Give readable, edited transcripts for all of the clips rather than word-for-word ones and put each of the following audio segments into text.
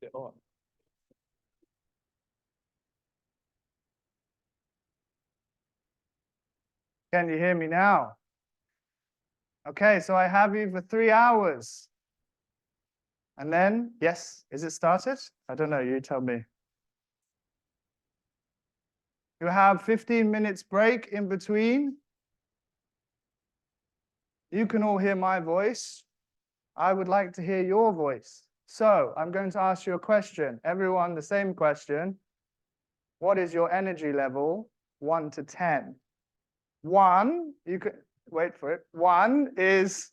it on. Can you hear me now? Okay, so I have you for 3 hours. And then, yes, is it started? I don't know, you tell me. You have 15 minutes break in between. You can all hear my voice. I would like to hear your voice. So I'm going to ask you a question. Everyone, the same question. What is your energy level, 1 to 10? 1, you can, wait for it. 1 is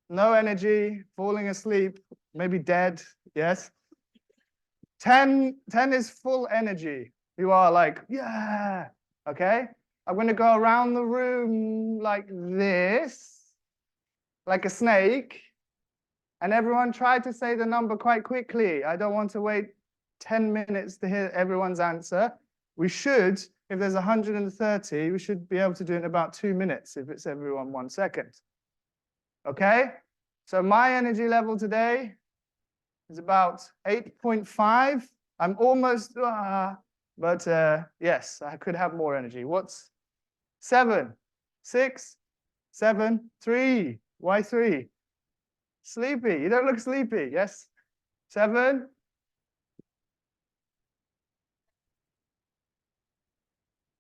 no energy, falling asleep, maybe dead, yes? 10 is full energy. You are like, yeah, okay? I'm going to go around the room like this, like a snake, and everyone try to say the number quite quickly. I don't want to wait 10 minutes to hear everyone's answer. We should, if there's 130, we should be able to do it in about 2 minutes if it's everyone 1 second. Okay? So my energy level today is about 8.5. I'm almost, but yes, I could have more energy. What's 7, 6, 7, 3? Why 3? Sleepy. You don't look sleepy. Yes? 7.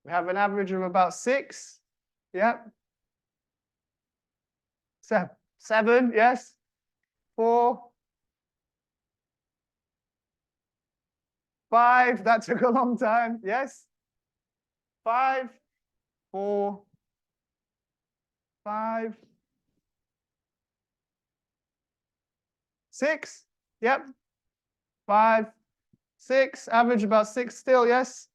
We have an average of about 6. Yep. 7. Yes? 4. 5. That took a long time. Yes? 5. 4. 5. 6. Yep. 5. 6. Average about 6 still. Yes?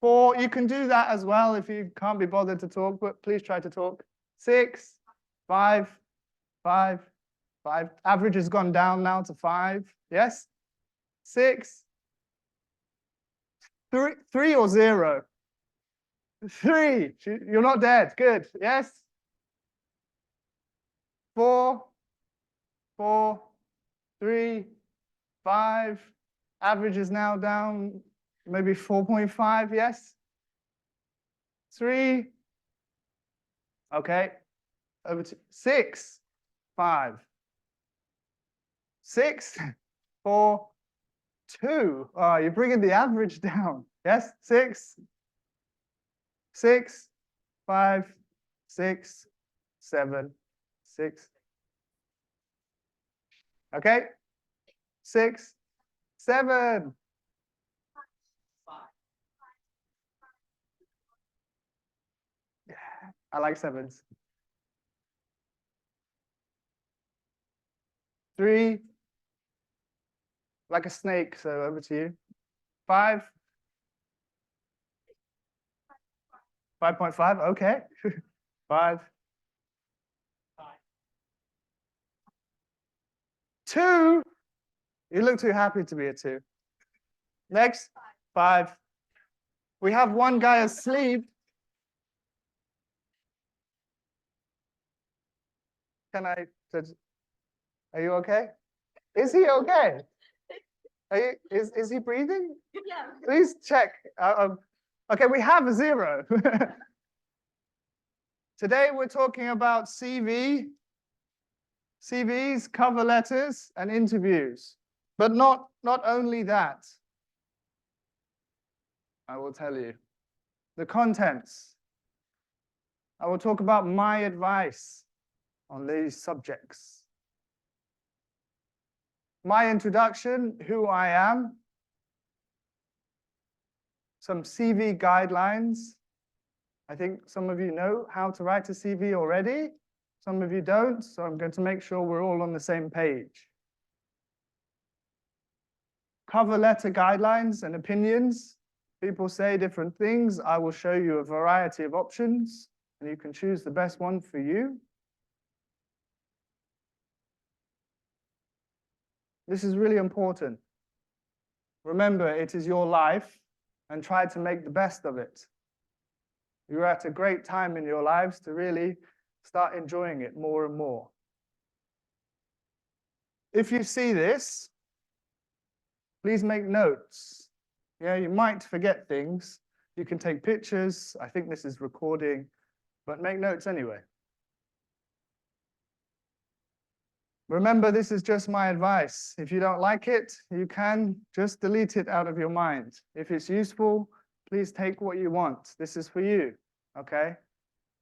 4. You can do that as well if you can't be bothered to talk, but please try to talk. 6. 5. 5. 5. Average has gone down now to 5. Yes? 6. 3 or 0? 3. You're not dead. Good. Yes? 4. 4. 3. 5. Average is now down maybe 4.5. Yes? 3. Okay. Over to 6. 5. 6. 4. 2. Oh, you're bringing the average down. Yes? 6. 6. 5. 6. 7. 6. Okay? 6. 7. Yeah, I like 7s. 3. Like a snake, so over to you. 5. 5.5, okay. 5. 2. You look too happy to be a 2. Next, 5. We have one guy asleep. Are you okay? Is he okay? Is he breathing? Yeah. Please check. Okay, we have a 0. Today we're talking about CVs, cover letters, and interviews. But not only that. I will tell you. The contents. I will talk about my advice on these subjects. My introduction, who I am, some CV guidelines. I think some of you know how to write a CV already. Some of you don't, so I'm going to make sure we're all on the same page. Cover letter guidelines and opinions. People say different things. I will show you a variety of options, and you can choose the best one for you. This is really important. Remember, it is your life, and try to make the best of it. You're at a great time in your lives to really start enjoying it more and more. If you see this, Please make notes. Yeah, you might forget things. You can take pictures. I think this is recording, but make notes anyway. Remember, this is just my advice. If you don't like it, you can just delete it out of your mind. If it's useful, please take what you want. This is for you, okay?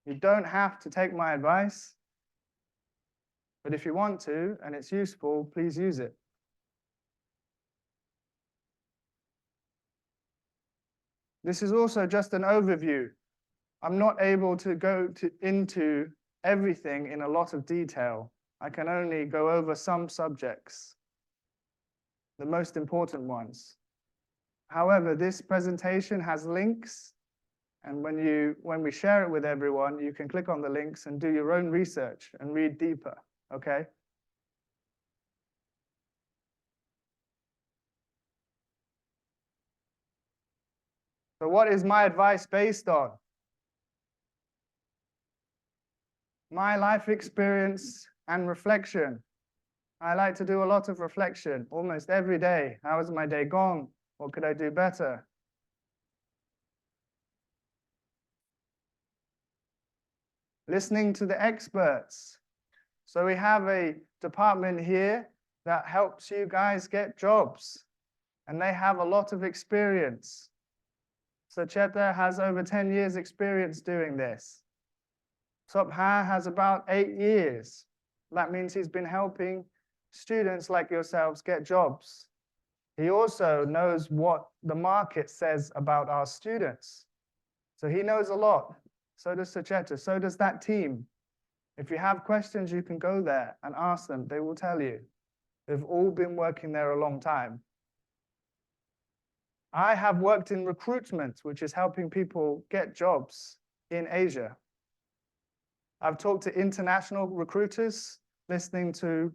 You don't have to take my advice, but if you want to and it's useful, please use it. This is also just an overview. I'm not able to go into everything in a lot of detail. I can only go over some subjects, the most important ones. However, this presentation has links, and when we share it with everyone, you can click on the links and do your own research and read deeper, okay? So what is my advice based on? My life experience and reflection. I like to do a lot of reflection almost every day. How has my day gone? What could I do better? Listening to the experts. So we have a department here that helps you guys get jobs, and they have a lot of experience. Sucheta has over 10 years experience doing this. Sobha has about 8 years. That means he's been helping students like yourselves get jobs. He also knows what the market says about our students. So he knows a lot. So does Sucheta. So does that team. If you have questions, you can go there and ask them. They will tell you. They've all been working there a long time. I have worked in recruitment, which is helping people get jobs in Asia. I've talked to international recruiters, listening to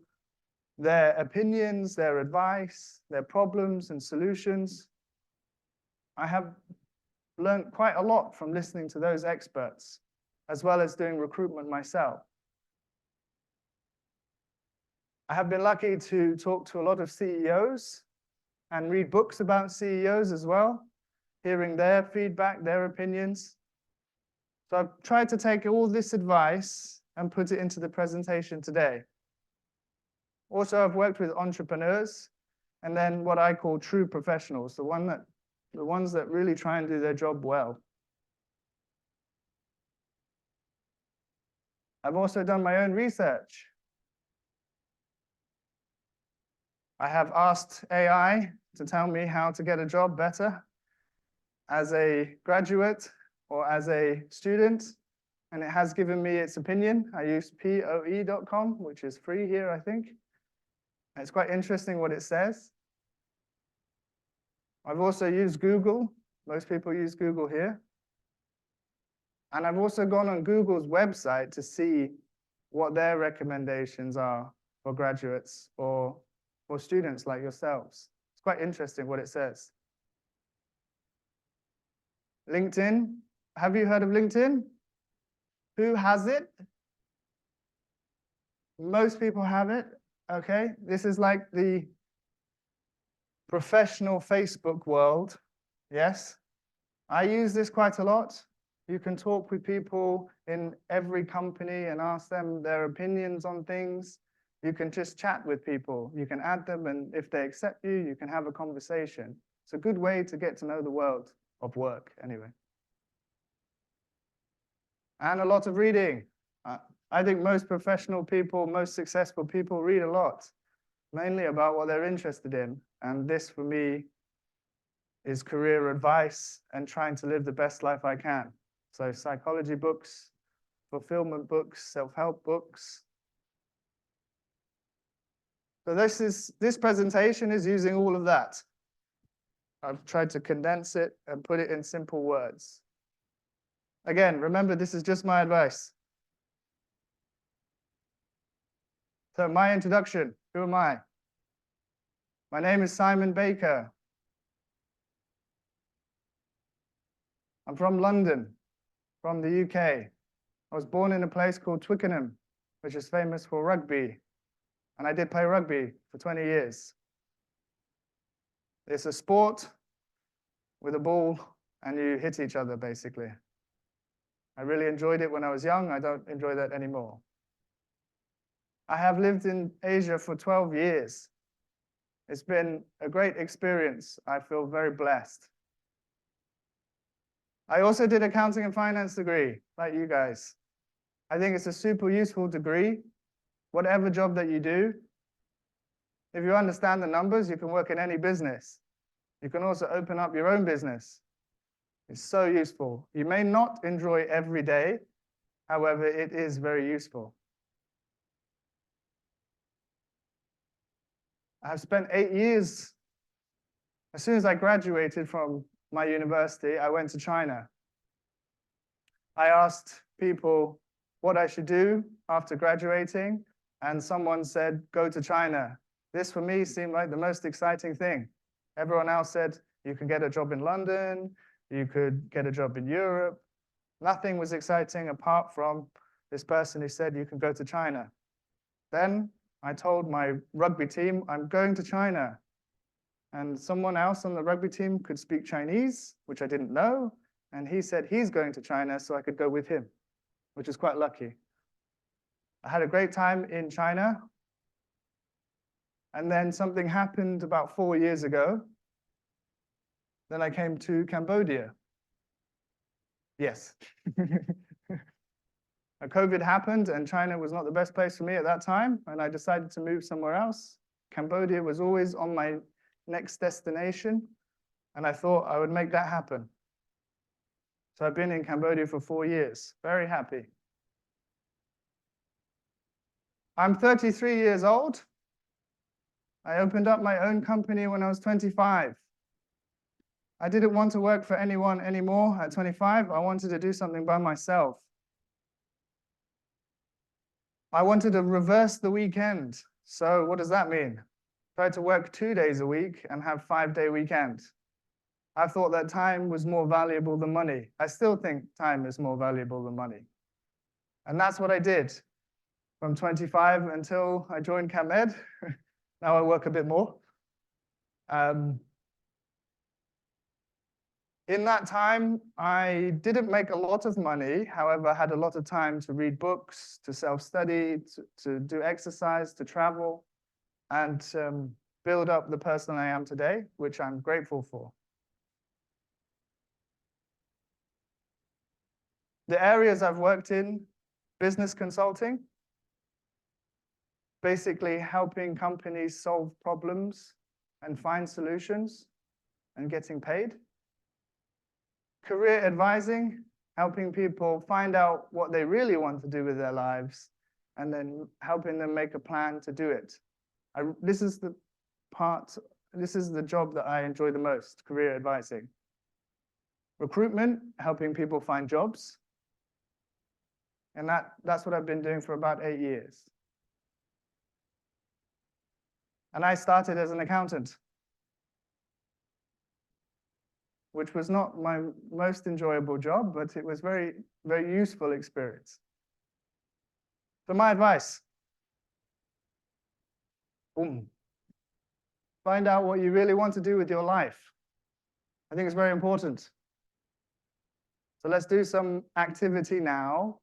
their opinions, their advice, their problems and solutions. I have learned quite a lot from listening to those experts, as well as doing recruitment myself. I have been lucky to talk to a lot of CEOs and read books about CEOs as well, hearing their feedback, their opinions. So I've tried to take all this advice and put it into the presentation today. Also, I've worked with entrepreneurs and then what I call true professionals, the ones that really try and do their job well. I've also done my own research. I have asked AI to tell me how to get a job better as a graduate or as a student, and it has given me its opinion. I used POE.com, which is free here, I think. It's quite interesting what it says. I've also used Google. Most people use Google here. And I've also gone on Google's website to see what their recommendations are for graduates or for students like yourselves. It's quite interesting what it says. LinkedIn. Have you heard of LinkedIn? Who has it? Most people have it. Okay, this is like the professional Facebook world. Yes, I use this quite a lot. You can talk with people in every company and ask them their opinions on things. You can just chat with people. You can add them, and if they accept you, you can have a conversation. It's a good way to get to know the world of work, anyway. And a lot of reading. I think most professional people, most successful people read a lot, mainly about what they're interested in. And this, for me, is career advice and trying to live the best life I can. So psychology books, fulfillment books, self-help books. So this presentation is using all of that. I've tried to condense it and put it in simple words. Again, remember, this is just my advice. So my introduction, who am I? My name is Simon Baker. I'm from London, from the UK. I was born in a place called Twickenham, which is famous for rugby. And I did play rugby for 20 years. It's a sport with a ball and you hit each other, basically. I really enjoyed it when I was young. I don't enjoy that anymore. I have lived in Asia for 12 years. It's been a great experience. I feel very blessed. I also did accounting and finance degree, like you guys. I think it's a super useful degree. Whatever job that you do, if you understand the numbers, you can work in any business. You can also open up your own business. It's so useful. You may not enjoy every day, however, it is very useful. I have spent 8 years. As soon as I graduated from my university, I went to China. I asked people what I should do after graduating, and someone said, go to China. This, for me, seemed like the most exciting thing. Everyone else said, you can get a job in London, you could get a job in Europe. Nothing was exciting apart from this person who said, you can go to China. Then I told my rugby team, I'm going to China. And someone else on the rugby team could speak Chinese, which I didn't know. And he said he's going to China, so I could go with him, which is quite lucky. I had a great time in China. And then something happened about 4 years ago. Then I came to Cambodia. Yes. COVID happened and China was not the best place for me at that time. And I decided to move somewhere else. Cambodia was always on my next destination. And I thought I would make that happen. So I've been in Cambodia for 4 years. Very happy. I'm 33 years old. I opened up my own company when I was 25. I didn't want to work for anyone anymore at 25. I wanted to do something by myself. I wanted to reverse the weekend. So what does that mean? Try to work 2 days a week and have 5-day weekend. I thought that time was more valuable than money. I still think time is more valuable than money. And that's what I did from 25 until I joined CAMED. Now I work a bit more. In that time, I didn't make a lot of money. However, I had a lot of time to read books, to self-study, to do exercise, to travel, and build up the person I am today, which I'm grateful for. The areas I've worked in, business consulting, basically helping companies solve problems and find solutions and getting paid. Career advising, helping people find out what they really want to do with their lives and then helping them make a plan to do it. This is the job that I enjoy the most, career advising. Recruitment, helping people find jobs. And that's what I've been doing for about 8 years. And I started as an accountant, which was not my most enjoyable job, but it was very, very useful experience. So my advice, find out what you really want to do with your life. I think it's very important. So let's do some activity now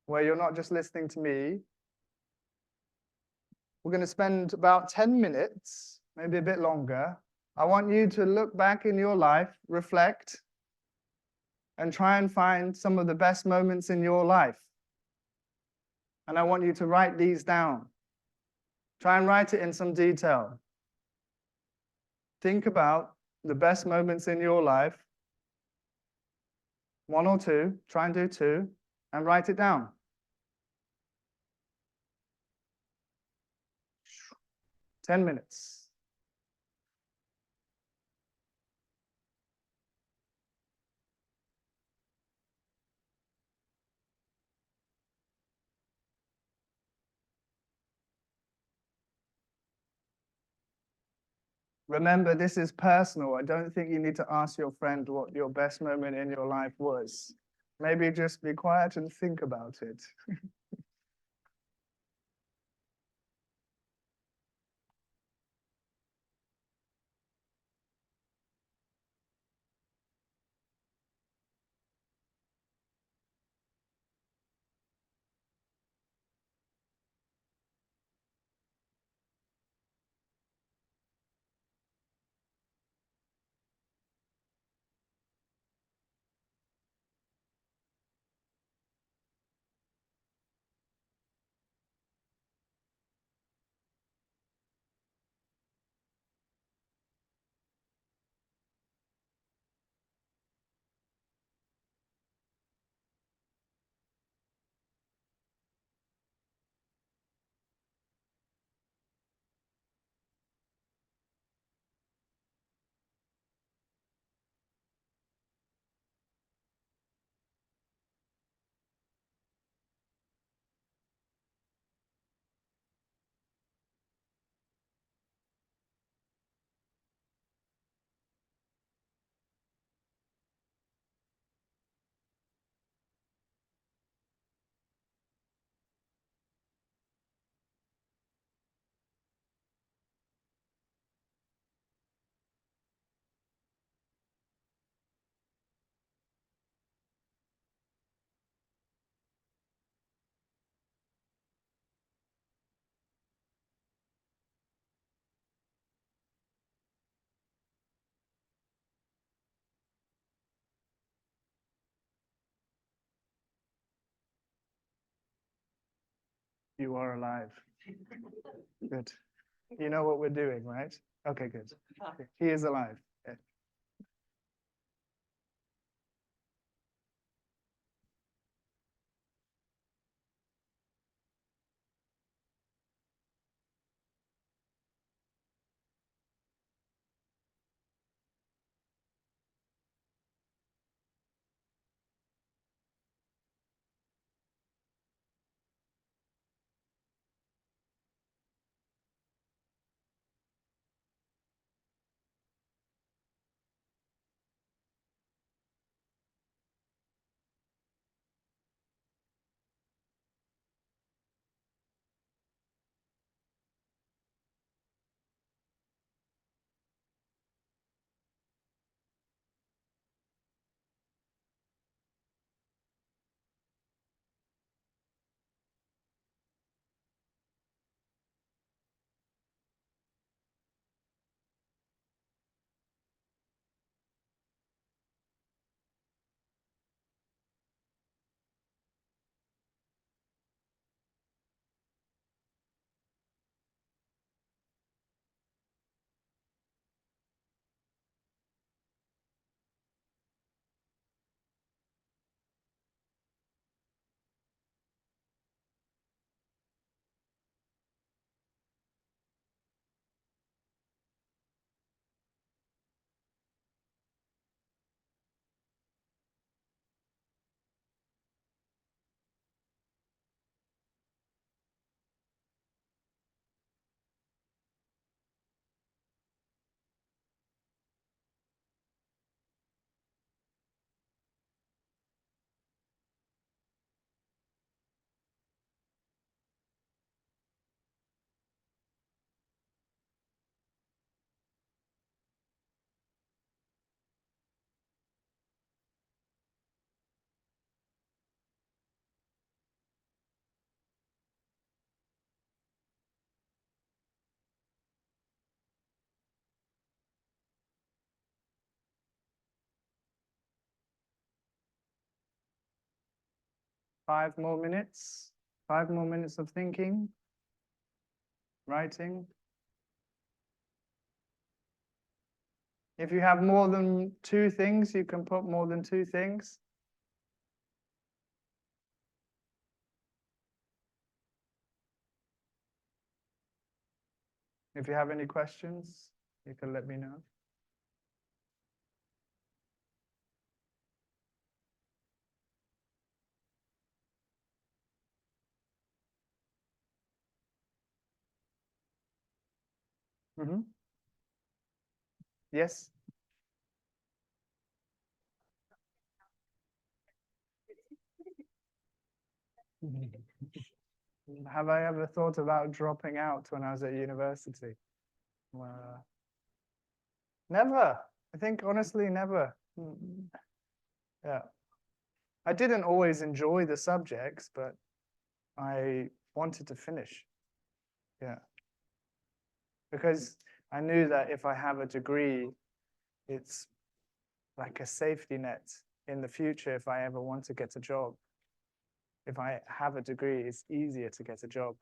where you're not just listening to me. We're going to spend about 10 minutes, maybe a bit longer. I want you to look back in your life, reflect, and try and find some of the best moments in your life. And I want you to write these down. Try and write it in some detail. Think about the best moments in your life, 1 or 2, try and do 2, and write it down. Ten minutes. Remember, this is personal. I don't think you need to ask your friend what your best moment in your life was. Maybe just be quiet and think about it. You are alive. Good. You know what we're doing, right? Okay, good. He is alive. Yeah. 5 more minutes. 5 more minutes of thinking, writing. If you have more than 2 things, you can put more than 2 things. If you have any questions, you can let me know. Yes. Have I ever thought about dropping out when I was at university? Never. I think honestly, never. Yeah. I didn't always enjoy the subjects, but I wanted to finish. Yeah. Because I knew that if I have a degree, it's like a safety net in the future if I ever want to get a job. If I have a degree, it's easier to get a job.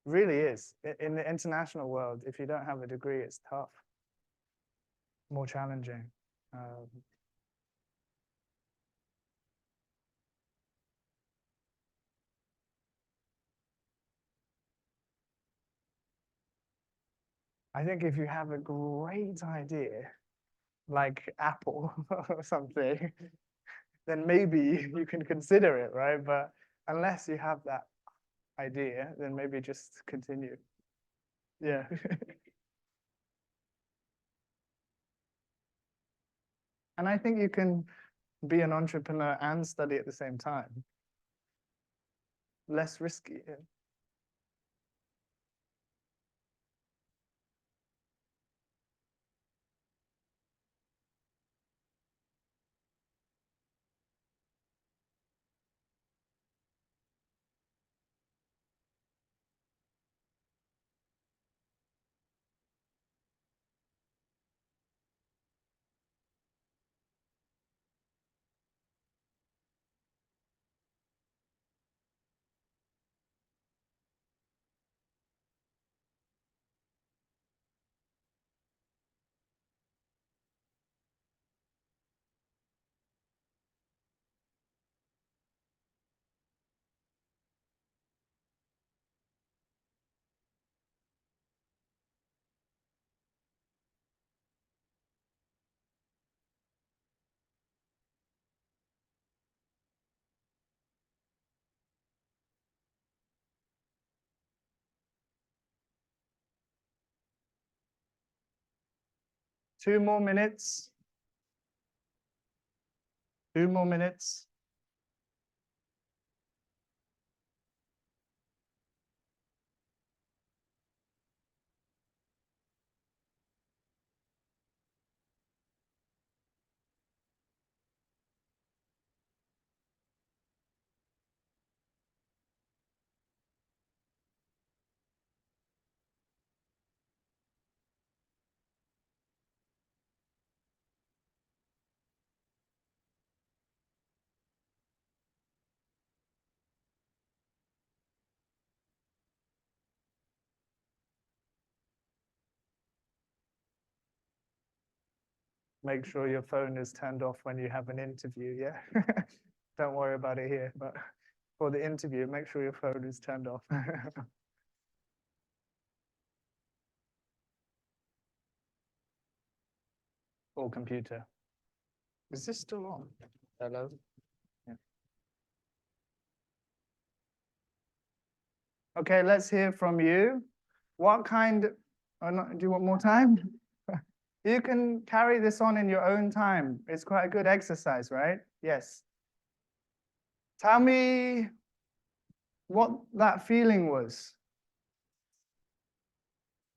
Really is. In the international world, if you don't have a degree, it's tough, more challenging. I think if you have a great idea, like Apple or something, then maybe you can consider it, right? But unless you have that idea, then maybe just continue. Yeah. And I think you can be an entrepreneur and study at the same time. Less risky. Yeah. 2 more minutes. 2 more minutes. Make sure your phone is turned off when you have an interview, yeah? Don't worry about it here, but for the interview, make sure your phone is turned off. Or computer. Is this still on? Hello? Yeah. Okay, let's hear from you. What kind, do you want more time? You can carry this on in your own time. It's quite a good exercise, right? Yes. Tell me what that feeling was.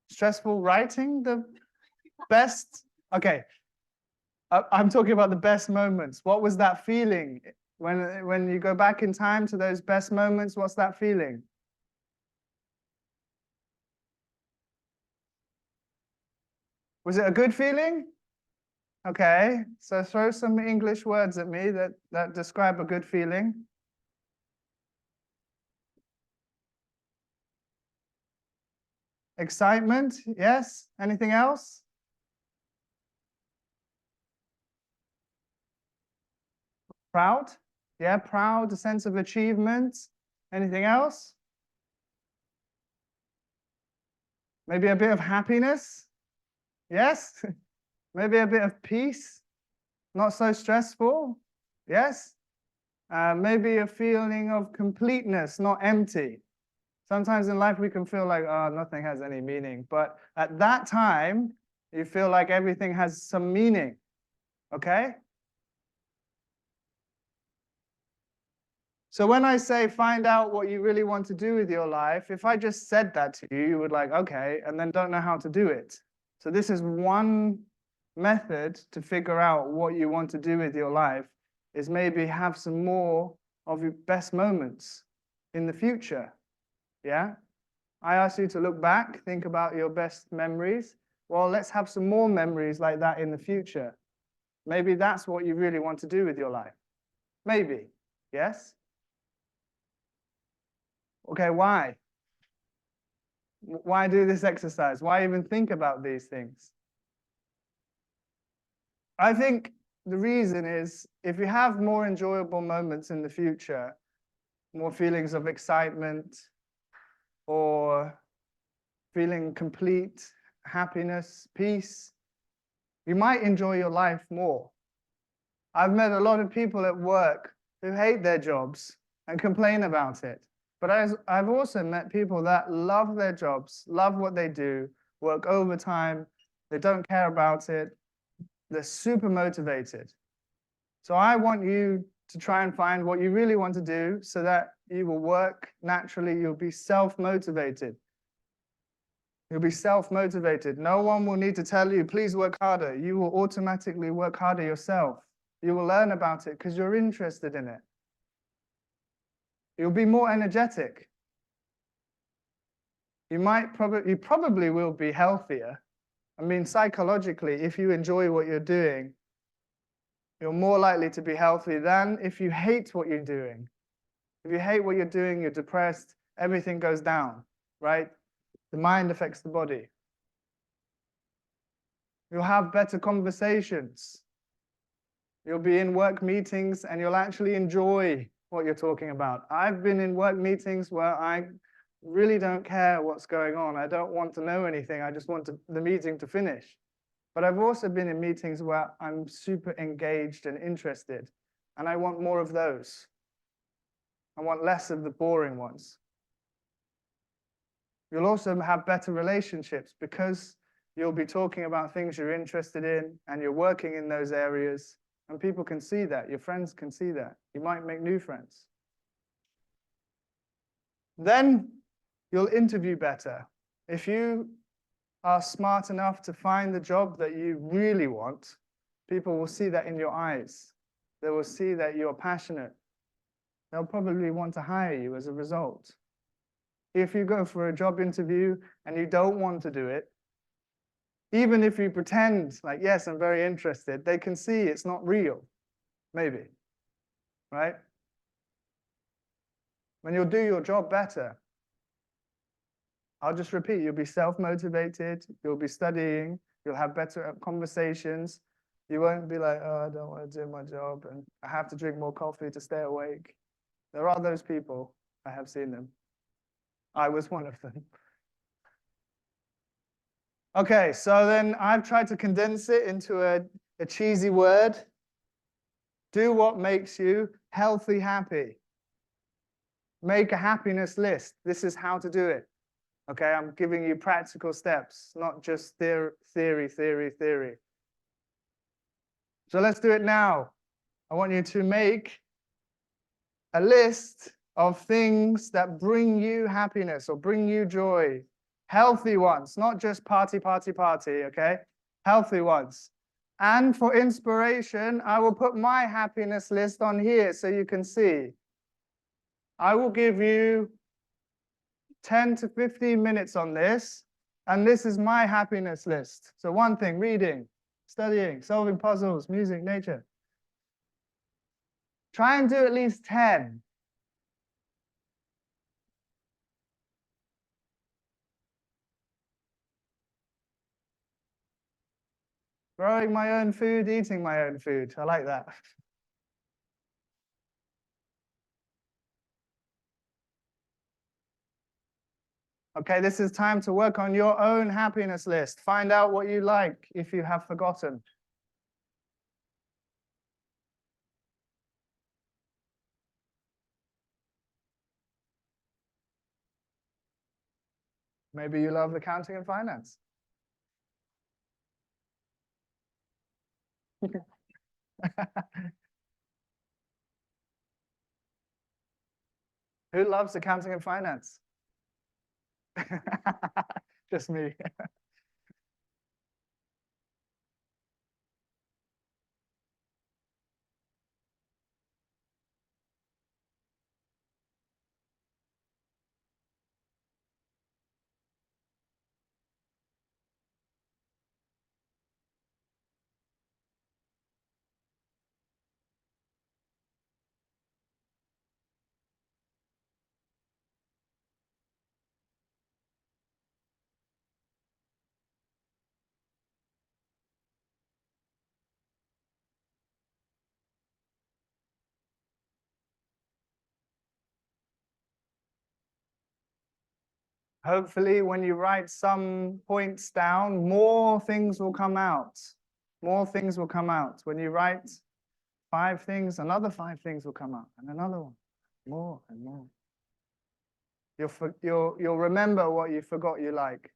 Stressful writing? The best? Okay. I'm talking about the best moments. What was that feeling? When you go back in time to those best moments, what's that feeling? Was it a good feeling? Okay, so throw some English words at me that describe a good feeling. Excitement, yes. Anything else? Proud, yeah, proud, a sense of achievement. Anything else? Maybe a bit of happiness, yes. Maybe a bit of peace, not so stressful, yes. Maybe a feeling of completeness, not empty. Sometimes in life we can feel like, oh, nothing has any meaning. But at that time, you feel like everything has some meaning, okay? So when I say find out what you really want to do with your life, if I just said that to you, you would like, okay, and then don't know how to do it. So this is one method to figure out what you want to do with your life, is maybe have some more of your best moments in the future, yeah? I asked you to look back, think about your best memories. Well, let's have some more memories like that in the future. Maybe that's what you really want to do with your life. Maybe, yes? Okay, why? Why do this exercise? Why even think about these things? I think the reason is if you have more enjoyable moments in the future, more feelings of excitement or feeling complete, happiness, peace, you might enjoy your life more. I've met a lot of people at work who hate their jobs and complain about it. But I've also met people that love their jobs, love what they do, work overtime, they don't care about it, they're super motivated. So I want you to try and find what you really want to do so that you will work naturally, you'll be self-motivated. You'll be self-motivated. No one will need to tell you, please work harder. You will automatically work harder yourself. You will learn about it because you're interested in it. You'll be more energetic. You probably will be healthier. I mean, psychologically, if you enjoy what you're doing, you're more likely to be healthy than if you hate what you're doing. If you hate what you're doing, you're depressed, everything goes down, right? The mind affects the body. You'll have better conversations. You'll be in work meetings and you'll actually enjoy what you're talking about. I've been in work meetings where I really don't care what's going on. I don't want to know anything. I just want the meeting to finish. But I've also been in meetings where I'm super engaged and interested, and I want more of those. I want less of the boring ones. You'll also have better relationships because You'll be talking about things you're interested in and you're working in those areas, and people can see that. Your friends can see that. You might make new friends. Then you'll interview better. If you are smart enough to find the job that you really want, people will see that in your eyes. They will see that you're passionate. They'll probably want to hire you as a result. If you go for a job interview and you don't want to do it, even if you pretend like, yes, I'm very interested, they can see it's not real, maybe, right? When you'll do your job better, I'll just repeat, you'll be self-motivated, you'll be studying, you'll have better conversations. You won't be like, oh, I don't want to do my job and I have to drink more coffee to stay awake. There are those people, I have seen them. I was one of them. Okay, so then I've tried to condense it into a cheesy word. Do what makes you healthy, happy. Make a happiness list. This is how to do it. Okay, I'm giving you practical steps, not just theory. So let's do it now. I want you to make a list of things that bring you happiness or bring you joy. Healthy ones, not just party, okay? Healthy ones. And for inspiration, I will put my happiness list on here so you can see. I will give you 10 to 15 minutes on this, and this is my happiness list. So one thing, reading, studying, solving puzzles, music, nature. Try and do at least 10. Growing my own food, eating my own food. I like that. Okay, this is time to work on your own happiness list. Find out what you like if you have forgotten. Maybe you love accounting and finance. Who loves accounting and finance? Just me. Hopefully, when you write some points down, more things will come out. More things will come out. When you write 5 things, another 5 things will come out, and another one, more and more. You'll remember what you forgot you like.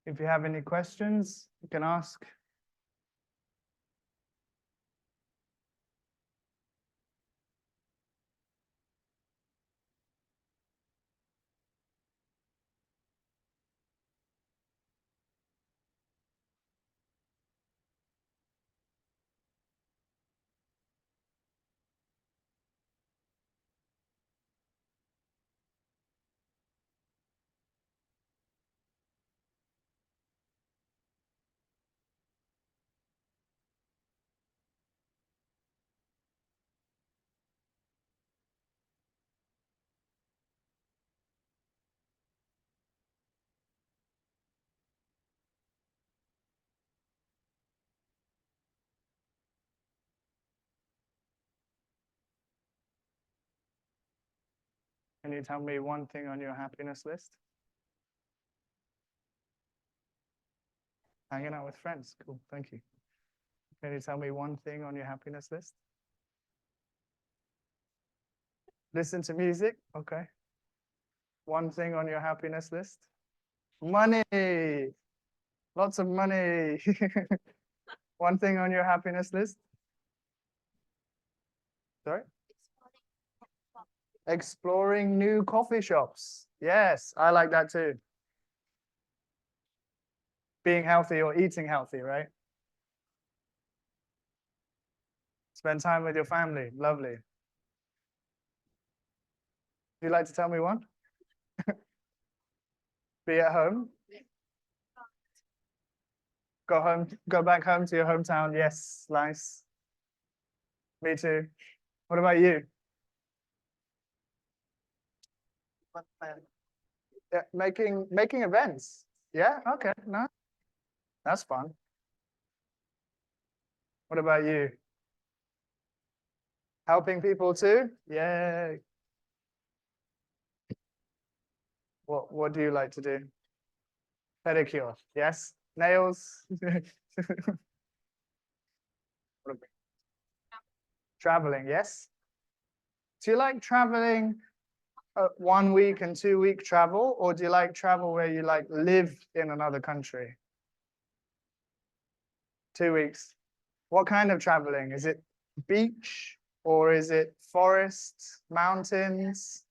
If you have any questions, you can ask. Can you tell me one thing on your happiness list? Hanging out with friends. Cool. Thank you. Can you tell me one thing on your happiness list? Listen to music. Okay. One thing on your happiness list? Money. Lots of money. One thing on your happiness list? Sorry? Exploring new coffee shops. Yes, I like that too. Being healthy or eating healthy, right? Spend time with your family. Lovely. Would you like to tell me one? Be at home. Go home. Go back home to your hometown. Yes, nice. Me too. What about you? Yeah, making events. Yeah, okay, no, that's fun. What about you? Helping people too? Yeah. What do you like to do? Pedicure. Yes. Nails. Traveling. Yes. Do you like traveling 1 week and 2 week travel, or do you like travel where you like live in another country? 2 weeks. What kind of traveling? Is it beach or is it forest, mountains?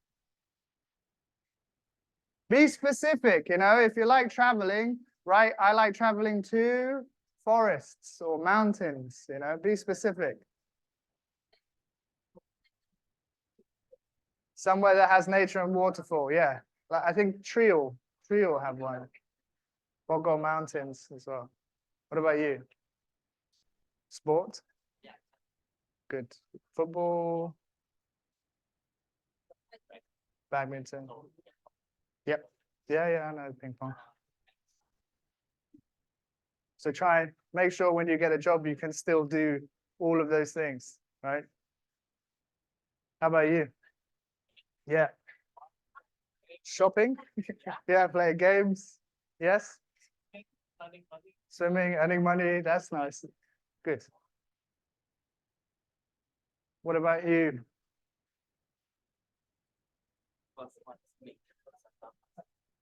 Be specific, if you like traveling, right? I like traveling to forests or mountains, be specific. Somewhere that has nature and waterfall, yeah. Like I think Trial have one. Bogo Mountains as well. What about you? Sport? Good. Football, badminton. Yep. Yeah, I know ping pong. So make sure when you get a job, you can still do all of those things, right? How about you? Yeah. Shopping? Yeah, play games. Yes. Swimming, earning money. That's nice. Good. What about you?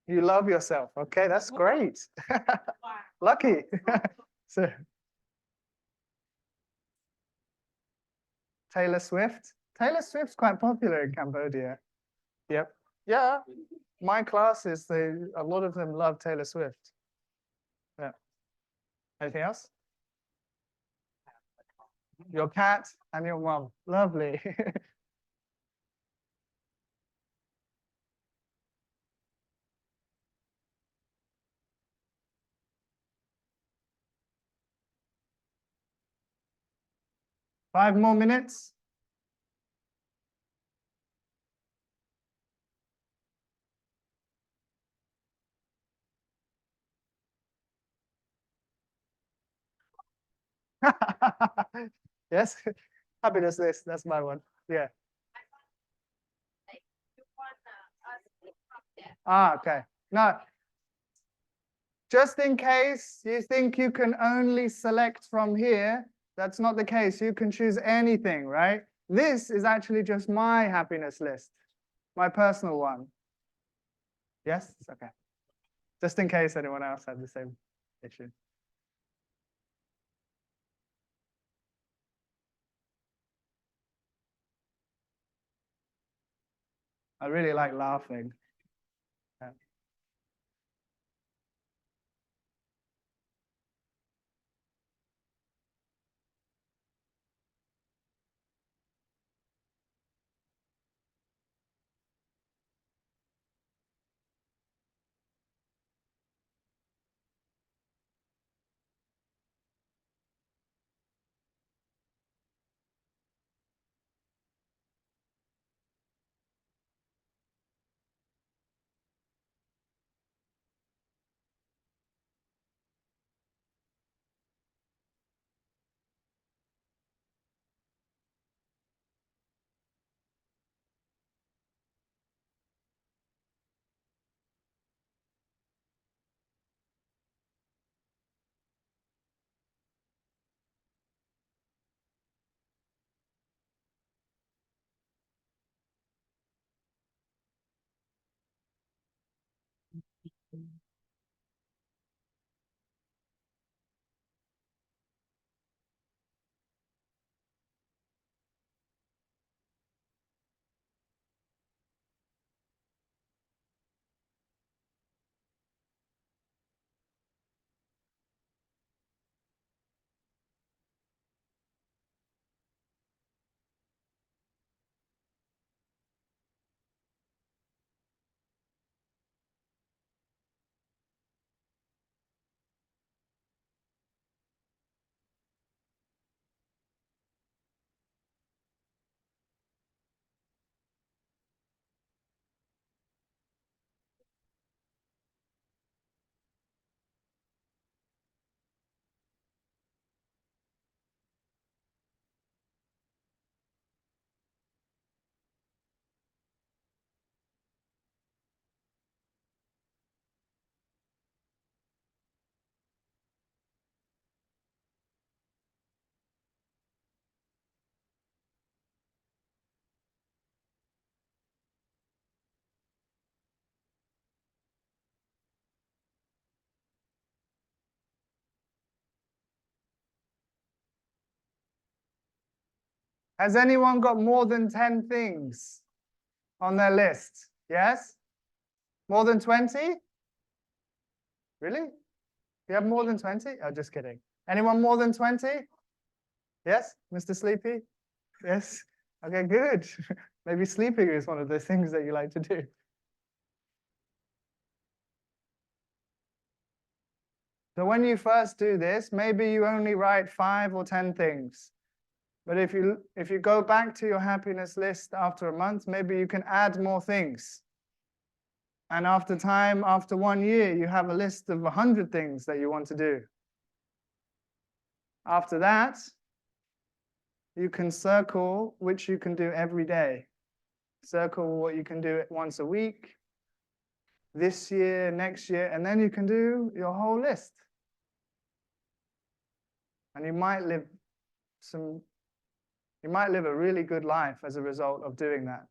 You love yourself. Okay, that's great. Lucky. So Taylor Swift. Taylor Swift's quite popular in Cambodia. Yep. Yeah. My classes, a lot of them love Taylor Swift. Yeah. Anything else? Your cat and your mom. Lovely. 5 more minutes. Yes. Happiness list. That's my one. Yeah. Okay. No, just in case you think you can only select from here, that's not the case. You can choose anything, right? This is actually just my happiness list, my personal one. Yes? Okay. Just in case anyone else had the same issue. I really like laughing. Yeah. Has anyone got more than 10 things on their list? Yes? More than 20? Really? You have more than 20? Oh, just kidding. Anyone more than 20? Yes, Mr. Sleepy? Yes? Okay, good. Maybe sleeping is one of the things that you like to do. So when you first do this, maybe you only write 5 or 10 things. But if you go back to your happiness list after a month, maybe you can add more things. And after time, after 1 year, you have a list of 100 things that you want to do. After that, you can circle which you can do every day. Circle what you can do once a week, this year, next year, and then you can do your whole list. And you might live a really good life as a result of doing that.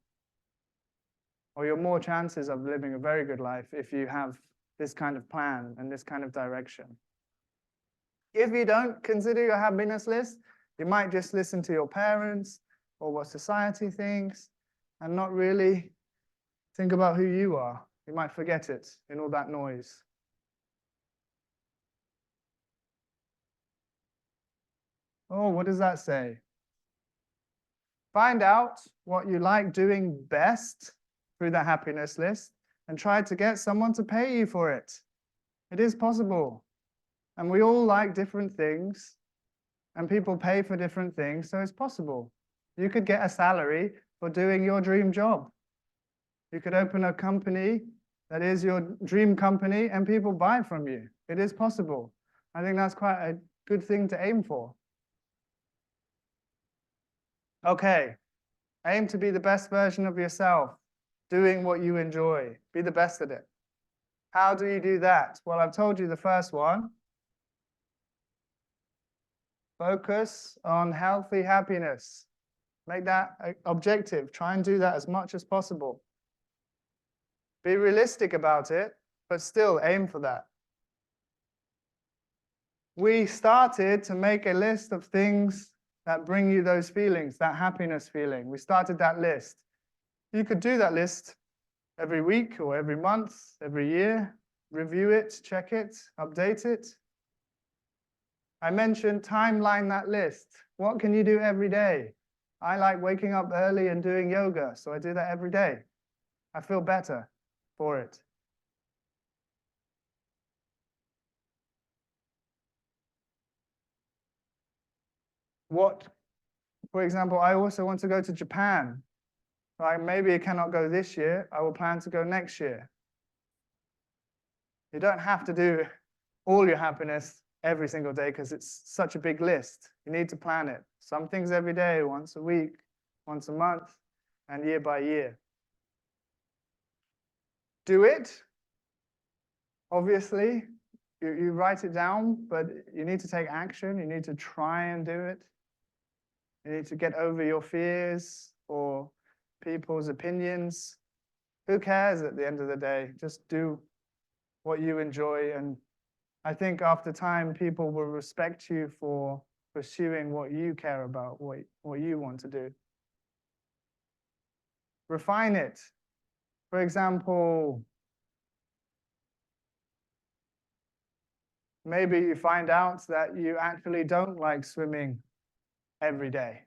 Or you have more chances of living a very good life if you have this kind of plan and this kind of direction. If you don't consider your happiness list, you might just listen to your parents or what society thinks and not really think about who you are. You might forget it in all that noise. Oh, what does that say? Find out what you like doing best through the happiness list and try to get someone to pay you for it. It is possible. And we all like different things and people pay for different things, so it's possible. You could get a salary for doing your dream job. You could open a company that is your dream company and people buy from you. It is possible. I think that's quite a good thing to aim for. Okay, aim to be the best version of yourself, doing what you enjoy. Be the best at it. How do you do that? Well, I've told you the first one. Focus on healthy happiness. Make that objective. Try and do that as much as possible. Be realistic about it, but still aim for that. We started to make a list of things that bring you those feelings, that happiness feeling. We started that list. You could do that list every week or every month, every year, review it, check it, update it. I mentioned timeline that list. What can you do every day? I like waking up early and doing yoga, so I do that every day. I feel better for it. For example, I also want to go to Japan. Maybe I cannot go this year. I will plan to go next year. You don't have to do all your happiness every single day because it's such a big list. You need to plan it. Some things every day, once a week, once a month, and year by year. Do it. Obviously, you write it down, but you need to take action. You need to try and do it. You need to get over your fears or people's opinions. Who cares at the end of the day? Just do what you enjoy. And I think after time, people will respect you for pursuing what you care about, what you want to do. Refine it. For example, maybe you find out that you actually don't like swimming every day.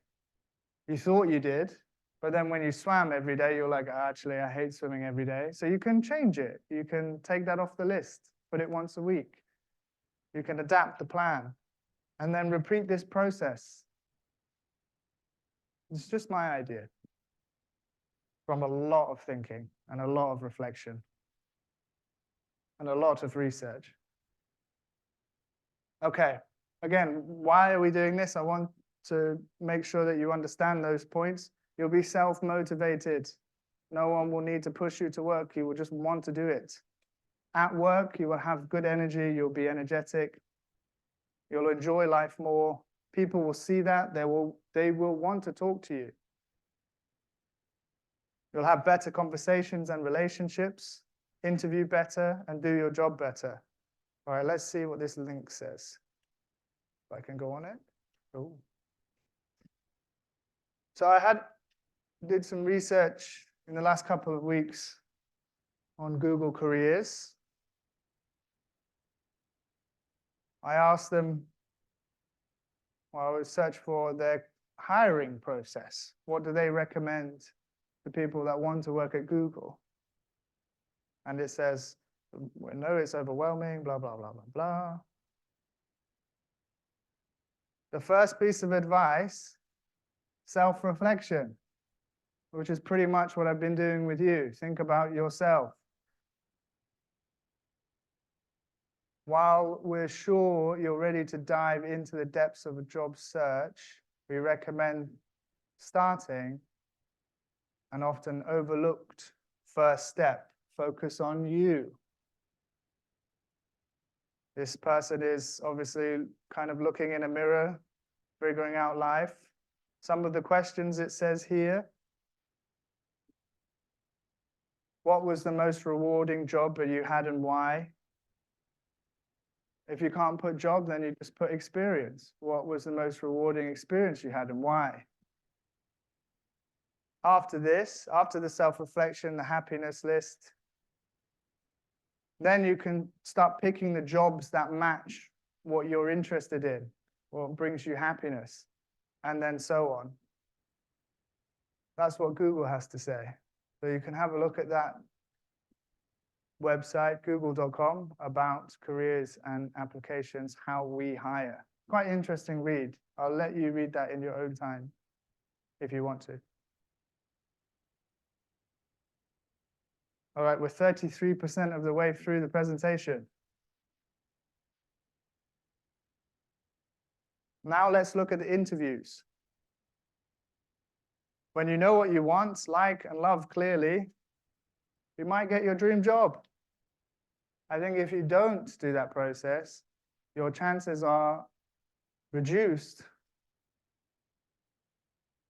You thought you did, but then when you swam every day, you're like, actually, I hate swimming every day. So you can change it. You can take that off the list, put it once a week. You can adapt the plan and then repeat this process. It's just my idea from a lot of thinking and a lot of reflection and a lot of research. Okay, again, why are we doing this? I want to make sure that you understand those points. You'll be self-motivated. No one will need to push you to work. You will just want to do it. At work, you will have good energy. You'll be energetic. You'll enjoy life more. People will see that. They will want to talk to you. You'll have better conversations and relationships, interview better, and do your job better. All right, let's see what this link says. If I can go on it. Ooh. So I did some research in the last couple of weeks on Google Careers. I asked them, well, I would search for their hiring process. What do they recommend to people that want to work at Google? And it says, no, it's overwhelming, blah, blah, blah, blah, blah. The first piece of advice, self-reflection, which is pretty much what I've been doing with you. Think about yourself. While we're sure you're ready to dive into the depths of a job search, we recommend starting an often overlooked first step. Focus on you. This person is obviously kind of looking in a mirror, figuring out life. Some of the questions it says here. What was the most rewarding job that you had and why? If you can't put job, then you just put experience. What was the most rewarding experience you had and why? After this, after the self-reflection, the happiness list, then you can start picking the jobs that match what you're interested in, what brings you happiness, and then so on. That's what Google has to say. So you can have a look at that website, google.com, about careers and applications, how we hire. Quite interesting read. I'll let you read that in your own time if you want to. All right, we're 33% of the way through the presentation. Now let's look at the interviews. When you know what you want, like, and love clearly, you might get your dream job. I think if you don't do that process, your chances are reduced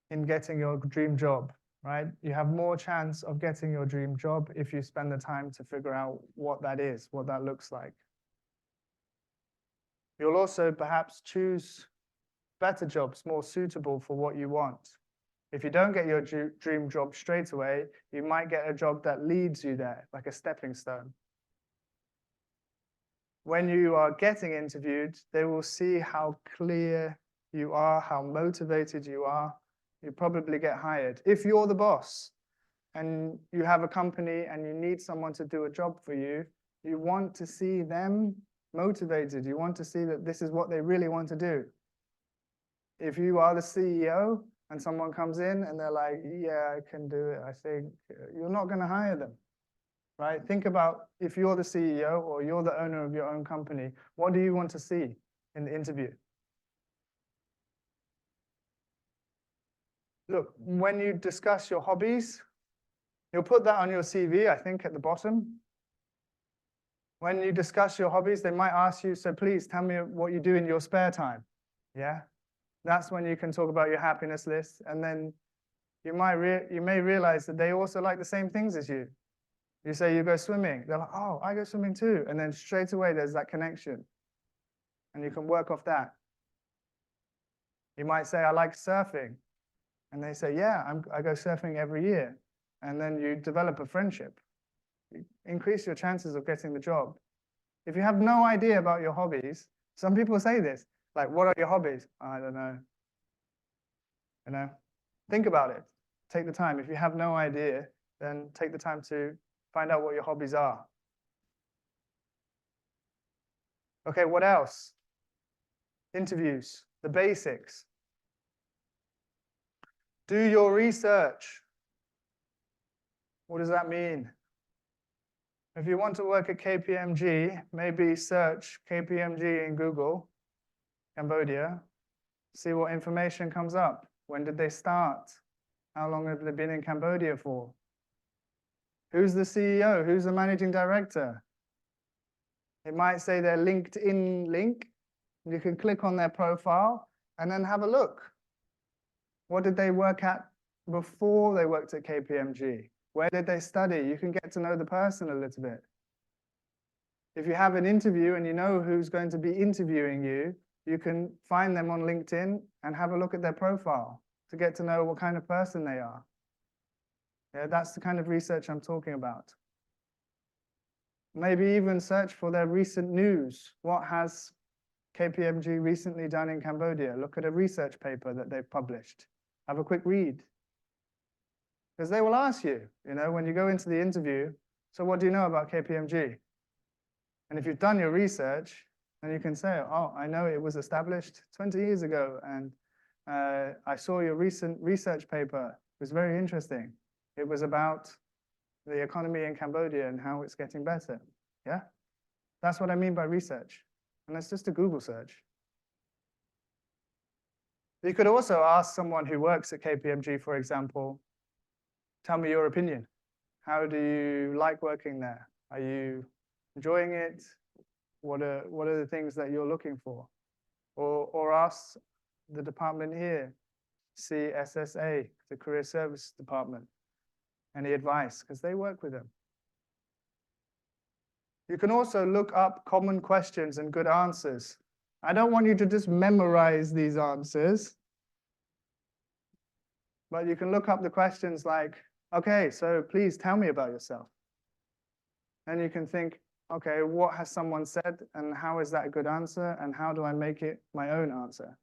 in getting your dream job, right? You have more chance of getting your dream job if you spend the time to figure out what that is, what that looks like. You'll also perhaps choose better jobs, more suitable for what you want. If you don't get your dream job straight away, you might get a job that leads you there, like a stepping stone. When you are getting interviewed, they will see how clear you are, how motivated you are. You probably get hired. If you're the boss and you have a company and you need someone to do a job for you, you want to see them motivated. You want to see that this is what they really want to do. If you are the CEO and someone comes in and they're like, yeah, I can do it, I think, you're not going to hire them. Right? Think about if you're the CEO or you're the owner of your own company, what do you want to see in the interview? Look, when you discuss your hobbies, you'll put that on your CV, I think, at the bottom. When you discuss your hobbies, they might ask you, so please tell me what you do in your spare time. Yeah? That's when you can talk about your happiness list. And then you may realize that they also like the same things as you. You say you go swimming. They're like, oh, I go swimming too. And then straight away, there's that connection. And you can work off that. You might say, I like surfing. And they say, yeah, I go surfing every year. And then you develop a friendship. You increase your chances of getting the job. If you have no idea about your hobbies, some people say this, like, what are your hobbies? I don't know. You know, think about it. Take the time. If you have no idea, then take the time to find out what your hobbies are. Okay, what else? Interviews, the basics. Do your research. What does that mean? If you want to work at KPMG, maybe search KPMG in Google, Cambodia, see what information comes up. When did they start? How long have they been in Cambodia for? Who's the CEO? Who's the managing director? It might say their LinkedIn link. You can click on their profile and then have a look. What did they work at before they worked at KPMG? Where did they study? You can get to know the person a little bit. If you have an interview and you know who's going to be interviewing you, you can find them on LinkedIn and have a look at their profile. to get to know what kind of person they are. Yeah, that's the kind of research I'm talking about. Maybe even search for their recent news. What has KPMG recently done in Cambodia? Look at a research paper that they've published. Have a quick read. Because they will ask you, when you go into the interview, so what do you know about KPMG? And if you've done your research, then you can say, oh, I know it was established 20 years ago, and I saw your recent research paper. It was very interesting. It was about the economy in Cambodia and how it's getting better. Yeah? That's what I mean by research. And that's just a Google search. You could also ask someone who works at KPMG, for example, tell me your opinion. How do you like working there? Are you enjoying it? What are the things that you're looking for? Or ask the department here, CSSA, the Career Service Department, any advice, because they work with them. You can also look up common questions and good answers. I don't want you to just memorize these answers, but you can look up the questions like, okay, so please tell me about yourself. And you can think, okay, what has someone said and how is that a good answer and how do I make it my own answer?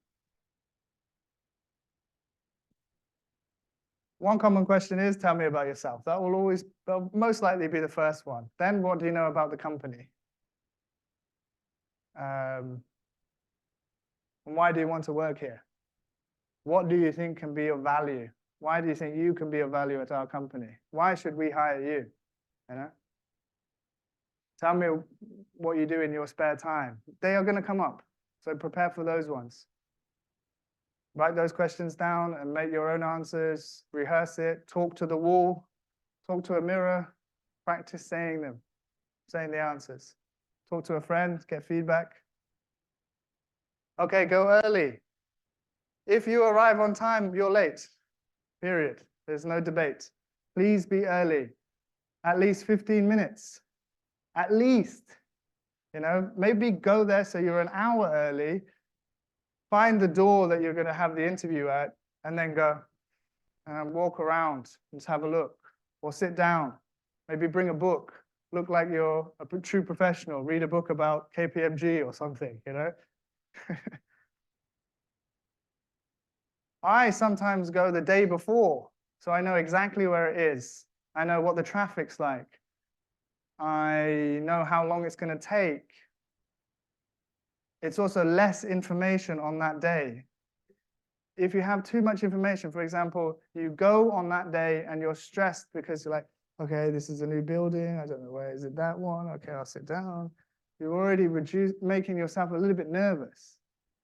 One common question is, tell me about yourself. That'll most likely be the first one. Then what do you know about the company? And why do you want to work here? What do you think can be of value? Why do you think you can be of value at our company? Why should we hire you? Tell me what you do in your spare time. They are going to come up, so prepare for those ones. Write those questions down and make your own answers, rehearse it, talk to the wall, talk to a mirror, practice saying them, saying the answers. Talk to a friend, get feedback. Okay, go early. If you arrive on time, you're late, period. There's no debate. Please be early, at least 15 minutes, at least. Maybe go there so you're an hour early, find the door that you're going to have the interview at, and then go and walk around, just have a look, or sit down. Maybe bring a book, look like you're a true professional, read a book about KPMG or something, I sometimes go the day before, so I know exactly where it is. I know what the traffic's like. I know how long it's going to take. It's also less information on that day. If you have too much information, for example, you go on that day and you're stressed because you're like, okay, this is a new building. I don't know where is it, that one? Okay, I'll sit down. You're already making yourself a little bit nervous,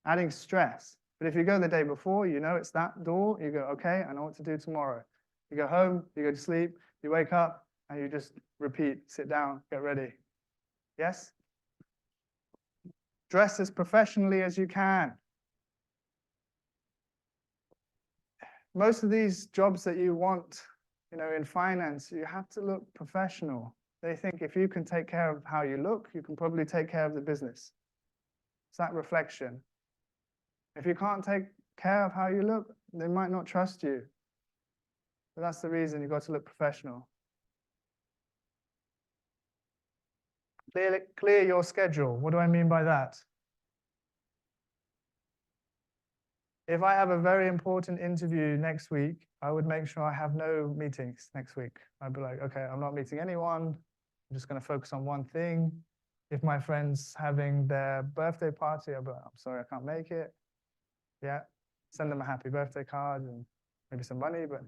adding stress. But if you go the day before, it's that door, you go, okay, I know what to do tomorrow. You go home, you go to sleep, you wake up, and you just repeat, sit down, get ready. Yes? Dress as professionally as you can. Most of these jobs that you want, in finance, you have to look professional. They think if you can take care of how you look, you can probably take care of the business. It's that reflection. If you can't take care of how you look, they might not trust you. But that's the reason you've got to look professional. Clear your schedule. What do I mean by that? If I have a very important interview next week, I would make sure I have no meetings next week. I'd be like, okay, I'm not meeting anyone. I'm just going to focus on one thing. If my friend's having their birthday party, I'll be like, I'm sorry, I can't make it. Yeah, send them a happy birthday card and maybe some money, but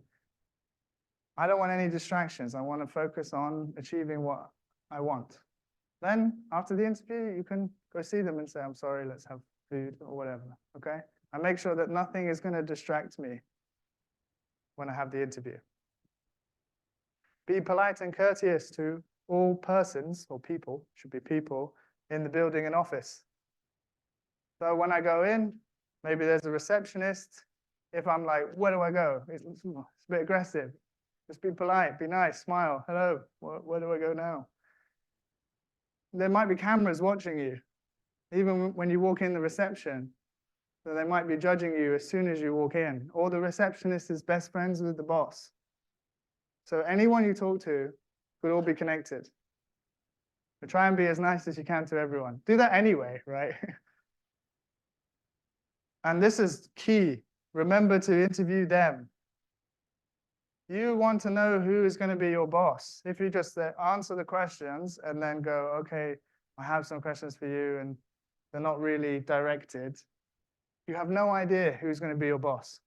I don't want any distractions. I want to focus on achieving what I want. Then after the interview, you can go see them and say, I'm sorry, let's have food or whatever, okay? I make sure that nothing is going to distract me when I have the interview. Be polite and courteous to all persons, or people, should be people, in the building and office. So when I go in, maybe there's a receptionist. If I'm like, where do I go? It's a bit aggressive. Just be polite, be nice, smile. Hello, where do I go now? There might be cameras watching you. Even when you walk in the reception, So they might be judging you as soon as you walk in, or the receptionist is best friends with the boss. So anyone you talk to could all be connected. So try and be as nice as you can to everyone. Do that anyway, right? And this is key. Remember to interview them. You want to know who is going to be your boss. If you just answer the questions and then go, okay, I have some questions for you, and they're not really directed, you have no idea who's going to be your boss.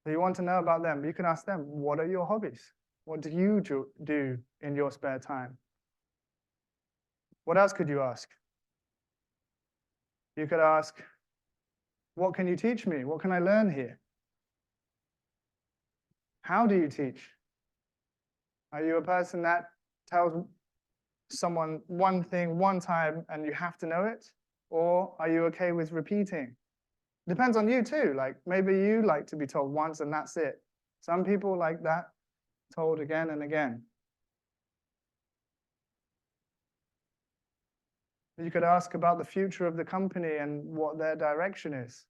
So you want to know about them. You can ask them, what are your hobbies? What do you do in your spare time? What else could you ask? You could ask, what can you teach me? What can I learn here? How do you teach? Are you a person that tells someone one thing one time and you have to know it? Or are you okay with repeating? Depends on you too. Like maybe you like to be told once and that's it. Some people like that, told again and again. You could ask about the future of the company and what their direction is.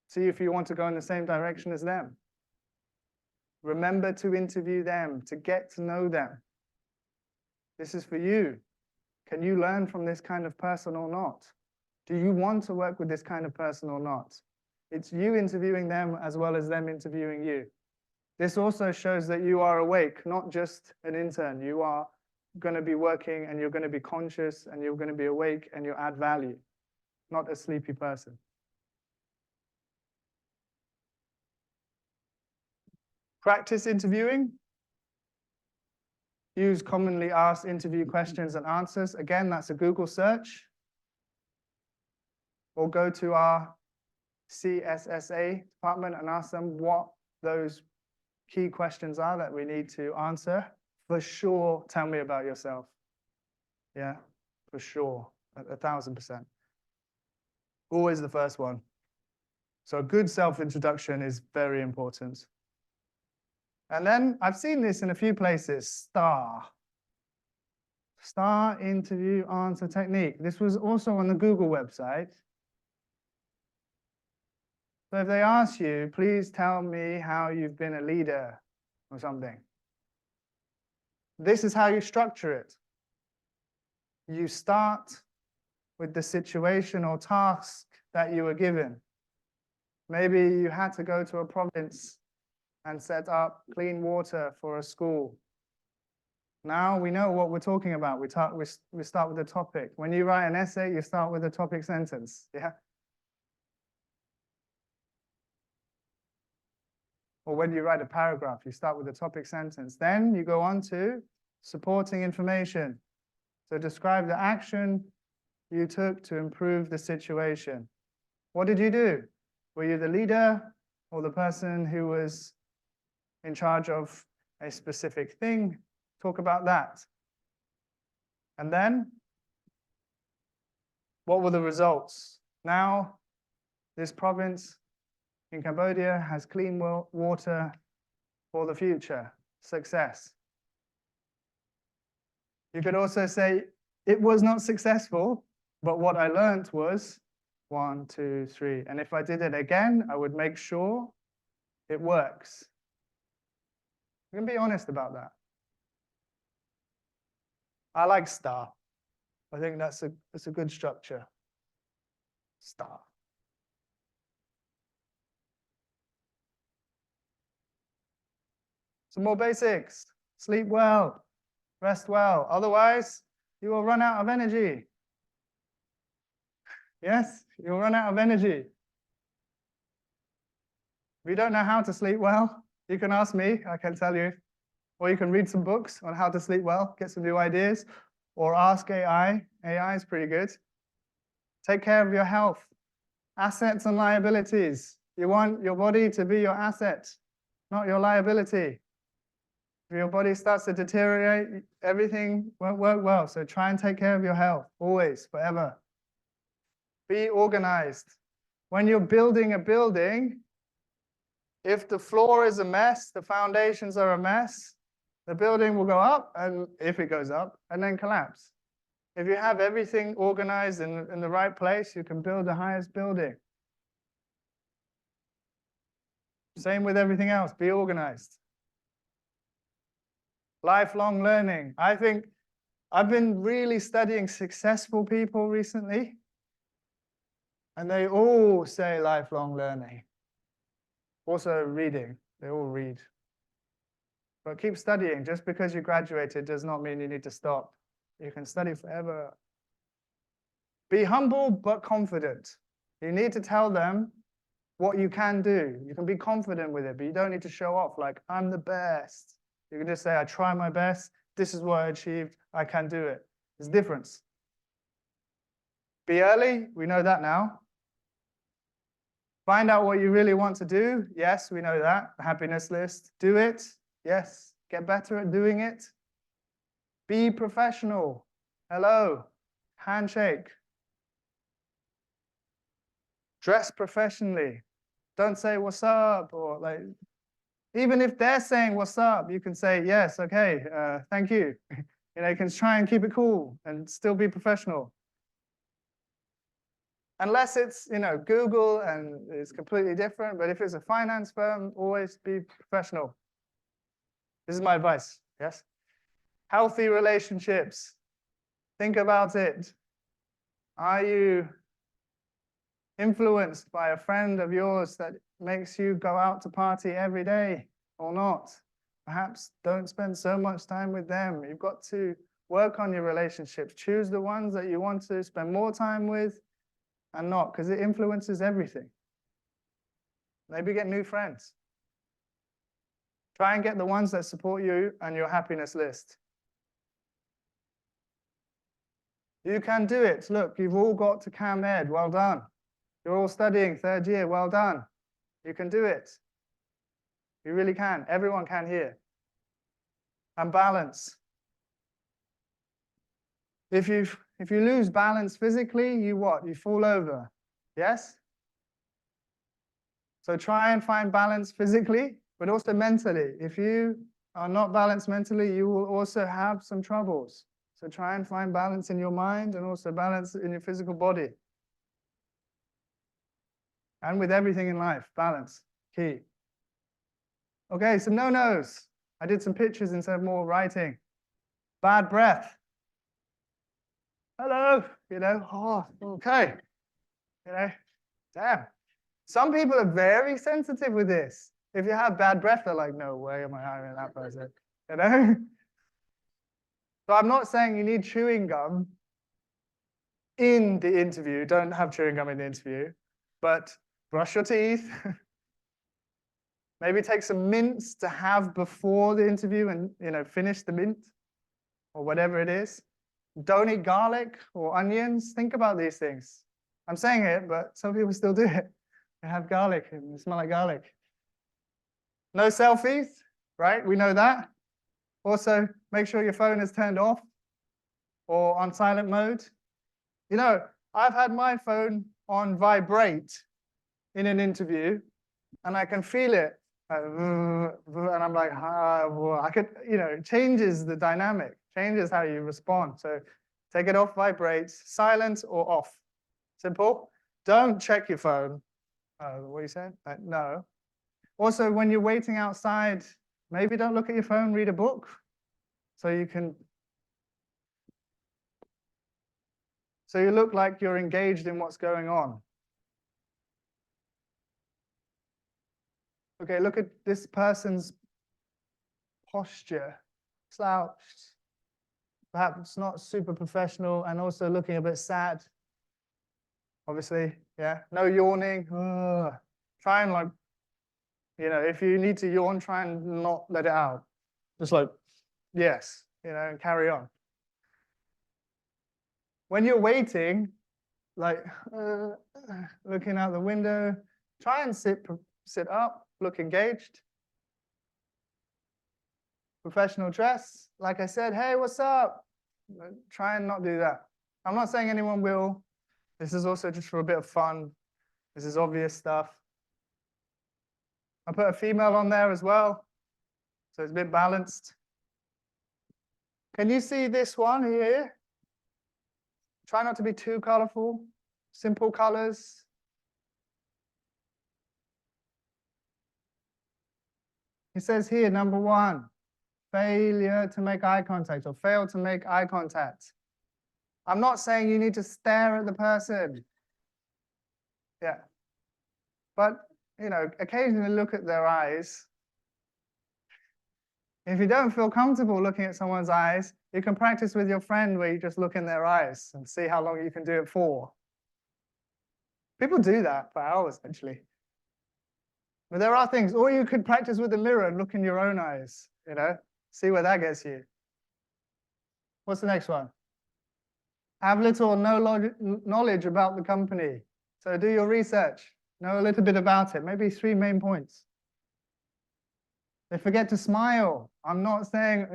See if you want to go in the same direction as them. Remember to interview them, to get to know them. This is for you. Can you learn from this kind of person or not? Do you want to work with this kind of person or not? It's you interviewing them as well as them interviewing you. This also shows that you are awake, not just an intern. You are going to be working and you're going to be conscious and you're going to be awake and you add value, not a sleepy person. Practice interviewing. Use commonly asked interview questions and answers. Again, that's a Google search. Or go to our CSSA department and ask them what those key questions are that we need to answer. For sure, tell me about yourself. Yeah, for sure, 1,000%. Always the first one. So a good self-introduction is very important. And then I've seen this in a few places, STAR interview answer technique. This was also on the Google website. So if they ask you, please tell me how you've been a leader or something. This is how you structure it. You start with the situation or task that you were given. Maybe you had to go to a province and set up clean water for a school. Now we know what we're talking about. We start with the topic. When you write an essay, you start with a topic sentence. Yeah. Or when you write a paragraph, you start with a topic sentence. Then you go on to supporting information. So describe the action you took to improve the situation. What did you do? Were you the leader or the person who was in charge of a specific thing? Talk about that. And then, what were the results? Now, this province in Cambodia has clean water for the future. Success. You could also say, it was not successful, but what I learned was 1, 2, 3. And if I did it again, I would make sure it works. You can be honest about that. I like STAR. I think that's a good structure. STAR. Some more basics. Sleep well, rest well. Otherwise, you will run out of energy. Yes, you'll run out of energy. If you don't know how to sleep well, you can ask me, I can tell you. Or you can read some books on how to sleep well, get some new ideas, or ask AI. AI is pretty good. Take care of your health, assets and liabilities. You want your body to be your asset, not your liability. If your body starts to deteriorate, everything won't work well. So try and take care of your health, always, forever. Be organized. When you're building a building, if the floor is a mess, the foundations are a mess, the building will go up, and if it goes up, and then collapse. If you have everything organized in the right place, you can build the highest building. Same with everything else. Be organized. Lifelong learning. I think I've been really studying successful people recently, and they all say lifelong learning. Also reading. They all read. But keep studying. Just because you graduated does not mean you need to stop. You can study forever. Be humble but confident. You need to tell them what you can do. You can be confident with it, but you don't need to show off like, I'm the best. You can just say, I try my best. This is what I achieved. I can do it. There's a difference. Be early. We know that now. Find out what you really want to do. Yes, we know that. The happiness list. Do it. Yes. Get better at doing it. Be professional. Hello. Handshake. Dress professionally. Don't say what's up, or like, even if they're saying what's up, you can say yes, okay, thank you. You know, you can try and keep it cool and still be professional. Unless it's, you know, Google and it's completely different, but if it's a finance firm, always be professional. This is my advice, yes? Healthy relationships. Think about it. Are you influenced by a friend of yours that makes you go out to party every day or not? Perhaps don't spend so much time with them. You've got to work on your relationships. Choose the ones that you want to spend more time with and not, because it influences everything. Maybe get new friends. Try and get the ones that support you and your happiness list. You can do it. Look, you've all got to CAMED. Well done. You're all studying third year. Well done. You can do it. You really can. Everyone can here. And balance. If you lose balance physically, you what? You fall over. Yes? So try and find balance physically, but also mentally. If you are not balanced mentally, you will also have some troubles. So try and find balance in your mind and also balance in your physical body. And with everything in life, balance, key. Okay, some no-nos. I did some pictures instead of more writing. Bad breath. Hello, you know, oh, okay. You know, damn. Some people are very sensitive with this. If you have bad breath, they're like, no way am I hiring that person, you know? So I'm not saying you need chewing gum in the interview. Don't have chewing gum in the interview, but brush your teeth. Maybe take some mints to have before the interview and, you know, finish the mint or whatever it is. Don't eat garlic or onions. Think about these things. I'm saying it, but some people still do it. They have garlic and they smell like garlic. No selfies, right? We know that. Also, make sure your phone is turned off or on silent mode. You know, I've had my phone on vibrate in an interview, and I can feel it. And I'm like, I could, you know, it changes the dynamic, changes how you respond. So take it off vibrate, silent or off. Simple. Don't check your phone. What you said? No. Also, when you're waiting outside, maybe don't look at your phone, read a book. So you look like you're engaged in what's going on. Okay, look at this person's posture, slouched, perhaps not super professional, and also looking a bit sad. Obviously, yeah, no yawning. Try and, like, you know, if you need to yawn, try and not let it out. Just like, yes, you know, and carry on. When you're waiting, like looking out the window, try and sit up, look engaged. Professional dress, like I said, hey, what's up? Try and not do that. I'm not saying anyone will. This is also just for a bit of fun. This is obvious stuff. I put a female on there as well, so it's a bit balanced. Can you see this one here? Try not to be too colorful. Simple colors. He says here, number one, failure to make eye contact or fail to make eye contact. I'm not saying you need to stare at the person. Yeah. But, occasionally look at their eyes. If you don't feel comfortable looking at someone's eyes, you can practice with your friend where you just look in their eyes and see how long you can do it for. People do that for hours, actually. But there are things, or you could practice with a mirror and look in your own eyes, see where that gets you. What's the next one? Have little or no knowledge about the company. So do your research, know a little bit about it, maybe 3 main points. They forget to smile. I'm not saying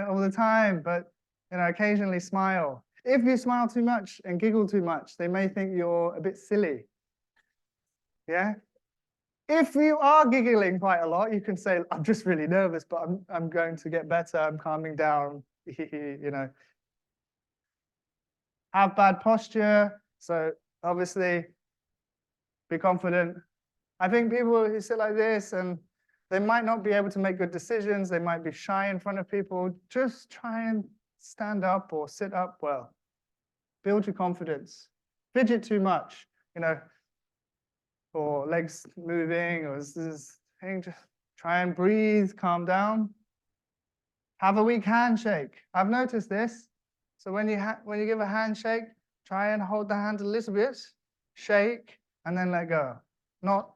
all the time, but occasionally smile. If you smile too much and giggle too much, they may think you're a bit silly. Yeah? If you are giggling quite a lot, you can say, I'm just really nervous, but I'm going to get better. I'm calming down. Have bad posture. So obviously, be confident. I think people who sit like this and they might not be able to make good decisions. They might be shy in front of people. Just try and stand up or sit up well. Build your confidence. Fidget too much, or legs moving or this thing. Just try and breathe, calm down. Have a weak handshake. I've noticed this. So when you give a handshake, try and hold the hand a little bit, shake, and then let go. Not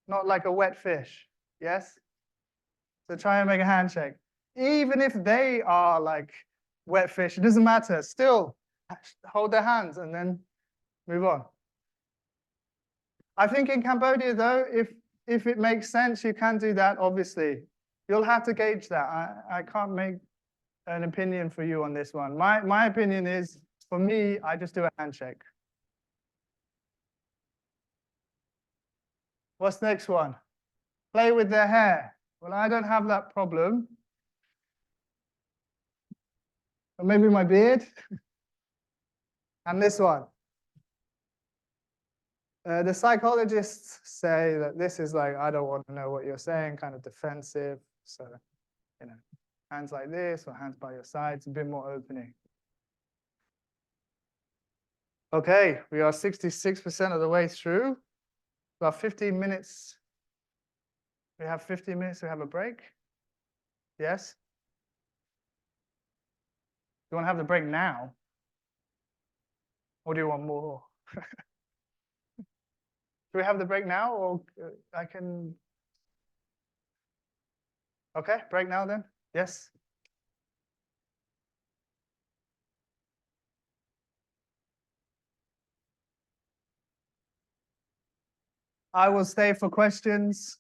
like a wet fish. Yes? So try and make a handshake. Even if they are like wet fish, it doesn't matter. Still, hold their hands and then move on. I think in Cambodia, though, if it makes sense, you can do that, obviously. You'll have to gauge that. I can't make an opinion for you on this one. My opinion is, for me, I just do a handshake. What's the next one? Play with their hair. Well, I don't have that problem. Or maybe my beard. And this one. The psychologists say that this is like, I don't want to know what you're saying, kind of defensive. So, hands like this or hands by your sides, a bit more opening. Okay, we are 66% of the way through. About 15 minutes. We have 15 minutes to have a break. Yes? You want to have the break now? Or do you want more? Do we have the break now, or I can? Okay, break now then. Yes. I will stay for questions.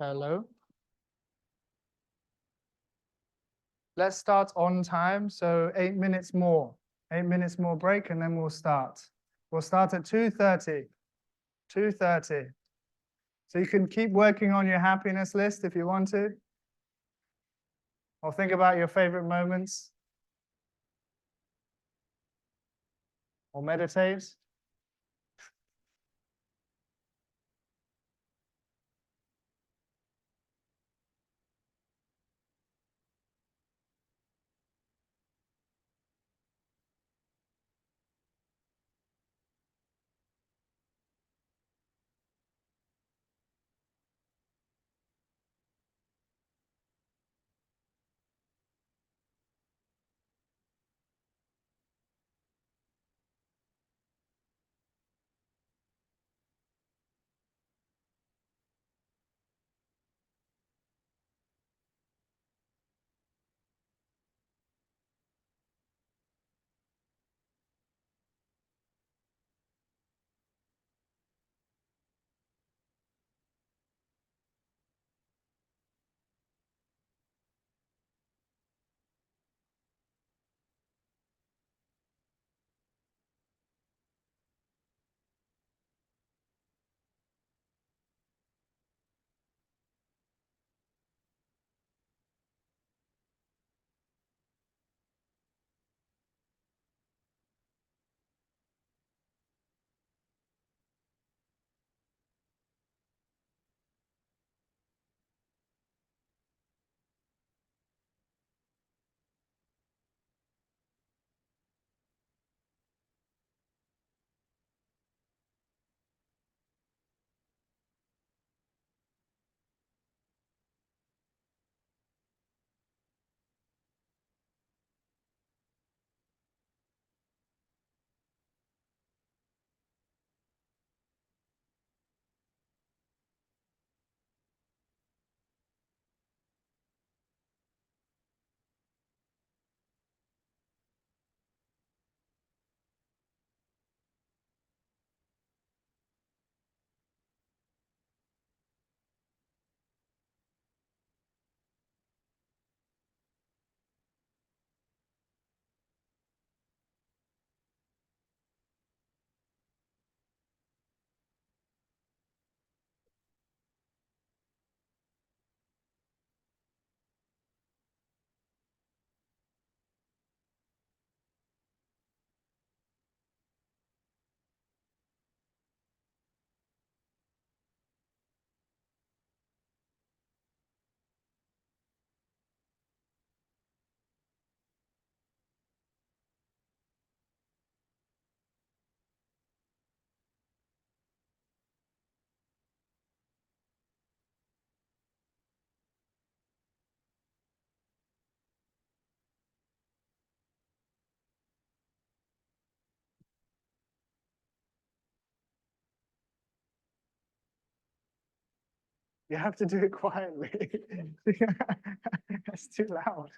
Hello. Let's start on time, so 8 minutes more. 8 minutes more break, and then we'll start. We'll start at 2:30. 2:30. So you can keep working on your happiness list if you want to, or think about your favorite moments, or meditate. You have to do it quietly. It's too loud.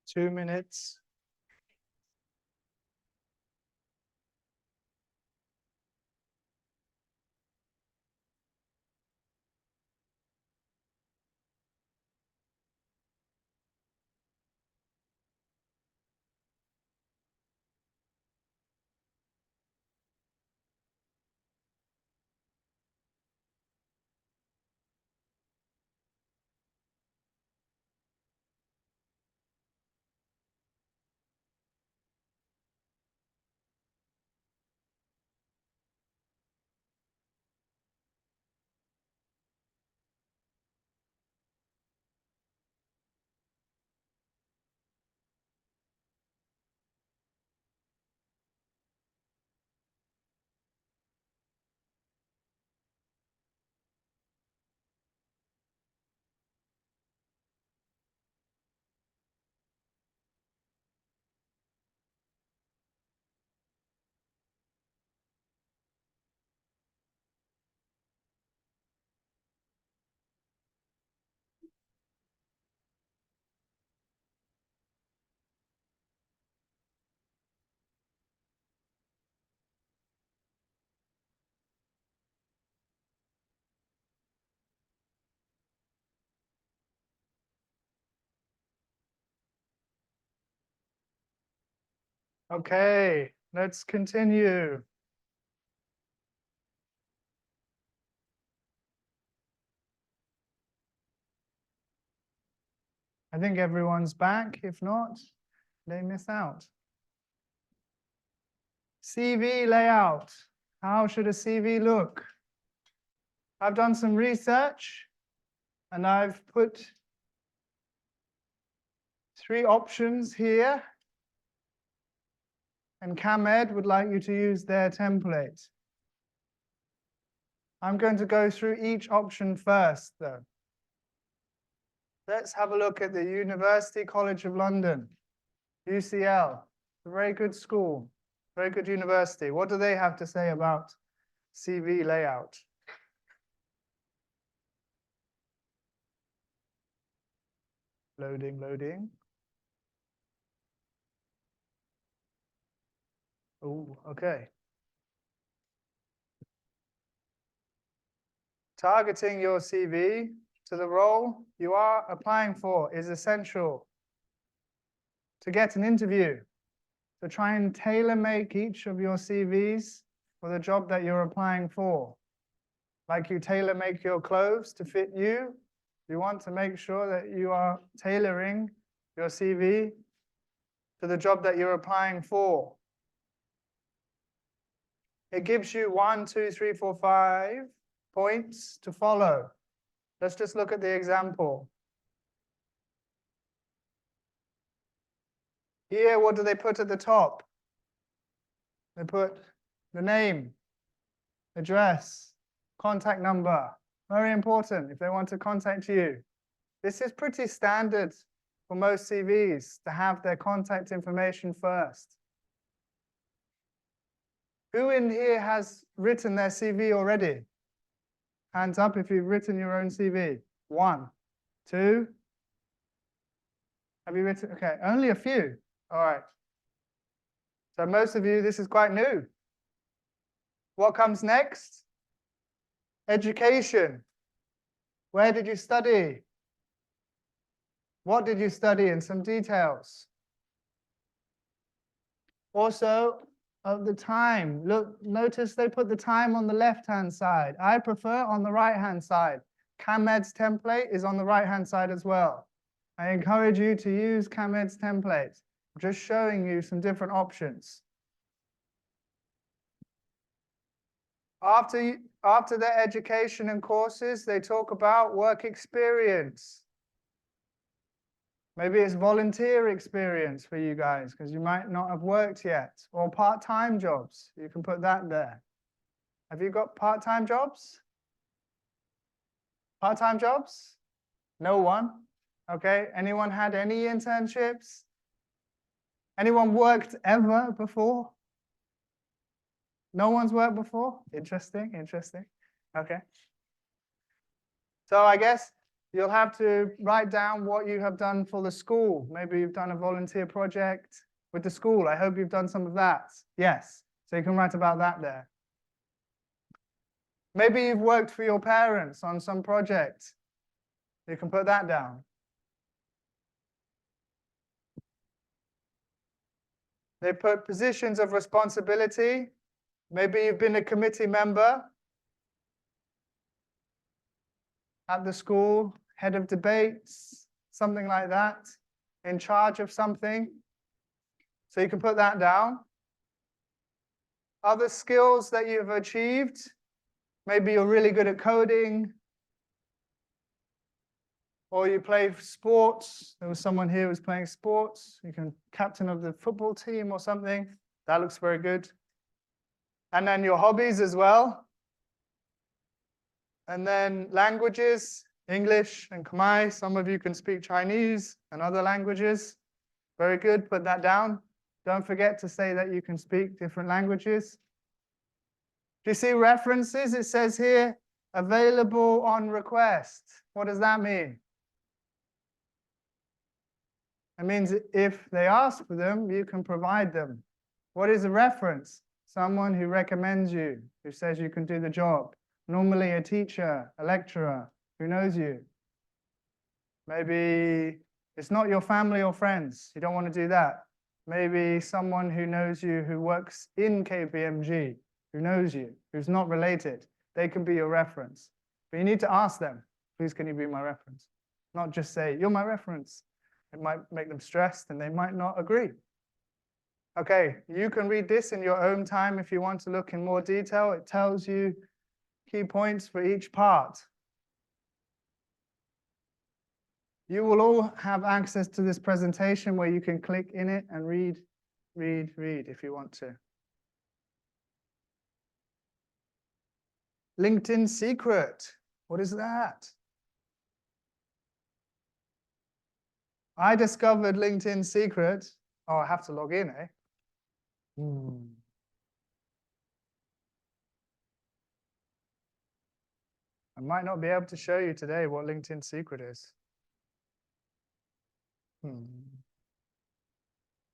2 minutes. Okay, let's continue. I think everyone's back. If not, they miss out. CV layout. How should a CV look? I've done some research and I've put 3 options here. And CAMED would like you to use their template. I'm going to go through each option first, though. Let's have a look at the University College of London, UCL. A very good school, very good university. What do they have to say about CV layout? Loading, loading. Oh, okay. Targeting your CV to the role you are applying for is essential to get an interview. So try and tailor make each of your CVs for the job that you're applying for. Like you tailor make your clothes to fit you, you want to make sure that you are tailoring your CV to the job that you're applying for. It gives you 1, 2, 3, 4, 5 points to follow. Let's just look at the example. Here, what do they put at the top? They put the name, address, contact number. Very important if they want to contact you. This is pretty standard for most CVs to have their contact information first. Who in here has written their CV already? Hands up if you've written your own CV. 1, 2. Have you written? Okay, only a few. All right. So most of you, this is quite new. What comes next? Education. Where did you study? What did you study in some details? Also, of the time. Look, notice they put the time on the left-hand side. I prefer on the right-hand side. CAMED's template is on the right-hand side as well. I encourage you to use CAMED's template. I'm just showing you some different options. After their education and courses, they talk about work experience. Maybe it's volunteer experience for you guys because you might not have worked yet, or part-time jobs. You can put that there. Have you got part-time jobs? Part-time jobs? No one. Okay. Anyone had any internships? Anyone worked ever before? No one's worked before? Interesting, interesting. Okay. So I guess You'll have to write down what you have done for the school. Maybe you've done a volunteer project with the school. I hope you've done some of that. Yes, so you can write about that there. Maybe you've worked for your parents on some project. You can put that down. They put positions of responsibility. Maybe you've been a committee member at the school, head of debates, something like that, in charge of something. So you can put that down. Other skills that you've achieved. Maybe you're really good at coding, or you play sports. There was someone here who was playing sports. You can captain of the football team or something. That looks very good. And then your hobbies as well. And then languages, English and Khmer. Some of you can speak Chinese and other languages. Very good, put that down. Don't forget to say that you can speak different languages. Do you see references? It says here, available on request. What does that mean? It means if they ask for them, you can provide them. What is a reference? Someone who recommends you, who says you can do the job. Normally a teacher, a lecturer, who knows you. Maybe it's not your family or friends. You don't want to do that. Maybe someone who knows you, who works in KPMG, who knows you, who's not related. They can be your reference. But you need to ask them, please, can you be my reference? Not just say, you're my reference. It might make them stressed and they might not agree. Okay, you can read this in your own time if you want to look in more detail. It tells you key points for each part. You will all have access to this presentation where you can click in it and read if you want to. LinkedIn secret. What is that? I discovered LinkedIn secret. Oh, I have to log in, eh? I might not be able to show you today what LinkedIn secret is.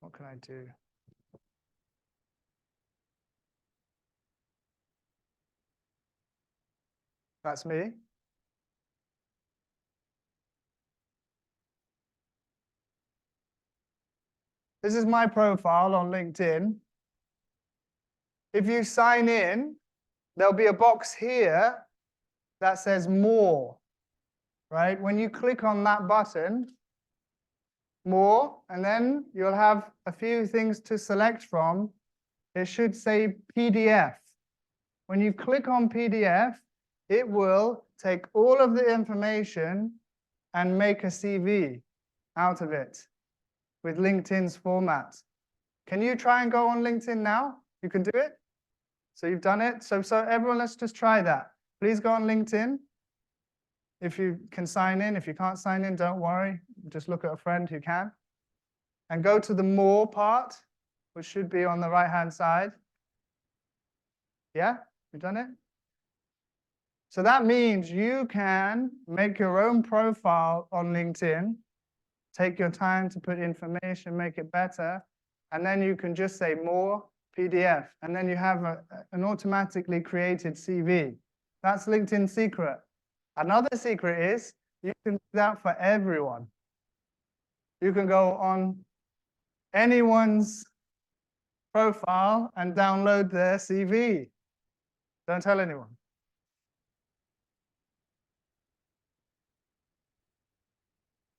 What can I do? That's me. This is my profile on LinkedIn. If you sign in, there'll be a box here that says more, right? When you click on that button, more, and then you'll have a few things to select from. It should say PDF. When you click on PDF, it will take all of the information and make a CV out of it with LinkedIn's format. Can you try and go on LinkedIn now? You can do it? So you've done it? So everyone, let's just try that. Please go on LinkedIn. If you can sign in. If you can't sign in, don't worry. Just look at a friend who can. And go to the more part, which should be on the right-hand side. Yeah? You've done it? So that means you can make your own profile on LinkedIn, take your time to put information, make it better, and then you can just say more PDF, and then you have an automatically created CV. That's LinkedIn secret. Another secret is you can do that for everyone. You can go on anyone's profile and download their CV. Don't tell anyone.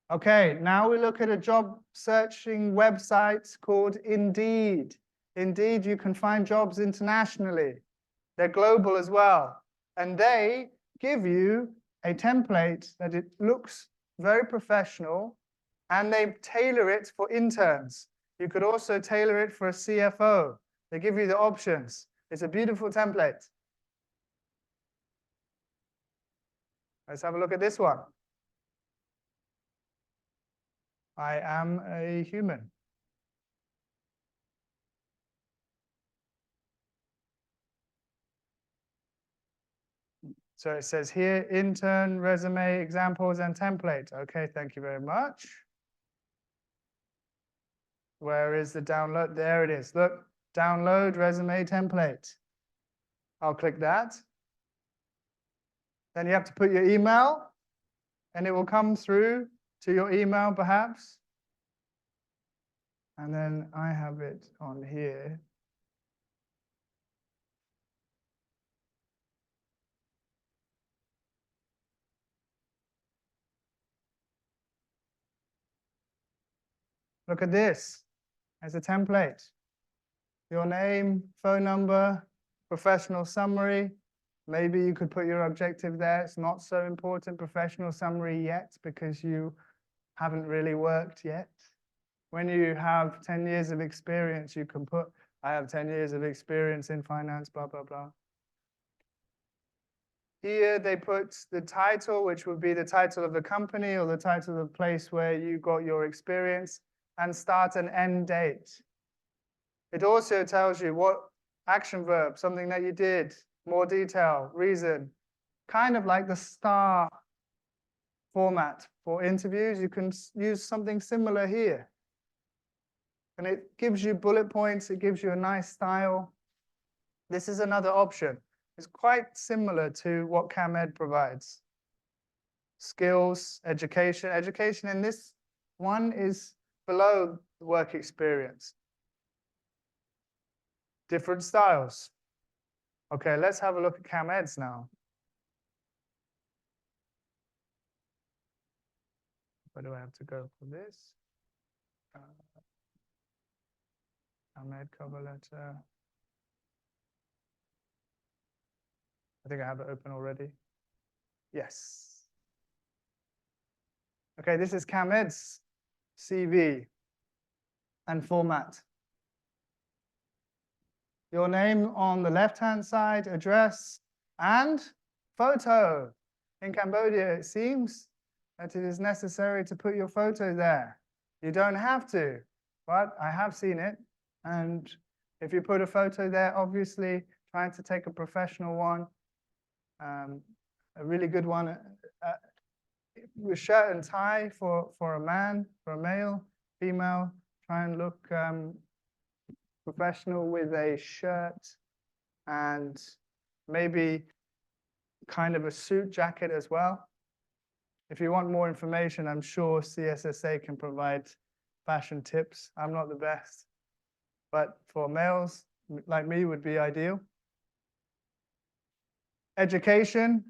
Okay, now we look at a job searching website called Indeed. Indeed, you can find jobs internationally. They're global as well. And they give you a template that it looks very professional, and they tailor it for interns. You could also tailor it for a CFO. They give you the options. It's a beautiful template. Let's have a look at this one. I am a human. So it says here, intern, resume, examples, and template. Okay, thank you very much. Where is the download? There it is. Look, download resume template. I'll click that. Then you have to put your email, and it will come through to your email perhaps. And then I have it on here. Look at this as a template. Your name, phone number, professional summary. Maybe you could put your objective there. It's not so important, professional summary yet, because you haven't really worked yet. When you have 10 years of experience, you can put, I have 10 years of experience in finance, blah, blah, blah. Here they put the title, which would be the title of the company or the title of the place where you got your experience, and start and end date. It also tells you what action verb, something that you did, more detail, reason, kind of like the STAR format for interviews. You can use something similar here. And it gives you bullet points, it gives you a nice style. This is another option. It's quite similar to what CAMED provides. Skills, education. Education in this one is below the work experience. Different styles. Okay, let's have a look at CAMEDs now. Where do I have to go for this? CAMED cover letter. I think I have it open already. Yes. Okay, this is CAMED's CV and format. Your name on the left-hand side, address, and photo. In Cambodia, it seems that it is necessary to put your photo there. You don't have to, but I have seen it. And if you put a photo there, obviously trying to take a professional one, a really good one, with shirt and tie for a man, for a male, female, try and look professional with a shirt and maybe kind of a suit jacket as well. If you want more information, I'm sure CSSA can provide fashion tips. I'm not the best, but for males like me would be ideal. Education,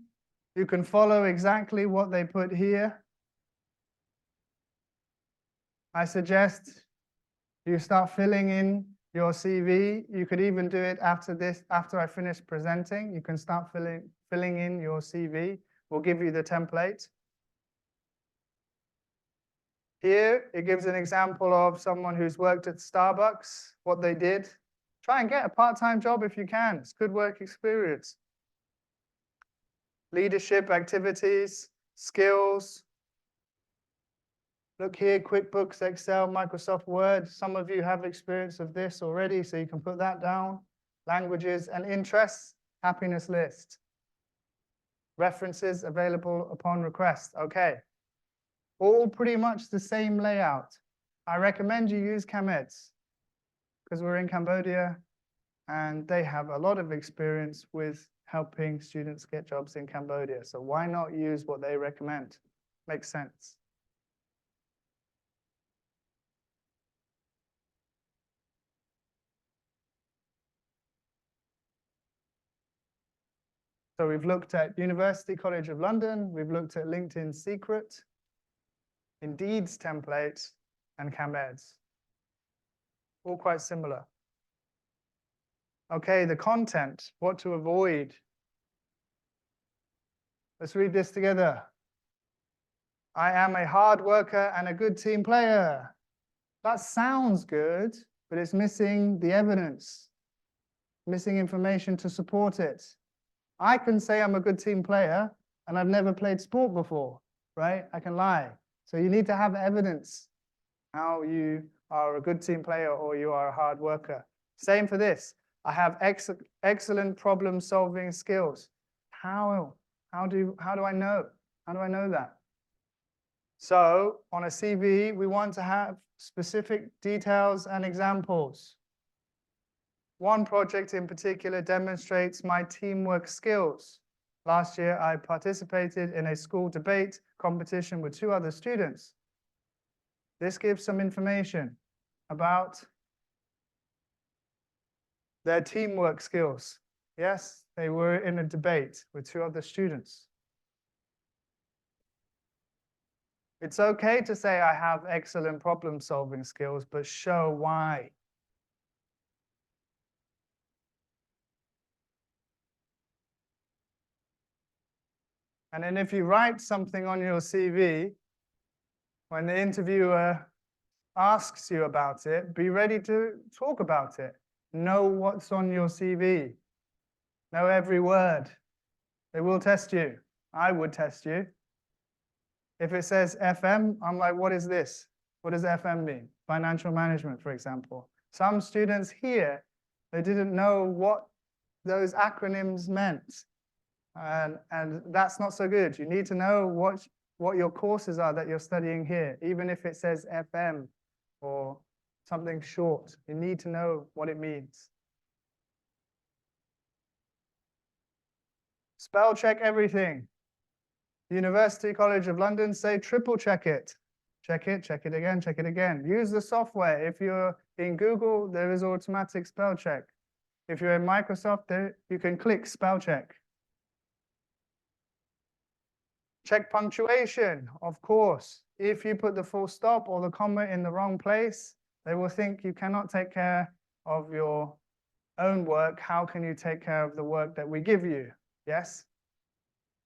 you can follow exactly what they put here. I suggest you start filling in your CV. You could even do it after this, after I finish presenting. You can start filling in your CV. We'll give you the template. Here, it gives an example of someone who's worked at Starbucks, what they did. Try and get a part-time job if you can. It's good work experience. Leadership activities, skills. Look here, QuickBooks, Excel, Microsoft Word. Some of you have experience of this already, so you can put that down. Languages and interests, happiness list. References available upon request. Okay. All pretty much the same layout. I recommend you use CAMEDs because we're in Cambodia and they have a lot of experience with helping students get jobs in Cambodia. So why not use what they recommend? Makes sense. So we've looked at University College of London, we've looked at LinkedIn Secret, Indeed's template, and CAMEDs. All quite similar. Okay, the content, what to avoid. Let's read this together. I am a hard worker and a good team player. That sounds good, but it's missing the evidence, missing information to support it. I can say I'm a good team player and I've never played sport before, right? I can lie. So you need to have evidence how you are a good team player or you are a hard worker. Same for this. I have excellent problem-solving skills. How How do I know? How do I know that? So on a CV, we want to have specific details and examples. One project in particular demonstrates my teamwork skills. Last year, I participated in a school debate competition with 2 other students. This gives some information about their teamwork skills. Yes, they were in a debate with 2 other students. It's okay to say I have excellent problem-solving skills, but show why. And then if you write something on your CV, when the interviewer asks you about it, be ready to talk about it. Know what's on your CV. Know every word. They will test you. I would test you. If it says FM, I'm like, what is this? What does FM mean? Financial management, for example. Some students here, they didn't know what those acronyms meant. And that's not so good. You need to know what your courses are that you're studying here, even if it says FM or something short. You need to know what it means. Spell check everything. University College of London say triple check it. Check it again, check it again. Use the software. If you're in Google, there is automatic spell check. If you're in Microsoft, you can click spell check. Check punctuation, of course. If you put the full stop or the comma in the wrong place, they will think you cannot take care of your own work. How can you take care of the work that we give you? Yes?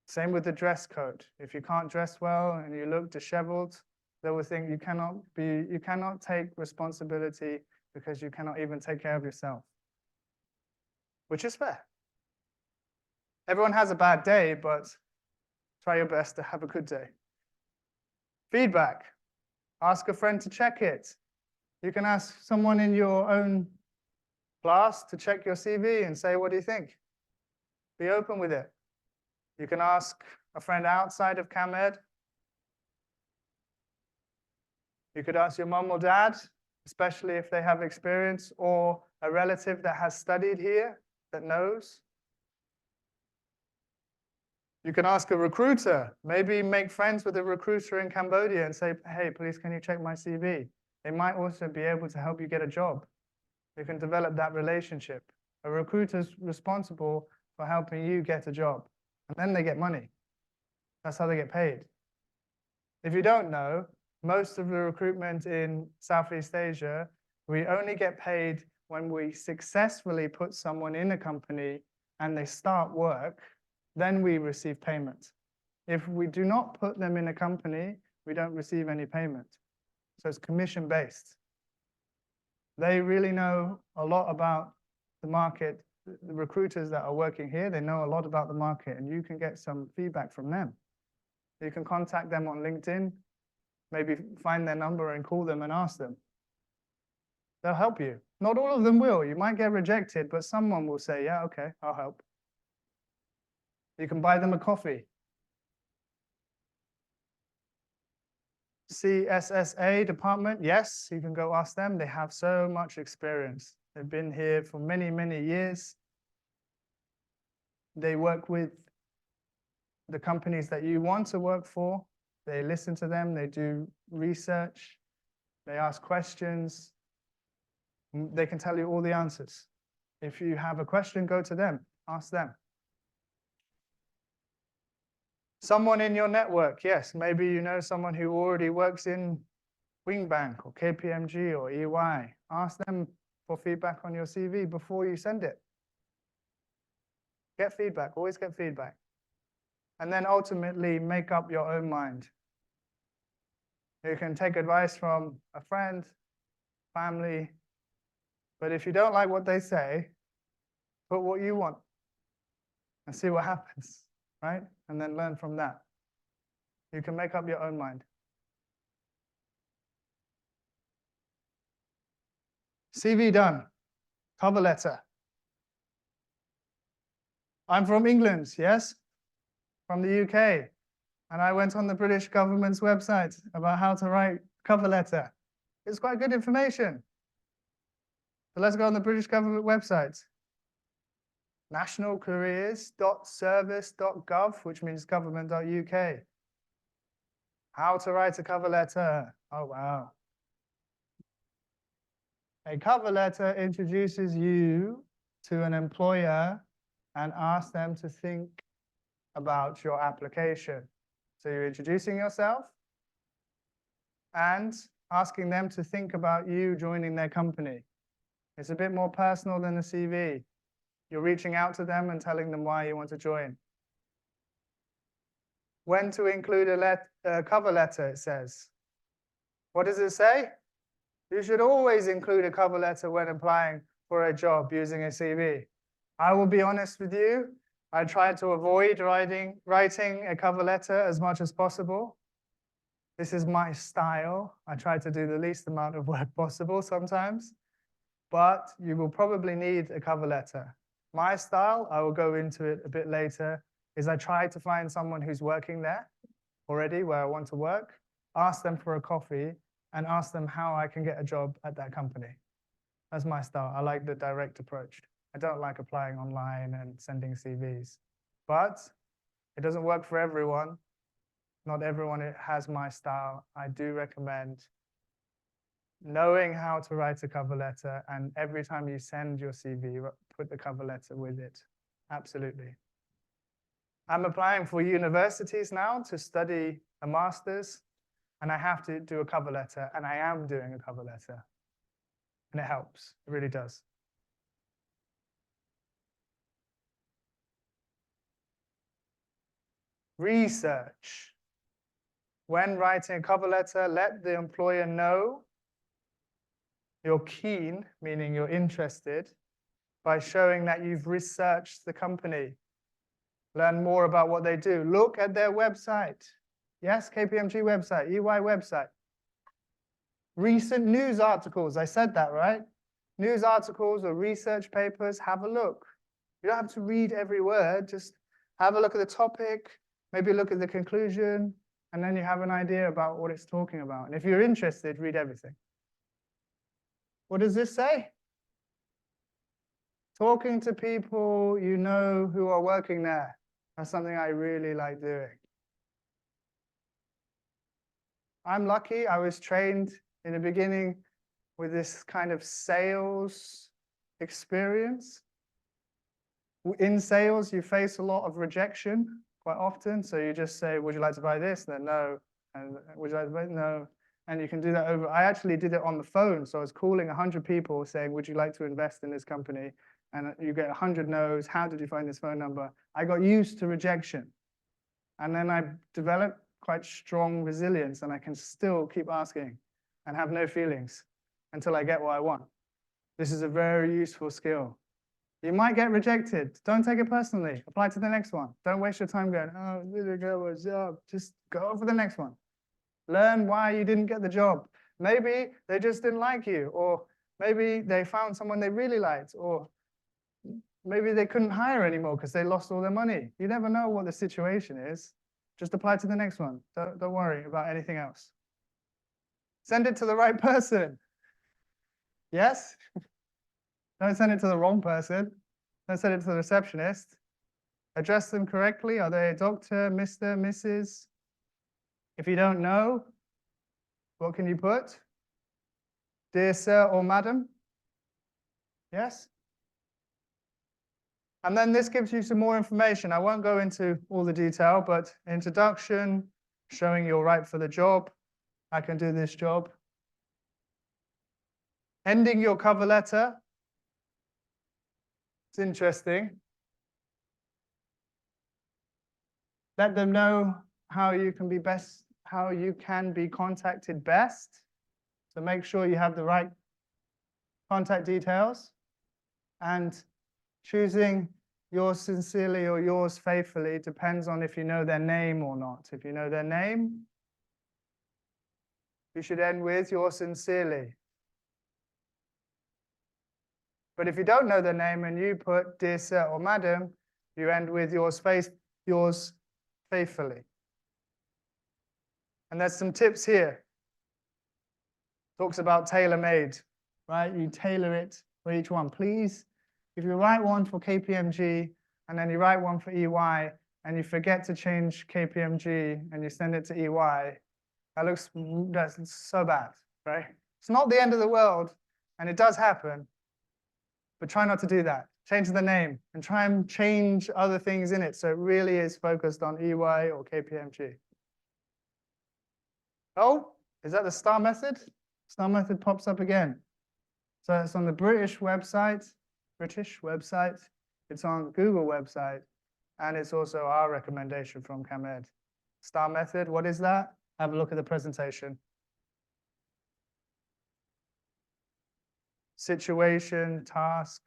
Same with the dress code. If you can't dress well and you look disheveled, they will think you cannot take responsibility because you cannot even take care of yourself, which is fair. Everyone has a bad day, but try your best to have a good day. Feedback. Ask a friend to check it. You can ask someone in your own class to check your CV and say, what do you think? Be open with it. You can ask a friend outside of CAMED. You could ask your mom or dad, especially if they have experience, or a relative that has studied here that knows. You can ask a recruiter, maybe make friends with a recruiter in Cambodia and say, hey, please, can you check my CV? They might also be able to help you get a job. You can develop that relationship. A recruiter's responsible for helping you get a job, and then they get money. That's how they get paid. If you don't know, most of the recruitment in Southeast Asia, we only get paid when we successfully put someone in a company and they start work, then we receive payment. If we do not put them in a company, we don't receive any payment. So it's commission-based. They really know a lot about the market. The recruiters that are working here, they know a lot about the market, and you can get some feedback from them. You can contact them on LinkedIn, maybe find their number and call them and ask them. They'll help you. Not all of them will. You might get rejected, but someone will say, yeah, okay, I'll help. You can buy them a coffee. CSSA department, yes, you can go ask them. They have so much experience. They've been here for many, many years. They work with the companies that you want to work for. They listen to them, they do research, they ask questions. They can tell you all the answers. If you have a question, go to them, ask them. Someone in your network, yes, maybe you know someone who already works in Wingbank or KPMG or EY. Ask them for feedback on your CV before you send it. Get feedback, always get feedback. And then ultimately make up your own mind. You can take advice from a friend, family, but if you don't like what they say, put what you want and see what happens, right? And then learn from that. You can make up your own mind. CV done. Cover letter. I'm from England, yes? from the UK. And I went on the British government's website about how to write cover letter. It's quite good information. So let's go on the British government website. nationalcareers.service.gov, which means government.uk. How to write a cover letter. Oh, wow. A cover letter introduces you to an employer and asks them to think about your application. So you're introducing yourself and asking them to think about you joining their company. It's a bit more personal than a CV. You're reaching out to them and telling them why you want to join. When to include a cover letter, it says. What does it say? You should always include a cover letter when applying for a job using a CV. I will be honest with you, I try to avoid writing a cover letter as much as possible. This is my style. I try to do the least amount of work possible sometimes, but you will probably need a cover letter. My style, I will go into it a bit later, is I try to find someone who's working there already where I want to work, ask them for a coffee, and ask them how I can get a job at that company. That's my style. I like the direct approach. I don't like applying online and sending CVs, but it doesn't work for everyone. Not everyone has my style. I do recommend knowing how to write a cover letter, and every time you send your CV, put the cover letter with it. Absolutely. I'm applying for universities now to study a master's, and I have to do a cover letter, and I am doing a cover letter. And it helps, it really does. Research. When writing a cover letter, let the employer know you're keen, meaning you're interested, by showing that you've researched the company. Learn more about what they do. Look at their website. Yes, KPMG website, EY website. Recent news articles, I said that, right? News articles or research papers, have a look. You don't have to read every word, just have a look at the topic, maybe look at the conclusion, and then you have an idea about what it's talking about. And if you're interested, read everything. What does this say? Talking to people you know who are working there. That's something I really like doing. I'm lucky, I was trained in the beginning with this kind of sales experience. In sales, you face a lot of rejection quite often. So you just say, would you like to buy this? And then no. And would you like to buy it? No. And you can do that over. I actually did it on the phone. So I was calling 100 people saying, would you like to invest in this company? And you get 100 no's. How did you find this phone number? I got used to rejection. And then I developed quite strong resilience, and I can still keep asking and have no feelings until I get what I want. This is a very useful skill. You might get rejected. Don't take it personally. Apply to the next one. Don't waste your time going, oh, didn't get a job. Just go for the next one. Learn why you didn't get the job. Maybe they just didn't like you, or maybe they found someone they really liked, or maybe they couldn't hire anymore because they lost all their money. You never know what the situation is. Just apply to the next one. Don't worry about anything else. Send it to the right person. Yes? Don't send it to the wrong person. Don't send it to the receptionist. Address them correctly. Are they a doctor, Mr., Mrs.? If you don't know, what can you put? Dear sir or madam? Yes? And then this gives you some more information. I won't go into all the detail, but introduction, showing you're right for the job. I can do this job. Ending your cover letter. It's interesting. Let them know how you can be contacted best. So make sure you have the right contact details, and choosing yours sincerely or yours faithfully depends on if you know their name or not. If you know their name, you should end with yours sincerely. But if you don't know their name and you put dear sir or madam, you end with yours faithfully. And there's some tips here. Talks about tailor-made, right? You tailor it for each one. Please, if you write one for KPMG and then you write one for EY and you forget to change KPMG and you send it to EY, that's so bad, right? It's not the end of the world, and it does happen, but try not to do that. Change the name and try and change other things in it so it really is focused on EY or KPMG. Oh, is that the STAR method? STAR method pops up again. So it's on the British website, it's on Google website, and it's also our recommendation from CAMED. STAR method, what is that? Have a look at the presentation. Situation, task.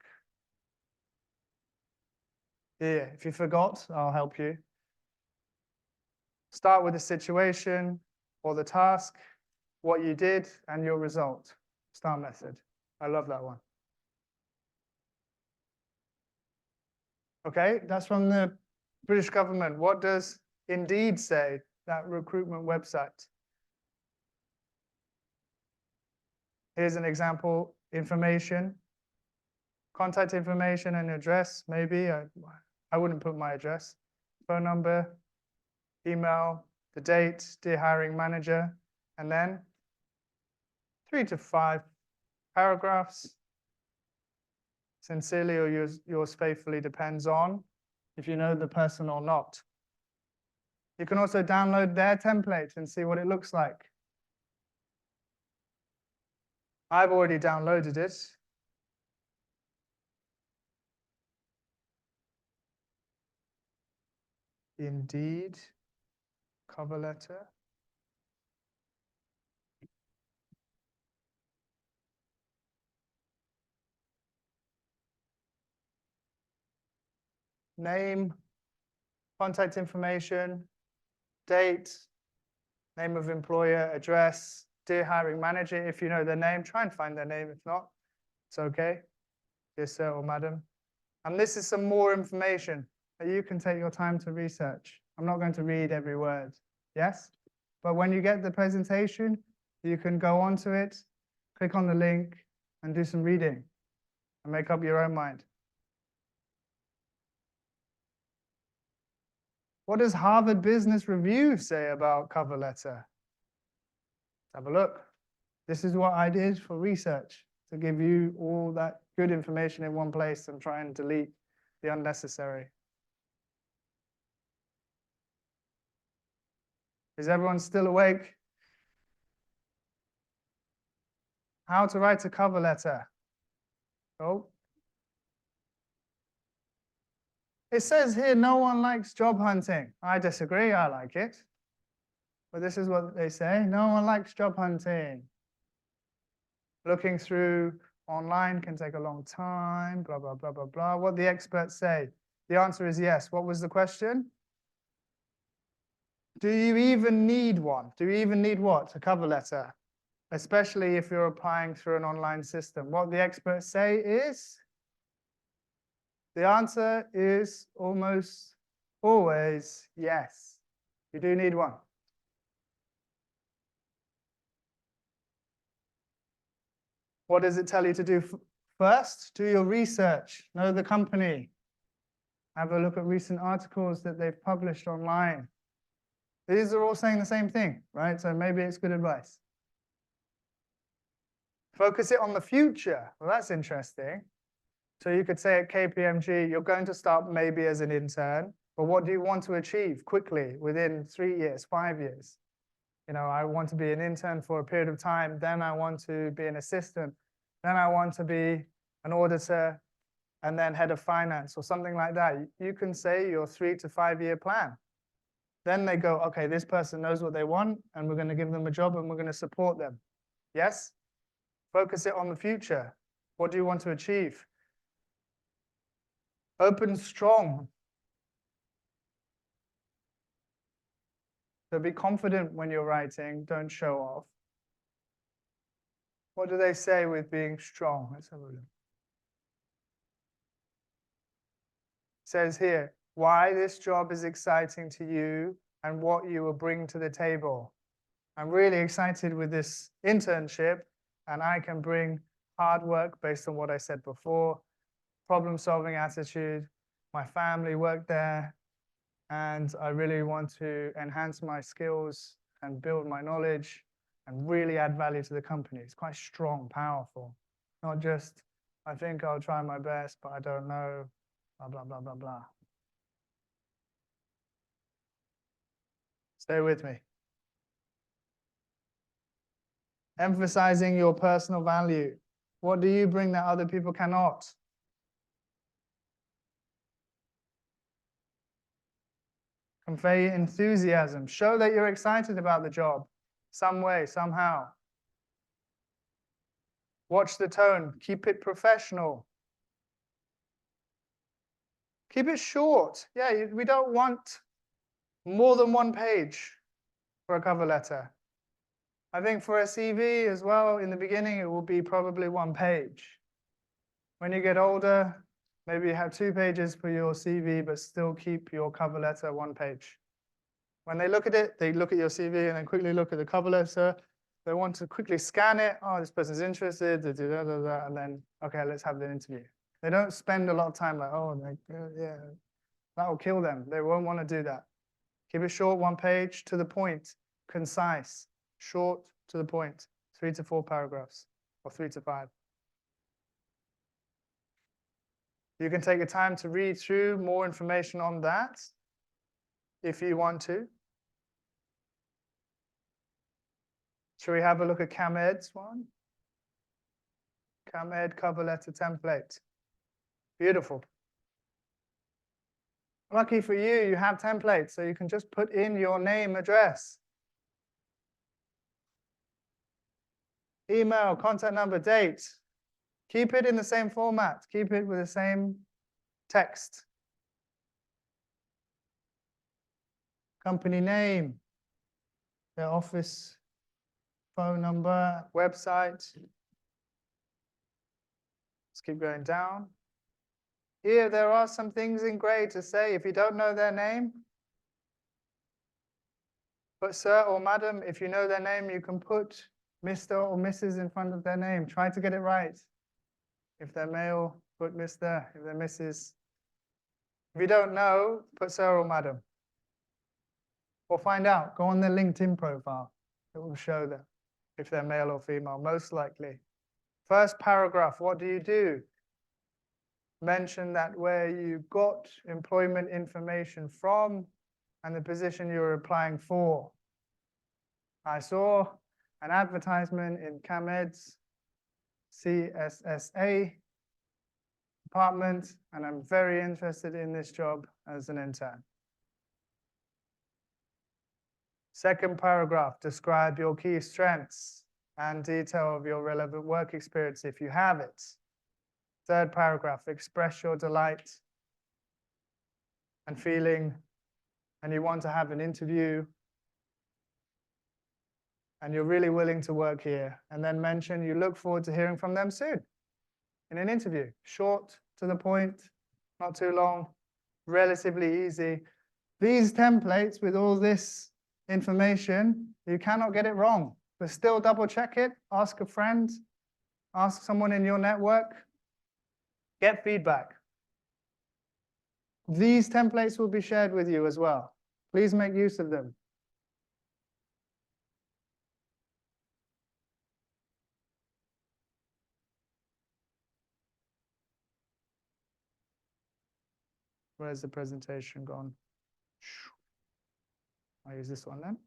Yeah, if you forgot, I'll help you. Start with the situation or the task, what you did, and your result. STAR method. I love that one. Okay, that's from the British government. What does Indeed say, that recruitment website? Here's an example, information, contact information and address, maybe. I wouldn't put my address. Phone number, email, the date, dear hiring manager, and then 3 to 5 paragraphs. Sincerely or yours faithfully depends on if you know the person or not. You can also download their template and see what it looks like. I've already downloaded it. Indeed, cover letter. Name, contact information, date, name of employer, address, dear hiring manager. If you know their name, try and find their name. If not, it's okay. Dear sir or madam. And this is some more information that you can take your time to research. I'm not going to read every word, yes? But when you get the presentation, you can go onto it, click on the link, and do some reading and make up your own mind. What does Harvard Business Review say about cover letter? Let's have a look. This is what I did for research, to give you all that good information in one place and try and delete the unnecessary. Is everyone still awake? How to write a cover letter. Oh. It says here, no one likes job hunting. I disagree, I like it. But this is what they say, no one likes job hunting. Looking through online can take a long time, blah, blah, blah, blah, blah. What the experts say? The answer is yes. What was the question? Do you even need one? Do you even need what? A cover letter? Especially if you're applying through an online system. What the experts say is, the answer is almost always yes. You do need one. What does it tell you to do first? Do your research, know the company. Have a look at recent articles that they've published online. These are all saying the same thing, right? So maybe it's good advice. Focus it on the future. Well, that's interesting. So you could say at KPMG, you're going to start maybe as an intern, but what do you want to achieve quickly within 3 years, 5 years? You know, I want to be an intern for a period of time, then I want to be an assistant, then I want to be an auditor, and then head of finance or something like that. You can say your 3 to 5 year plan. Then they go, okay, this person knows what they want, and we're going to give them a job and we're going to support them. Yes? Focus it on the future. What do you want to achieve? Open strong. So be confident when you're writing, don't show off. What do they say with being strong? Let's have a look. It says here, why this job is exciting to you and what you will bring to the table. I'm really excited with this internship, and I can bring hard work based on what I said before, problem-solving attitude, my family work there, and I really want to enhance my skills and build my knowledge and really add value to the company. It's quite strong, powerful, not just, I think I'll try my best, but I don't know, blah, blah, blah, blah, blah. Stay with me. Emphasizing your personal value. What do you bring that other people cannot? Convey enthusiasm. Show that you're excited about the job, some way, somehow. Watch the tone. Keep it professional. Keep it short. Yeah, we don't want more than one page for a cover letter. I think for a CV as well, in the beginning, it will be probably one page. When you get older, maybe you have 2 pages for your CV, but still keep your cover letter 1 page. When they look at it, they look at your CV and then quickly look at the cover letter. They want to quickly scan it. Oh, this person's interested, and then, okay, let's have the interview. They don't spend a lot of time like, oh, yeah, that will kill them. They won't want to do that. Keep it short, 1 page, to the point, concise, short, to the point, 3 to 4 paragraphs, or 3 to 5. You can take your time to read through more information on that if you want to. Shall we have a look at CAMED's one? CAMED cover letter template. Beautiful. Lucky for you, you have templates, so you can just put in your name, address, email, contact number, date. Keep it in the same format. Keep it with the same text. Company name, their office phone number, website. Let's keep going down. Here, there are some things in grey to say. If you don't know their name, put sir or madam. If you know their name, you can put Mr. or Mrs. in front of their name. Try to get it right. If they're male, put Mr. If they're Mrs. If you don't know, put sir or madam. Or find out. Go on their LinkedIn profile. It will show them if they're male or female, most likely. First paragraph, what do? Mention that where you got employment information from and the position you're applying for. I saw an advertisement in CAMED's CSSA department, and I'm very interested in this job as an intern. Second paragraph, describe your key strengths and detail of your relevant work experience if you have it. Third paragraph, express your delight and feeling, and you want to have an interview, and you're really willing to work here. And then mention you look forward to hearing from them soon in an interview. Short, to the point, not too long, relatively easy. These templates with all this information, you cannot get it wrong, but still double check it, ask a friend, ask someone in your network, get feedback. These templates will be shared with you as well. Please make use of them. Where's the presentation gone? I'll use this one then.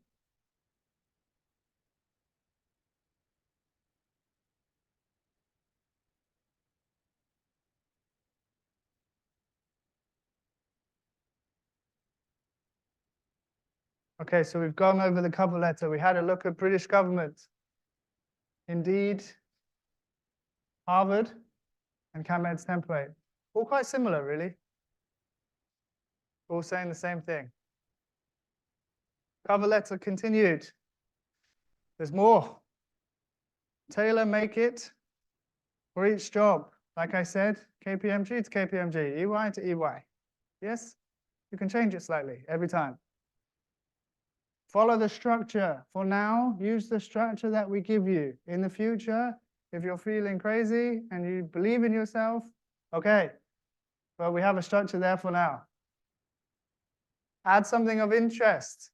Okay, so we've gone over the cover letter. We had a look at British government. Indeed, Harvard, and CAMED's template. All quite similar, really. All saying the same thing. Cover letter continued. There's more. Tailor make it for each job. Like I said, KPMG to KPMG, EY to EY. Yes? you can change it slightly every time. Follow the structure. For now, use the structure that we give you. In the future, if you're feeling crazy and you believe in yourself, okay, but we have a structure there for now. Add something of interest.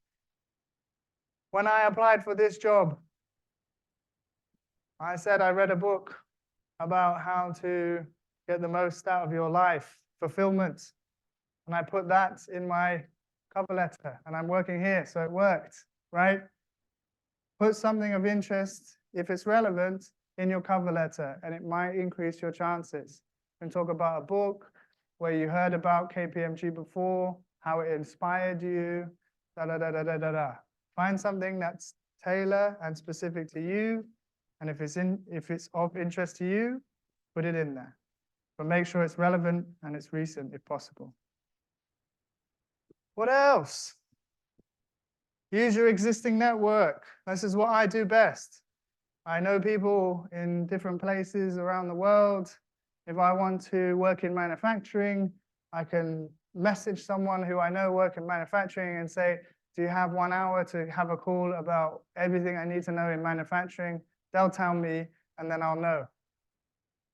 When I applied for this job, I said I read a book about how to get the most out of your life, fulfillment. And I put that in my cover letter, and I'm working here, so it worked, right? Put something of interest, if it's relevant, in your cover letter, and it might increase your chances. You can talk about a book where you heard about KPMG before, how it inspired you, da-da-da-da-da-da-da. Find something that's tailored and specific to you, and if it's of interest to you, put it in there. But make sure it's relevant and it's recent if possible. What else? Use your existing network. This is what I do best. I know people in different places around the world. If I want to work in manufacturing, I can message someone who I know work in manufacturing and say, do you have 1 hour to have a call about everything I need to know in manufacturing? They'll tell me, and then I'll know.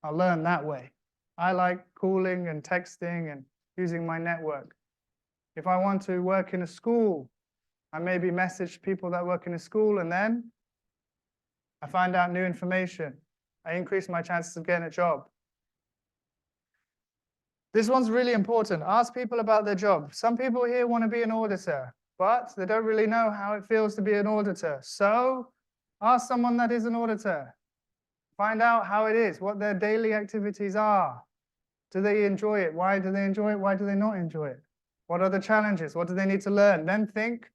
I'll learn that way. I like calling and texting and using my network. If I want to work in a school, I maybe message people that work in a school, and then I find out new information. I increase my chances of getting a job. This one's really important. Ask people about their job. Some people here want to be an auditor, but they don't really know how it feels to be an auditor. So ask someone that is an auditor. Find out how it is, what their daily activities are. Do they enjoy it? Why do they enjoy it? Why do they not enjoy it? What are the challenges? What do they need to learn? Then think,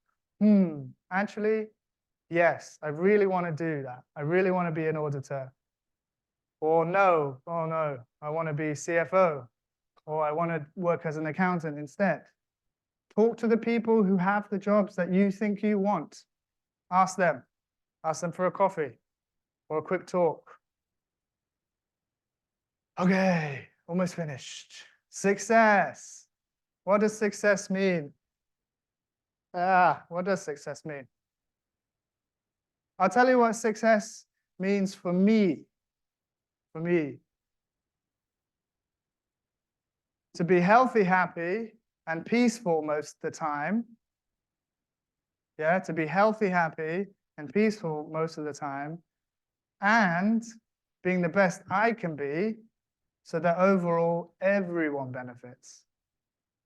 actually, yes, I really want to do that. I really want to be an auditor. Or no, oh no, I want to be CFO. Or I want to work as an accountant instead. Talk to the people who have the jobs that you think you want. Ask them. Ask them for a coffee or a quick talk. Okay, almost finished. Success. What does success mean? What does success mean? I'll tell you what success means for me. For me. To be healthy, happy, and peaceful most of the time. Yeah, to be healthy, happy, and peaceful most of the time. And being the best I can be so that overall everyone benefits.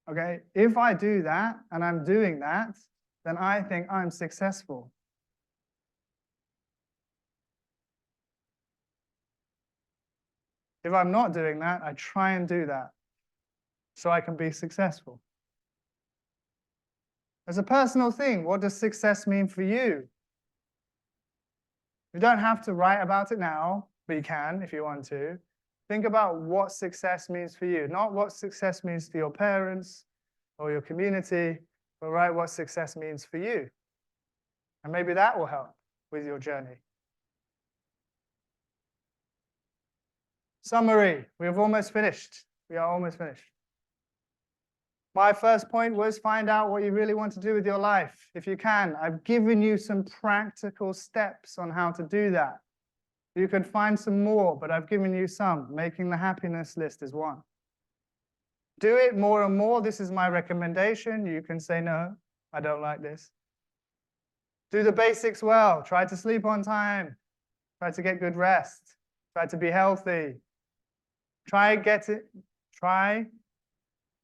Okay, if I do that and I'm doing that, then I think I'm successful. If I'm not doing that, I try and do that so I can be successful. As a personal thing, what does success mean for you? You don't have to write about it now, but you can if you want to. Think about what success means for you, not what success means for your parents or your community, but write what success means for you. And maybe that will help with your journey. Summary, we have almost finished. We are almost finished. My first point was find out what you really want to do with your life. If you can, I've given you some practical steps on how to do that. You can find some more, but I've given you some. Making the happiness list is one. Do it more and more. This is my recommendation. You can say, no, I don't like this. Do the basics well. Try to sleep on time. Try to get good rest. Try to be healthy. Try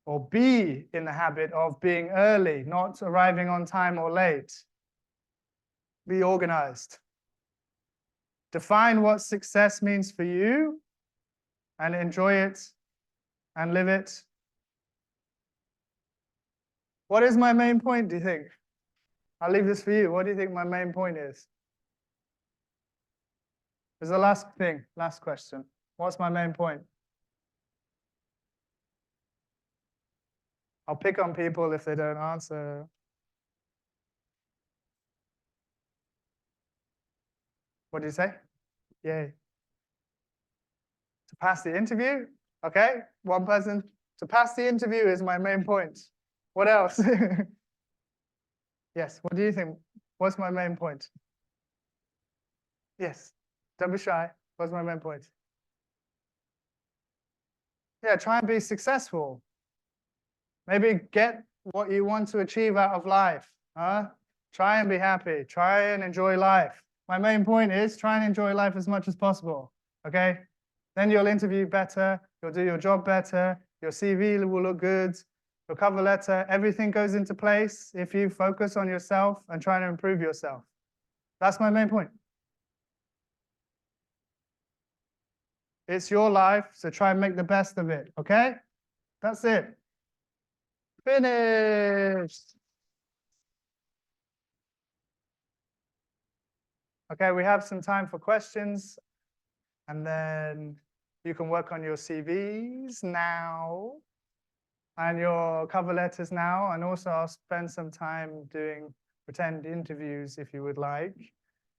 or be in the habit of being early, not arriving on time or late. Be organized. Define what success means for you and enjoy it and live it. What is my main point, do you think? I'll leave this for you. What do you think my main point is? There's the last thing, last question. What's my main point? I'll pick on people if they don't answer. What did you say? Yay. To pass the interview? Okay, one person. To pass the interview is my main point. What else? Yes, what do you think? What's my main point? Yes, don't be shy. What's my main point? Yeah, try and be successful. Maybe get what you want to achieve out of life. Huh? Try and be happy. Try and enjoy life. My main point is try and enjoy life as much as possible. Okay? Then you'll interview better, you'll do your job better, your CV will look good, your cover letter, everything goes into place if you focus on yourself and try to improve yourself. That's my main point. It's your life, so try and make the best of it. Okay? That's it. Finished. Okay, we have some time for questions, and then you can work on your CVs now and your cover letters now, and also I'll spend some time doing pretend interviews if you would like.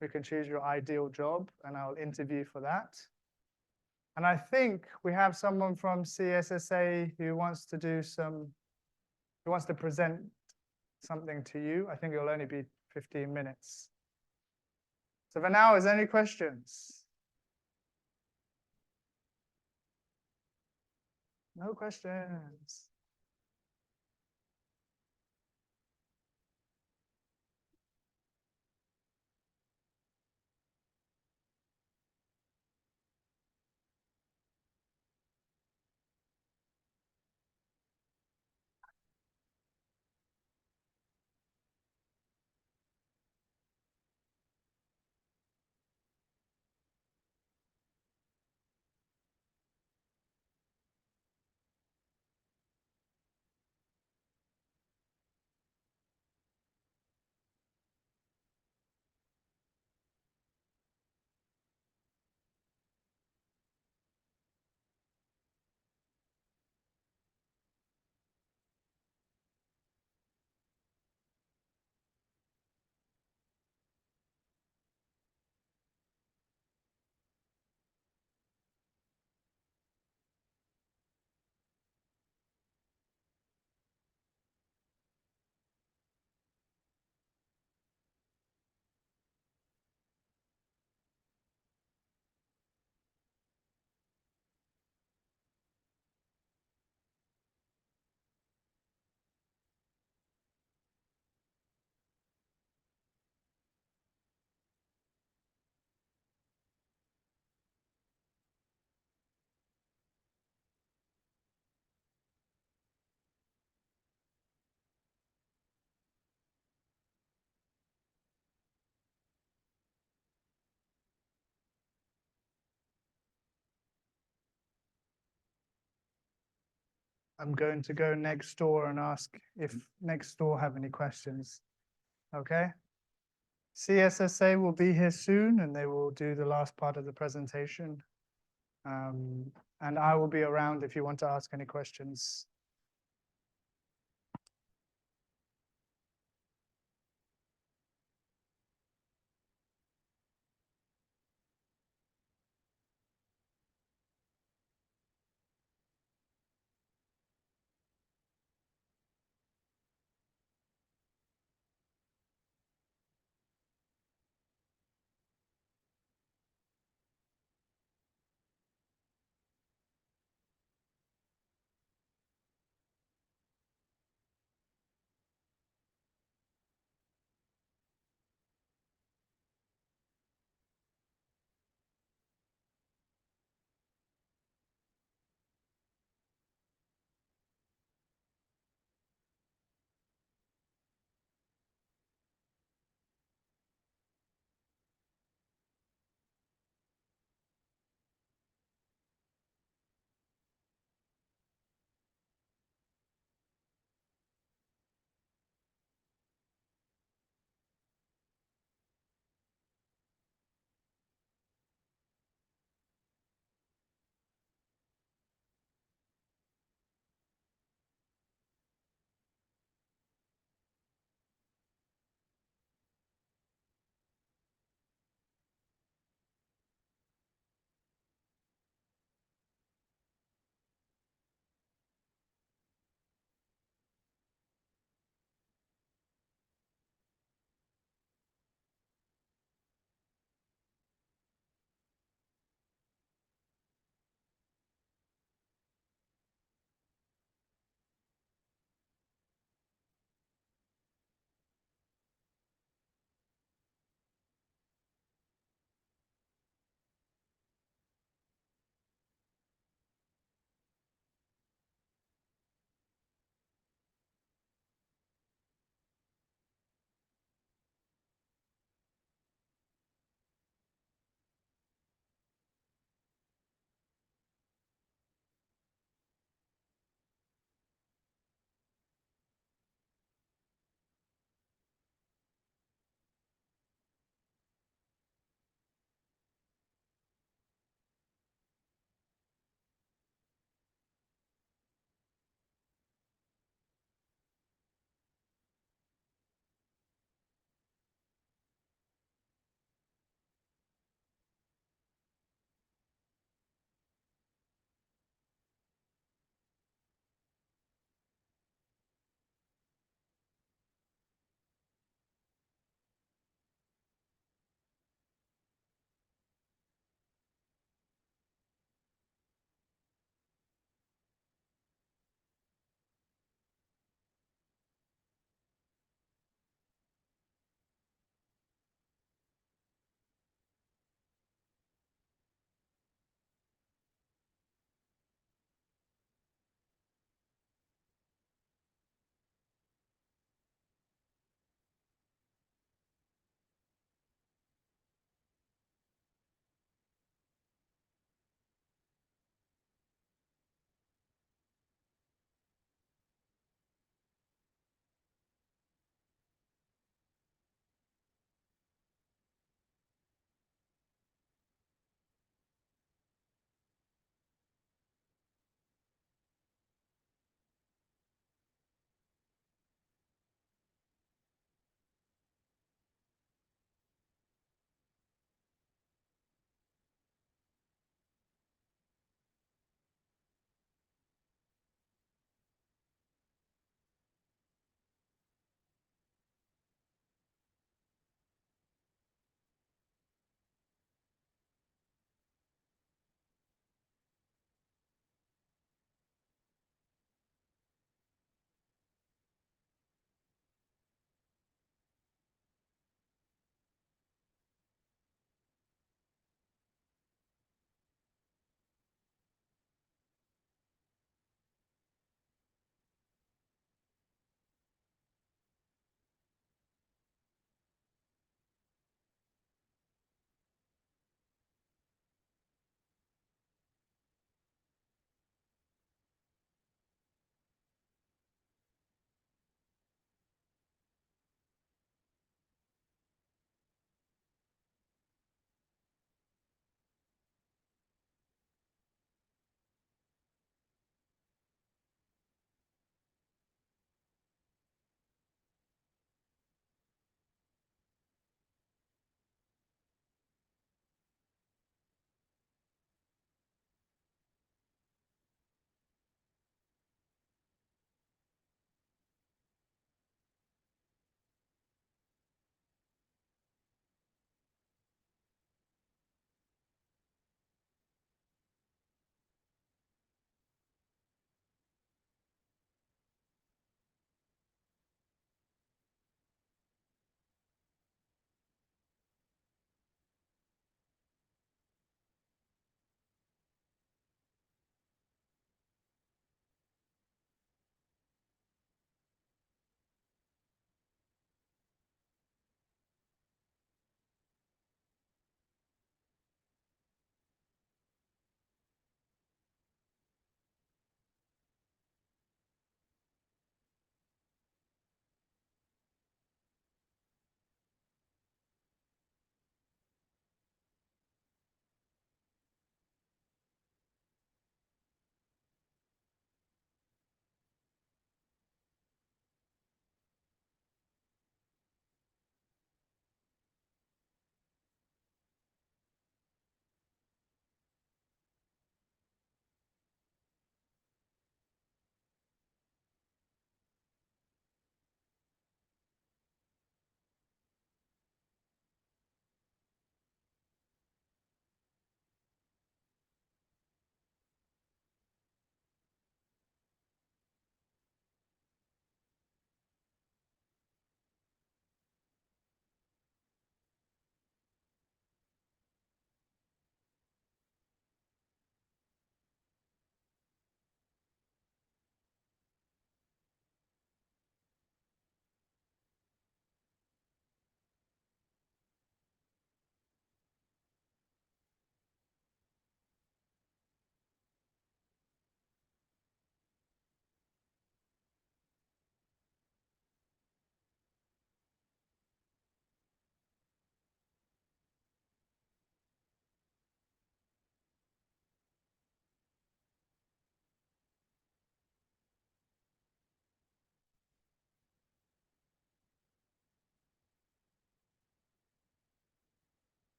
We can choose your ideal job, and I'll interview for that. And I think we have someone from CSSA who wants to present something to you. I think it'll only be 15 minutes. So for now, is there any questions? No questions. I'm going to go next door and ask if next door have any questions. Okay? CSSA will be here soon and they will do the last part of the presentation. And I will be around if you want to ask any questions.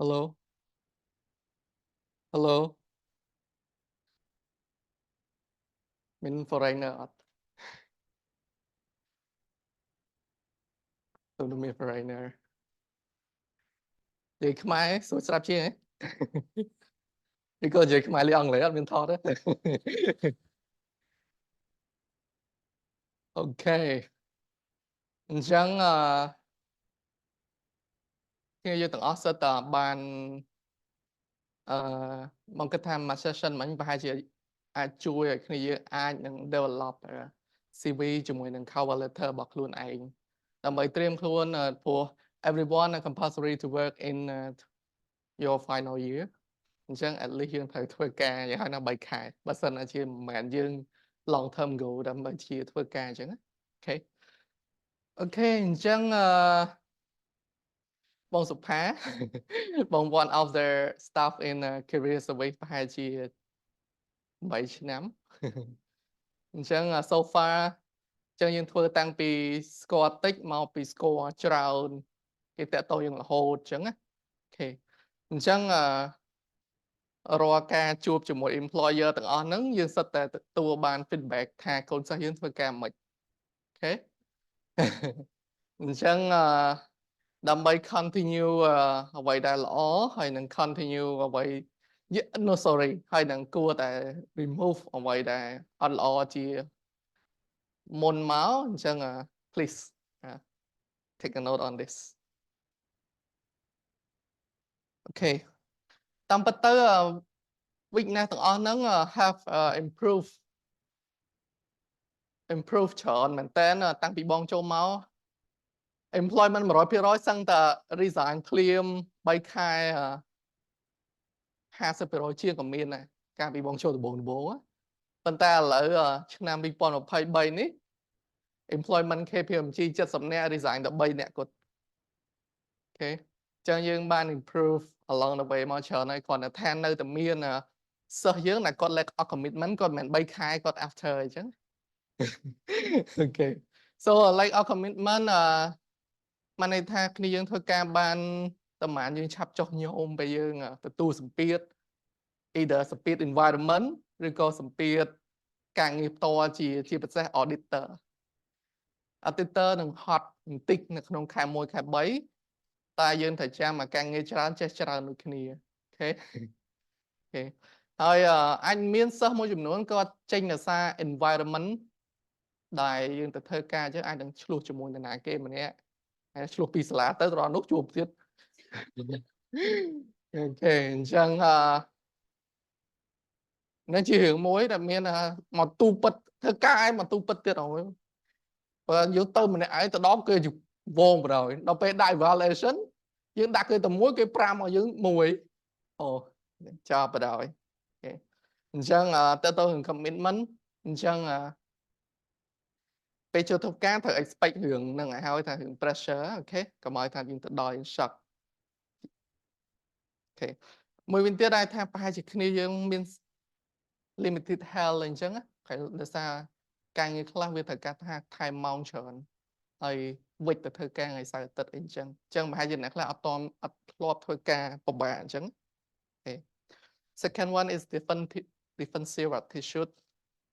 Hello Hello Mình foreigner អត់ tôi là mình foreigner និយាយខ្មែរសួរស្រាប់ជាងហ៎ នេះក៏និយាយខ្មែរលេអង់គ្លេសអត់មានថតទេ អូខេអញ្ចឹងគ្នាយើងទាំងអស់សិតតែបានមកគិតថាមួយ session មិញប្រហែលជាអាចជួយឲ្យគ្នាយើងអាចនឹង develop CV ជាមួយនឹង cover letter របស់ខ្លួនឯងដើម្បីត្រៀមខ្លួនព្រោះ everyone are compulsory to work in your final year អញ្ចឹង at least យើងត្រូវធ្វើការយ៉ាងហោចណាស់3ខែបើសិនជាមិនមែនយើង long term goal ដើម្បីជាធ្វើការអញ្ចឹងអូខេអូខេអញ្ចឹងបងសុផា បង one of the staff in career service ប្រហែលជា8ឆ្នាំ អញ្ចឹង so far អញ្ចឹងយើងធ្វើតាំងពីស្គាល់តិចមកពីស្គាល់ច្រើនគេតាក់ទងយើងរហូតអញ្ចឹងណាអូខេអញ្ចឹងរាល់ការជួបជាមួយ employer ទាំងអស់ហ្នឹងយើងសិតតែទទួលបាន feedback ថាកូនសិស្សយើងធ្វើការមិនអូខេ អញ្ចឹងដើម្បី continue អ្វីដែលល្អហើយនឹង continue អ្វី no sorry ហើយនឹងគួរតែ remove អ្វីដែលអត់ល្អជាមុនមកអញ្ចឹង please take a note on this អូខេតាមពិតទៅ weakness ទាំងអស់ហ្នឹង have improve ច្រើនមែនតើតាំងពីបងចូលមក employment 100% សឹងតែ resign ភ្លាម3ខែ 50% ជាងក៏មានដែរកាលពីបងចូលដំបូងប៉ុន្តែឥឡូវឆ្នាំ2023នេះ employment KPMG 70នាក់ resign តែ3នាក់គាត់អូខេចឹងយើងបាន improve along the way មកច្រើនហើយគ្រាន់តែថានៅតែមានសិស្សយើងដែលគាត់ lack of commitment គាត់មិនមែន3ខែគាត់ after អញ្ចឹងអូខេ so lack of commitment មកន័យថាគ្នាយើងធ្វើការបានប្រហែលយើងឆាប់ចុះញោមពេលយើងទទួលសម្ពាធ either សម្ពាធ environment ឬក៏សម្ពាធការងារផ្ទាល់ជាពិសេស auditor នឹងហត់បន្តិចនៅក្នុងខែ1ខែ3តែយើងត្រូវចាំមកការងារច្រើនចេះច្រើនដូចគ្នាអូខេហើយអាចមានសិស្សមួយចំនួនគាត់ចេញដោយសារ environment ដែលយើងទៅធ្វើការអញ្ចឹងអាចនឹងឆ្លោះជាមួយនរណាគេម្នាក់ហើយឆ្លោះពីសាលាទៅដល់នោះជួបទៀតអូខេអញ្ចឹងនឹងជារឿងមួយដែលមានមកទូពិតធ្វើការឯងមកទូពិតទៀតអើយបើយើងទៅម្នាក់ឯងទៅដល់គេវងបណ្ដោយដល់ពេលដាក់ evaluation យើងដាក់គេតែមួយគេ5មកយើងមួយអូចាប់បណ្ដោយអញ្ចឹងទៅនឹង commitment អញ្ចឹងពេលចូលធ្វើការត្រូវ expect រឿងហ្នឹងឲ្យហើយថារឿង pressure អូខេកុំឲ្យថាយើងទៅដល់ shock អូខេមួយវិញទៀតដែរថាប្រហែលជាគ្នាយើងមាន limited health អញ្ចឹងហើយដោយសារការងារខ្លះវាត្រូវការថាថែមម៉ោងច្រើនហើយវិចទៅធ្វើការថ្ងៃសៅរ៍អាទិត្យអីចឹងប្រហែលជាអ្នកខ្លះអត់ធ្លាប់ធ្វើការពិបាកអញ្ចឹង second one is defensive attitude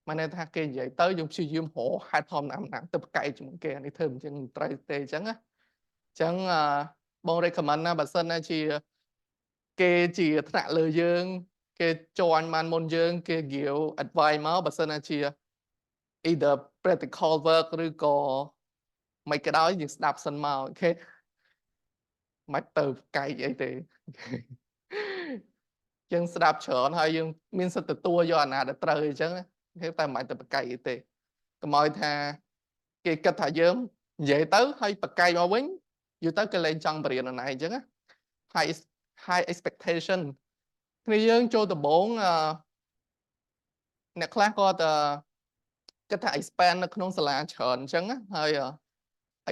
មកន័យថាគេនិយាយទៅយើងព្យាយាមរកហេតុផលណាទៅប្រកែកជាមួយគេនេះធ្វើអញ្ចឹងត្រូវទេអញ្ចឹងបង recommend ណាបើសិនណាជាគេជាថ្នាក់លើយើងគេជាន់បានមុនយើងគេ give advice មកបើសិនណាជា either practical work ឬក៏មិនក៏ដោយយើងស្ដាប់សិនមកអូខេមិនទៅប្រកែកអីទេយើងស្ដាប់ច្រើនហើយយើងមានសិទ្ធិទទួលយកអាណាដែលត្រូវអញ្ចឹងតែមិនទៅប្រកែកអីទេកុំឲ្យថាគេគិតថាយើងនិយាយទៅហើយប្រកែកមកវិញយូរទៅគេលែងចង់បរៀនអណៃអញ្ចឹង high expectation គ្នាយើងចូលដំបូងអ្នកខ្លះគាត់គិតថា expand នៅក្នុងសាលាច្រើនអញ្ចឹងហើយ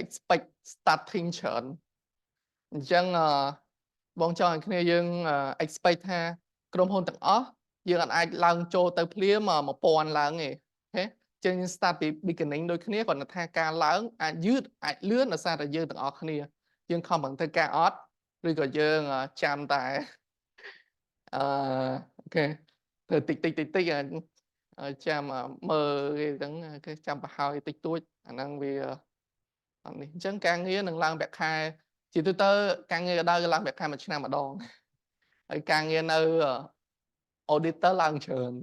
expect starting ច្រើនអញ្ចឹងបងចង់ឲ្យគ្នាយើង expect ថាក្រុមហ៊ុនទាំងអស់យើងអាចឡើងចូលទៅភ្លាម1000ឡើងទេអូខេចឹង start ពី beginning ដូចគ្នាគាត់ថាការឡើងអាចយឺតអាចលឿនដោយសារតែយើងទាំងអស់គ្នាយើងខំប្រឹងធ្វើការអត់ ឬក៏យើងចាំតែអូខេធ្វើតិចចាំមើលគេហ្នឹងគេចាំប្រហើយតិចតួចអាហ្នឹងវាអត់នេះអញ្ចឹងការងារនឹងឡើងប្រាក់ខែជាទូទៅការងារដៅឡើងប្រាក់ខែមួយឆ្នាំម្ដងហើយការងារនៅ auditor ឡើងច្រើន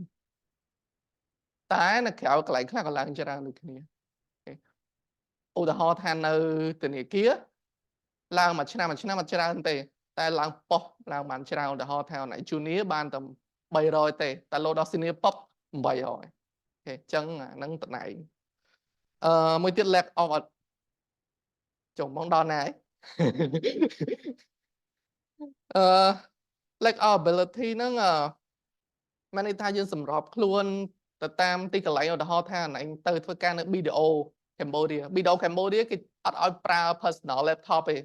តែនៅក្រៅកន្លែងខ្លះក៏ឡើងច្រើនដូចគ្នាឧទាហរណ៍ថានៅធនាគារឡើងមួយឆ្នាំអត់ច្រើនទេតែឡើងប៉ុស្តិ៍ឡើងបានច្រើនឧទាហរណ៍ថាណៃ junior បានតែ300ទេតែលោដល់ senior ប៉ុស្តិ៍800អូខេអញ្ចឹងអាហ្នឹងតំណែងមួយទៀត lack of ចុះមកដល់ណាហើយlack of ability ហ្នឹងមានន័យថាយើងសម្របខ្លួនទៅតាមទីកន្លែងឧទាហរណ៍ថាណៃទៅធ្វើការនៅ BDO Cambodia គេអត់ឲ្យប្រើ personal laptop ទេ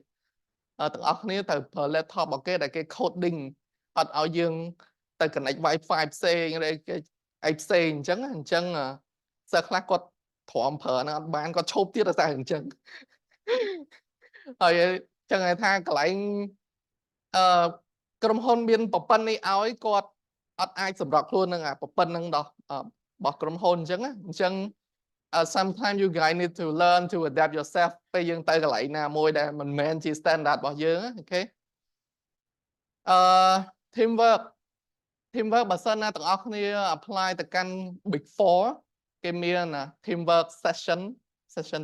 ទាំងអស់គ្នាត្រូវប្រើ laptop របស់គេដែលគេ coding អត់ឲ្យយើងទៅ connect Wi-Fi ផ្សេងឬគេអីផ្សេងអញ្ចឹងសិស្សខ្លះគាត់ទ្រាំប្រើហ្នឹងអត់បានគាត់ឈប់ទៀតតែអញ្ចឹងហើយចឹងថាកន្លែងក្រុមហ៊ុនមានប្រព័ន្ធនេះឲ្យគាត់អត់អាចសម្របខ្លួននឹងអាប្រព័ន្ធហ្នឹងរបស់ក្រុមហ៊ុនអញ្ចឹងsometimes you guys need to learn to adapt yourself ពេលយើងទៅកន្លែងណាមួយដែលមិនមែនជា standard របស់យើងអូខេteamwork បើសិនណាទាំងអស់គ្នា apply ទៅកាន់ Big 4គេមាន teamwork session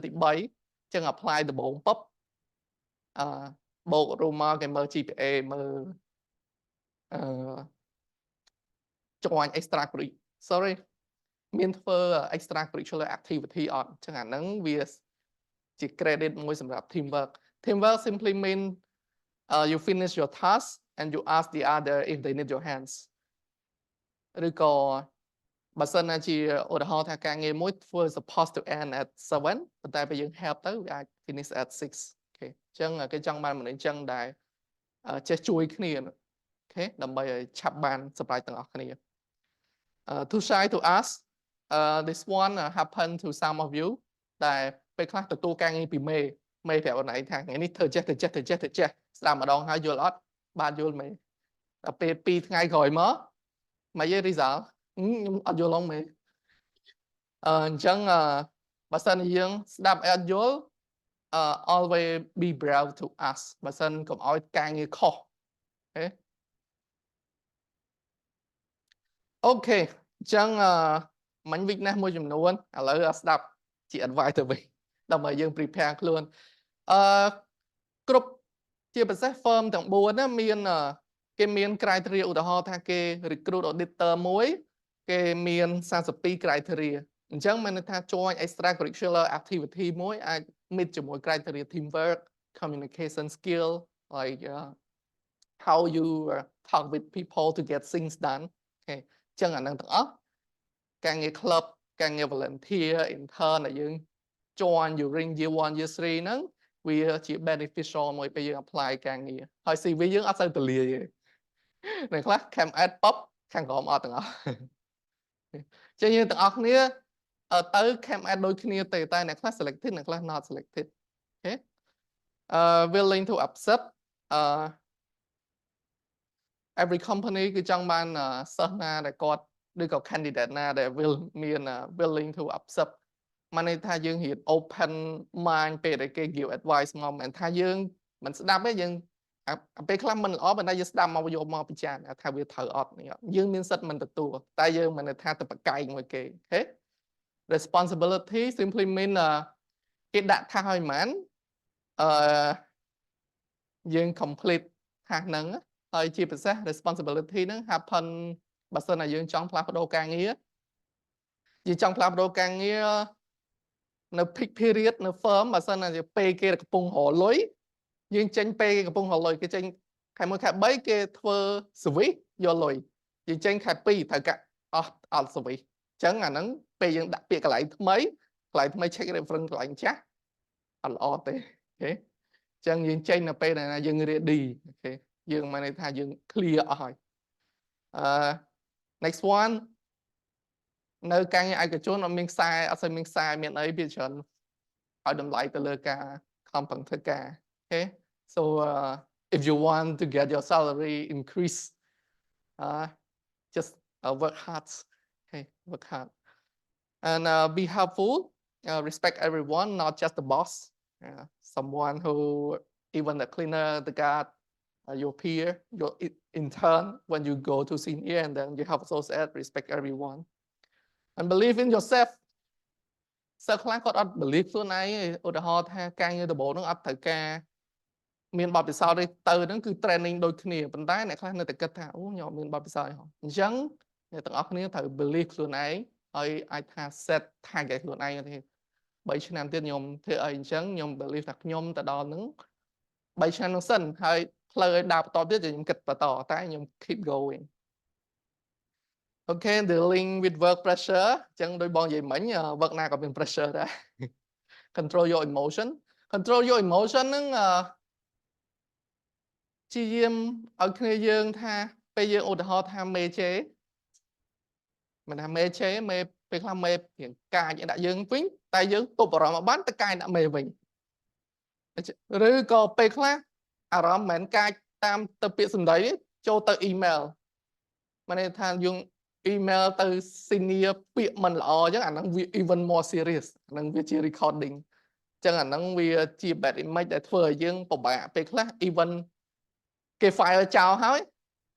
ទី3អញ្ចឹង apply ដំបូងពឹបូករួមមកគេមើល GPA មើលjoin extra sorry មានធ្វើ extracurricular activity អត់អញ្ចឹងអាហ្នឹងវាជា credit មួយសម្រាប់ teamwork simply mean you finish your task and you ask the other if they need your hands ឬក៏បើសិនណាជាឧទាហរណ៍ថាការងារមួយធ្វើ supposed to end at 7 ប៉ុន្តែពេលយើង help ទៅវាអាច finish at 6 អូខេអញ្ចឹងគេចង់បានមនុស្សអញ្ចឹងដែលចេះជួយគ្នាអូខេដើម្បីឲ្យឆាប់បានសម្រេចទាំងអស់គ្នា too shy to ask this one happen to some of you តែពេលខ្លះទទួលការងារពីមេប្រាប់អូនឯងថាថ្ងៃនេះធ្វើចេះស្ដាប់ម្ដងហើយយល់អត់បានយល់មេដល់ពេល2ថ្ងៃក្រោយមកមកយេ result ខ្ញុំអត់យល់ឡងមេអញ្ចឹងបើសិនយើងស្ដាប់អត់យល់always be brave to ask បើសិនកុំឲ្យការងារខុសអូខេអញ្ចឹងមិញ weakness មួយចំនួនឥឡូវស្ដាប់ជា advice ទៅវិញដើម្បីយើង prepare ខ្លួនគ្រប់ជាពិសេស firm ទាំង4ណាមានគេមាន criteria ឧទាហរណ៍ថាគេ recruit auditor មួយគេមាន 32 criteria អញ្ចឹងមានន័យថា join extracurricular activity មួយអាច meet ជាមួយ criteria teamwork communication skill like how you talk with people to get things done អូខេអញ្ចឹងអានឹងទាំងអស់ការងារ club ការងារ volunteer intern ដែលយើង join during year 1 year 3ហ្នឹងវាជា beneficial មួយពេលយើង apply ការងារហើយ CV យើងអត់សូវទលាយទេនៅខ្លះ cam ad pop ខាងក្រោមអត់ទាំងអស់ចឹងយើងទាំងអស់គ្នាទៅ cam ad ដូចគ្នាទេតែអ្នកខ្លះ selected អ្នកខ្លះ not selected អូខេwilling to accept every company គឺចង់បានសិស្សណាដែលគាត់ឬក៏ candidate ណាដែលមាន willing to accept មានន័យថាយើងរៀន open mind ពេលដែលគេ give advice មកមិនថាយើងមិនស្ដាប់ទេយើងពេលខ្លះមិនល្អប៉ុន្តែយើងស្ដាប់មកយកមកពិចារណាថាវាត្រូវអត់យើងមានសិទ្ធិមិនទទួលតែយើងមិនថាទៅប្រកែកមួយគេអូខេ responsibility simply mean គេដាក់ថាឲ្យមិនយើង complete ថាហ្នឹងហើយជាពិសេស responsibility ហ្នឹង happen បើសិនណាយើងចង់ផ្លាស់ប្ដូរការងារនៅ peak period នៅ firm បើសិនណាពេលគេកំពុងរលុយយើងចេញពេលគេកំពុងរលុយគេចេញខែ1ខែ3គេធ្វើ service យកលុយយើងចេញខែ2ត្រូវកាអត់ service អញ្ចឹងអាហ្នឹងពេលយើងដាក់ពាក្យកន្លែងថ្មី check reference កន្លែងចាស់អត់ល្អទេអូខេអញ្ចឹងយើងចេញនៅពេលណាយើង ready អូខេយើងមកន័យថាយើង clear អស់ហើយnext one នៅការងារឯកជនអត់មានខ្សែមានអីវាច្រើនឲ្យតម្លៃទៅលើការខំប្រឹងធ្វើការអូខេ so if you want to get your salary increase just work hard. Okay, work hard and be helpful, respect everyone, not just the boss. Someone who, even the cleaner, the guard, your peer, your intern, when you go to senior, and then you have associate, respect everyone and believe in yourself. សិស្សខ្លះគាត់អត់ believe ខ្លួនឯងទេឧទាហរណ៍ថាការងារដំបូងហ្នឹងអត់ត្រូវការមានបទពិសោធន៍ទេទៅហ្នឹងគឺ training ដូចគ្នាប៉ុន្តែអ្នកខ្លះនៅតែគិតថាអូខ្ញុំអត់មានបទពិសោធន៍ទេអញ្ចឹងអ្នកទាំងអស់គ្នាត្រូវ believe ខ្លួនឯងហើយអាចថា set target ខ្លួនឯងទេ3ឆ្នាំទៀតខ្ញុំធ្វើអីអញ្ចឹងខ្ញុំ believe ថាខ្ញុំទៅដល់ហ្នឹង3ឆ្នាំនោះសិនហើយផ្លូវឲ្យដើរបន្តទៀតខ្ញុំគិតបន្តតែខ្ញុំ keep going Okay, dealing with work pressure អញ្ចឹងដោយបងនិយាយមិញ work ណាក៏មាន pressure ដែរ control your emotion ហ្នឹងជាយាមឲ្យគ្នាយើងថាពេលយើងឧទាហរណ៍ថាមេជេមិនថាមេជេមេពេលខ្លះមេរៀងកាយដាក់យើងវិញតែយើងទប់អារម្មណ៍បានទៅកាយដាក់មេវិញឬក៏ពេលខ្លះអារម្មណ៍មិនមែនកាយតាមទៅពាក្យសម្ដីចូលទៅ email មានន័យថាយើង email ទៅ senior ពាក្យមិនល្អអញ្ចឹងអាហ្នឹងវា even more serious អាហ្នឹងវាជា recording អញ្ចឹងអាហ្នឹងវាជា bad image ដែលធ្វើឲ្យយើងពិបាកពេលខ្លះ even គេ file ចោលហើយ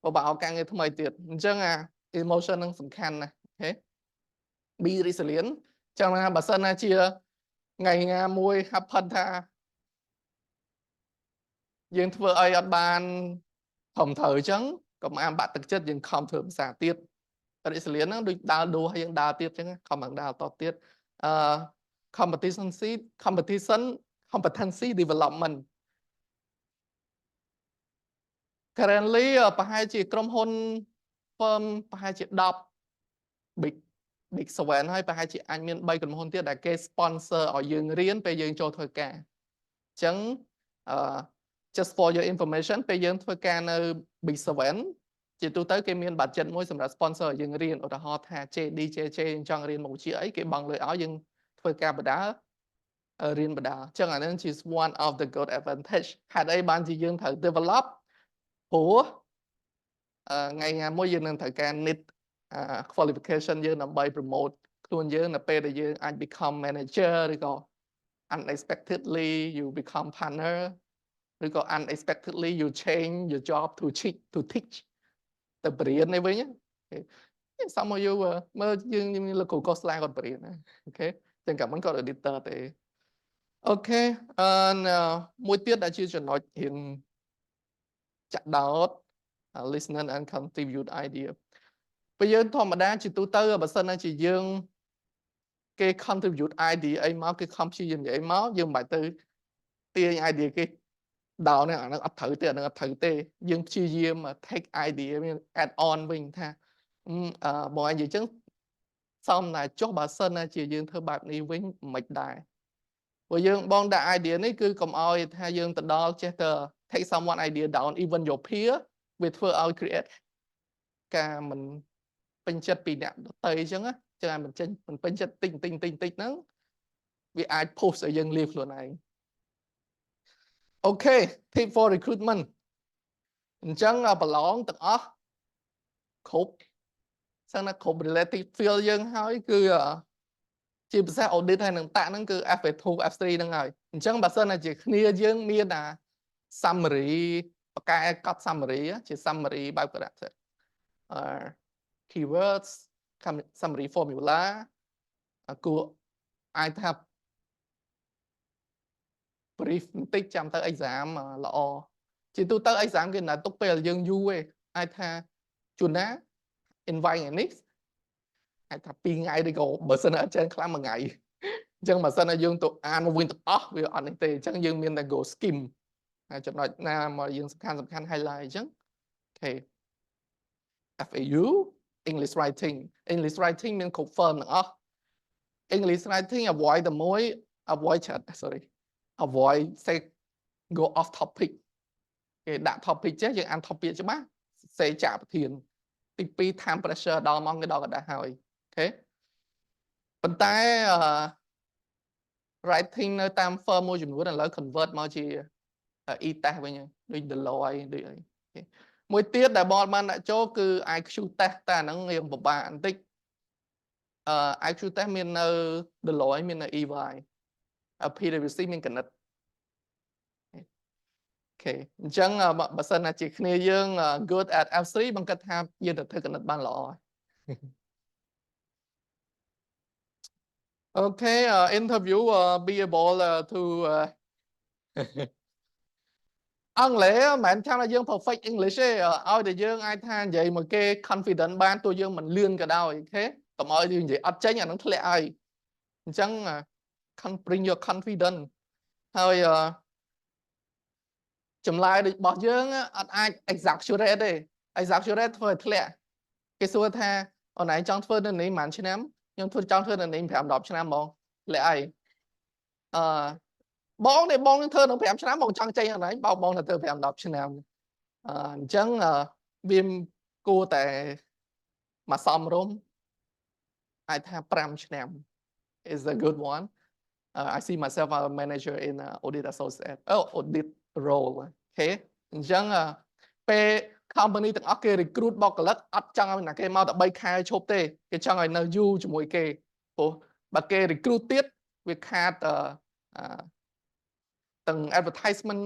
ពិបាកការងារថ្មីទៀតអញ្ចឹងអា emotion ហ្នឹងសំខាន់ណាស់អូខេ be resilient ចឹងណាបើសិនណាជាថ្ងៃណាមួយ happen ថាយើងធ្វើអីអត់បានត្រឹមត្រូវអញ្ចឹងកុំអានបាក់ទឹកចិត្តយើងខំធ្វើភាសាទៀត resilient ហ្នឹងដូចដើរដួលហើយយើងដើរទៀតអញ្ចឹងខំដើរតទៀតcompetency development currently ប្រហែលជាក្រុមហ៊ុន firm ប្រហែលជា10 big 7ហើយប្រហែលជាអាចមាន3ក្រុមហ៊ុនទៀតដែលគេ sponsor ឲ្យយើងរៀនពេលយើងចូលធ្វើការអញ្ចឹងjust for your information ពេលយើងធ្វើការនៅ big 7ជាទូទៅគេមាន budget មួយសម្រាប់ sponsor ឲ្យយើងរៀនឧទាហរណ៍ថា JD JJ យើងចង់រៀនមុខវិជ្ជាអីគេបង់លុយឲ្យយើងធ្វើការបដារៀនបដាអញ្ចឹងអានឹងជា one of the good advantage ហេតុអីបានជាយើងត្រូវ develop ព្រោះថ្ងៃណាមួយយើងនឹងត្រូវការ need qualification យើងដើម្បី promote ខ្លួនយើងនៅពេលដែលយើងអាច become manager ឬក៏ unexpectedly you become partner ឬក៏ unexpectedly you change your job to teach ទៅបរៀននេះវិញ some of you មើលយើងលោកគ្រូកោស្លាគាត់បរៀនណាអូខេចឹងកាលមុនគាត់ editor ទេអូខេមួយទៀតដែលជាចំណុចរៀនចាក់ដោត listen and contribute idea ពេលយើងធម្មតាជាទូទៅបើសិនណាជាយើងគេ contribute idea អីមកគេខំព្យាយាមនិយាយមកយើងមិនបាច់ទៅទាញ idea គេដោនអាហ្នឹងអត់ត្រូវទេអាហ្នឹងអត់ត្រូវទេយើងព្យាយាម take idea add on វិញថាបងឯងនិយាយចឹងសមតែចុះបើសិនណាជាយើងធ្វើបែបនេះវិញមិនដែរព្រោះយើងបងដាក់ idea នេះគឺកុំឲ្យថាយើងទៅដល់ចេះទៅ take someone idea down even your peer វាធ្វើឲ្យ create ការមិនពេញចិត្តពីអ្នកដទៃអញ្ចឹងចឹងមិនចេញមិនពេញចិត្តតិចហ្នឹងវាអាច push ឲ្យយើង leave ខ្លួនឯង Okay tip for recruitment អញ្ចឹងប្រឡងទាំងអស់គ្រប់សិនណាគ្រប់ related field យើងហើយគឺជាភាសា audit ហើយនឹងតាក់ហ្នឹងគឺ FA2 F3 ហ្នឹងហើយអញ្ចឹងបើសិនណាជាគ្នាយើងមានsummary បកកែកត់ summary ជា summary បែបក្រាក់keywords summary formula គួរអាចថា brief បន្តិចចាំទៅ exam ល្អជាទូទៅ exam គេណាទុកពេលយើងយូរឯងអាចថាជួនណា invite ថ្ងៃនេះអាចថា2ថ្ងៃឬក៏បើសិនអត់ចេះខ្លាំងមួយថ្ងៃអញ្ចឹងបើសិនណាយើងទៅអានមកវិញទាំងអស់វាអត់នេះទេអញ្ចឹងយើងមានតែ go skim ចំណុចណាមកយើងសំខាន់ highlight អញ្ចឹងអូខេ FAU English writing មានគ្រប់ firm ទាំងអស់ English writing avoid តែមួយ avoid say go off topic គេដាក់ topic ចេះយើងអាន topic ច្បាស់សេចាក់ប្រធានទី2 time pressure ដល់ម៉ោងគេដល់កណ្ដាស់ហើយអូខេប៉ុន្តែwriting នៅតាម firm មួយចំនួនឥឡូវ convert មកជា e test វិញដូច Deloitte ដូចអីមួយទៀតដែលបងបានដាក់ចូលគឺ IQ test តែអាហ្នឹងរៀងពិបាកបន្តិចIQ test មាននៅ Deloitte មាននៅ EY PwC មានកណិតអូខេអញ្ចឹងបើសិនណាជាគ្នាយើង good at F3 បងគិតថាយើងទៅធ្វើកណិតបានល្អហើយអូខេ interview be able to អង់គ្លេសមិនមែនថាយើង perfect English ទេឲ្យតែយើងអាចថានិយាយមកគេ confident បានទោះយើងមិនលឿនក៏ដោយអូខេកុំឲ្យយើងនិយាយអត់ចេញអានឹងធ្លាក់ហើយអញ្ចឹង bring your confidence ហើយចម្លើយរបស់យើងអត់អាច exaggerate ទេ exaggerate ធ្វើឲ្យធ្លាក់គេសួរថាអូនឯងចង់ធ្វើនៅនេះប៉ុន្មានឆ្នាំខ្ញុំចង់ធ្វើនៅនេះ5 10ឆ្នាំហ្មងធ្លាក់ហើយបងនេះបងនឹងធ្វើនឹង5ឆ្នាំបងចង់ចេញអត់ហើយបងទៅធ្វើ5 10ឆ្នាំអញ្ចឹងវាគួរតែមកសមរម្យអាចថា5ឆ្នាំ is a good one I see myself as a manager in audit associate audit role អូខេអញ្ចឹងពេល company ទាំងអស់គេ recruit បកកលិកអត់ចង់ឲ្យណាគេមកតែ3ខែឈប់ទេគេចង់ឲ្យនៅយូរជាមួយគេព្រោះបើគេ recruit ទៀតវាខាតទាំង advertisement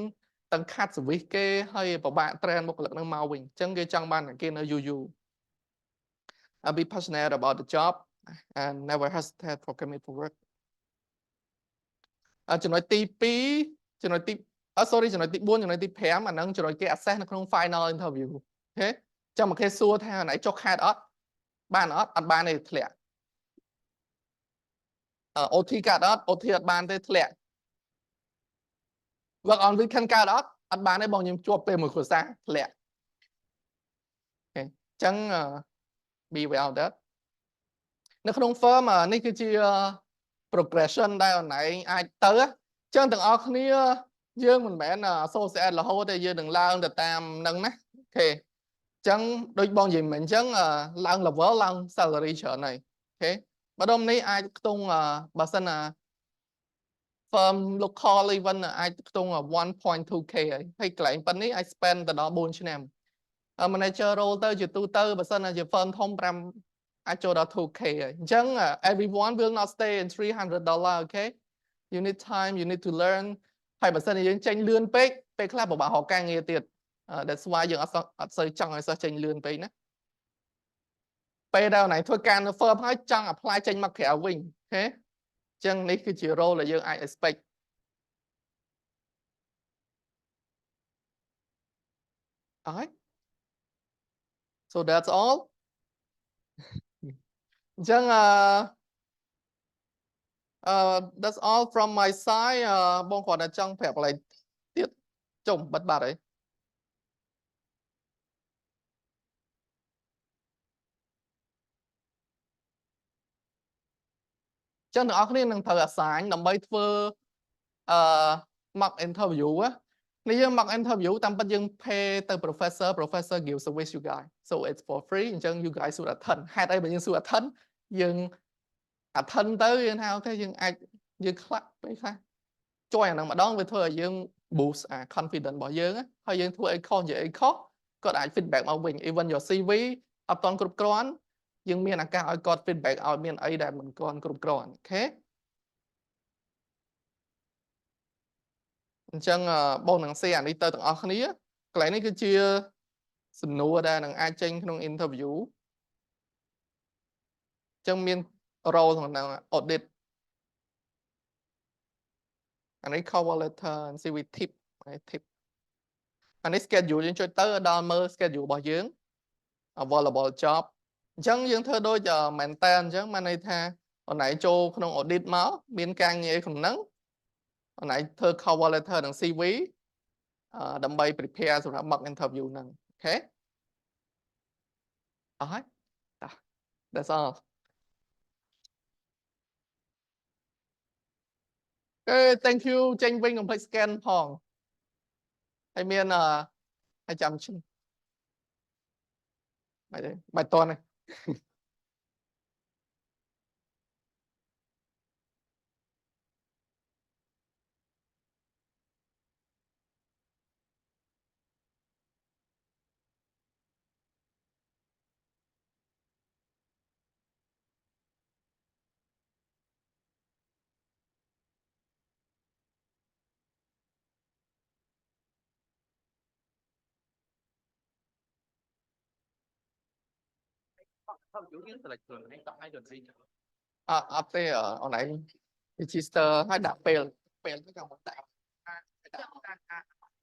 ទាំងខាត់ service គេហើយពិបាក train បុគ្គលិកនឹងមកវិញអញ្ចឹងគេចង់បានគេនៅយូរយូរ be passionate about the job and never hesitate for commit for work ចំណុចទី2ចំណុចទីsorry ចំណុចទី4ចំណុចទី5អាហ្នឹងចំណុចគេ assess នៅក្នុង final interview អូខេចាំមកគេសួរថាណៃចុះខេតអត់បានអត់បានទេធ្លាក់ OT កាត់អត់ OT អត់បានទេធ្លាក់ work on weekend កើតអត់បានទេបងខ្ញុំជាប់ពេលមួយគ្រួសារធ្លាក់អញ្ចឹង be aware of that នៅក្នុង firm នេះគឺជា progression ដែលអូនឯងអាចទៅអញ្ចឹងទាំងអស់គ្នាយើងមិនមែន associate រហូតទេយើងនឹងឡើងទៅតាមនឹងណាអូខេអញ្ចឹងដូចបងនិយាយមិញអញ្ចឹងឡើង level ឡើង salary ច្រើនហើយអូខេម្ដុំនេះអាចខ្ទង់បើសិនណា firm local even អាចខ្ទង់ 1.2k ហើយកន្លែងប៉ុណ្នេះអាច spend ទៅដល់4ឆ្នាំ manager role ទៅជាទូទៅបើសិនណាជា firm ធំ5អាចចូលដល់ 2k ហើយអញ្ចឹង everyone will not stay in $300 okay you need time you need to learn ហើយបើសិនជាយើងចេញលឿនពេកពេលខ្លះពិបាករកការងារទៀត that's why យើងអត់សូវចង់ឲ្យសិស្សចេញលឿនពេកណាពេលដែលណៃធ្វើការនៅ firm ហើយចង់ apply ចេញមកក្រៅវិញអូខេអញ្ចឹងនេះគឺជា role ដែលយើងអាច expect alright so that's all អញ្ចឹងthat's all from my side បងគ្រាន់តែចង់ប្រាប់อะไรទៀតចុំបិទបាត់ហើយចឹងទាំងអស់គ្នានឹងត្រូវ assign ដើម្បីធ្វើmock interview នេះយើង mock interview តាមពិតយើង pay ទៅ professor give service you guys so it's for free អញ្ចឹង you guys should attend ហេតុអីបើយើង should attend យើង attend ទៅយើងថាអូខេយើងអាចយើងខ្លះពេលខ្លះជួយអាហ្នឹងម្ដងវាធ្វើឲ្យយើង boost confidence របស់យើងហើយយើងធ្វើអីខុសនិយាយអីខុសគាត់អាច feedback មកវិញ even your CV អត់ទាន់គ្រប់គ្រាន់យើងមានឱកាសឲ្យគាត់ feedback ឲ្យមានអីដែលមិនទាន់គ្រប់គ្រាន់អូខេអញ្ចឹងបងនឹង share អានេះទៅទាំងអស់គ្នាកន្លែងនេះគឺជាសំណួរដែលនឹងអាចចេញក្នុង interview អញ្ចឹងមាន role ក្នុង audit អានេះ cover letter CV tip អានេះ schedule យើងចុចទៅដល់មើល schedule របស់យើង available job អញ្ចឹងយើងធ្វើដូចមែនតើអញ្ចឹងបានន័យថាអូនឯងចូលក្នុង audit មកមានការងារក្នុងហ្នឹងអូនឯងធ្វើ cover letter និង CV ដើម្បី prepare សម្រាប់ mock interview ហ្នឹងអូខេអស់ហើយ that's all អូខេ thank you ចេញវិញ complete scan ផងហើយមានហើយចាំឈ្មោះមិនតន់ទេ Không, chủ yếu là trường hay chọn hai đường gì. up there ở nãy register hay đặt pel cái dòng tạo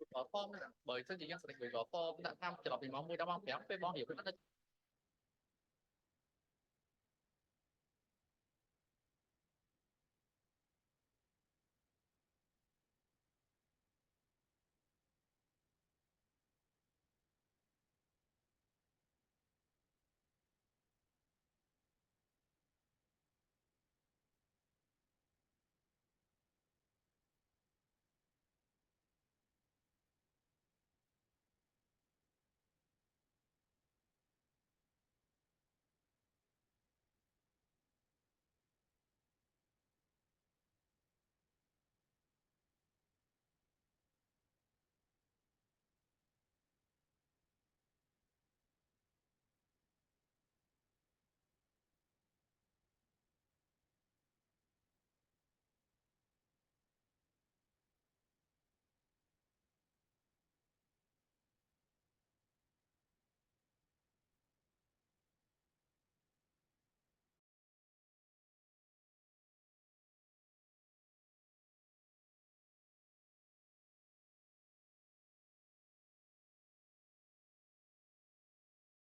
ở form này bởi sao gì nhân sự gửi vào form đã tham chỉ là vì mong mua đã mong kéo cái bao nhiêu cái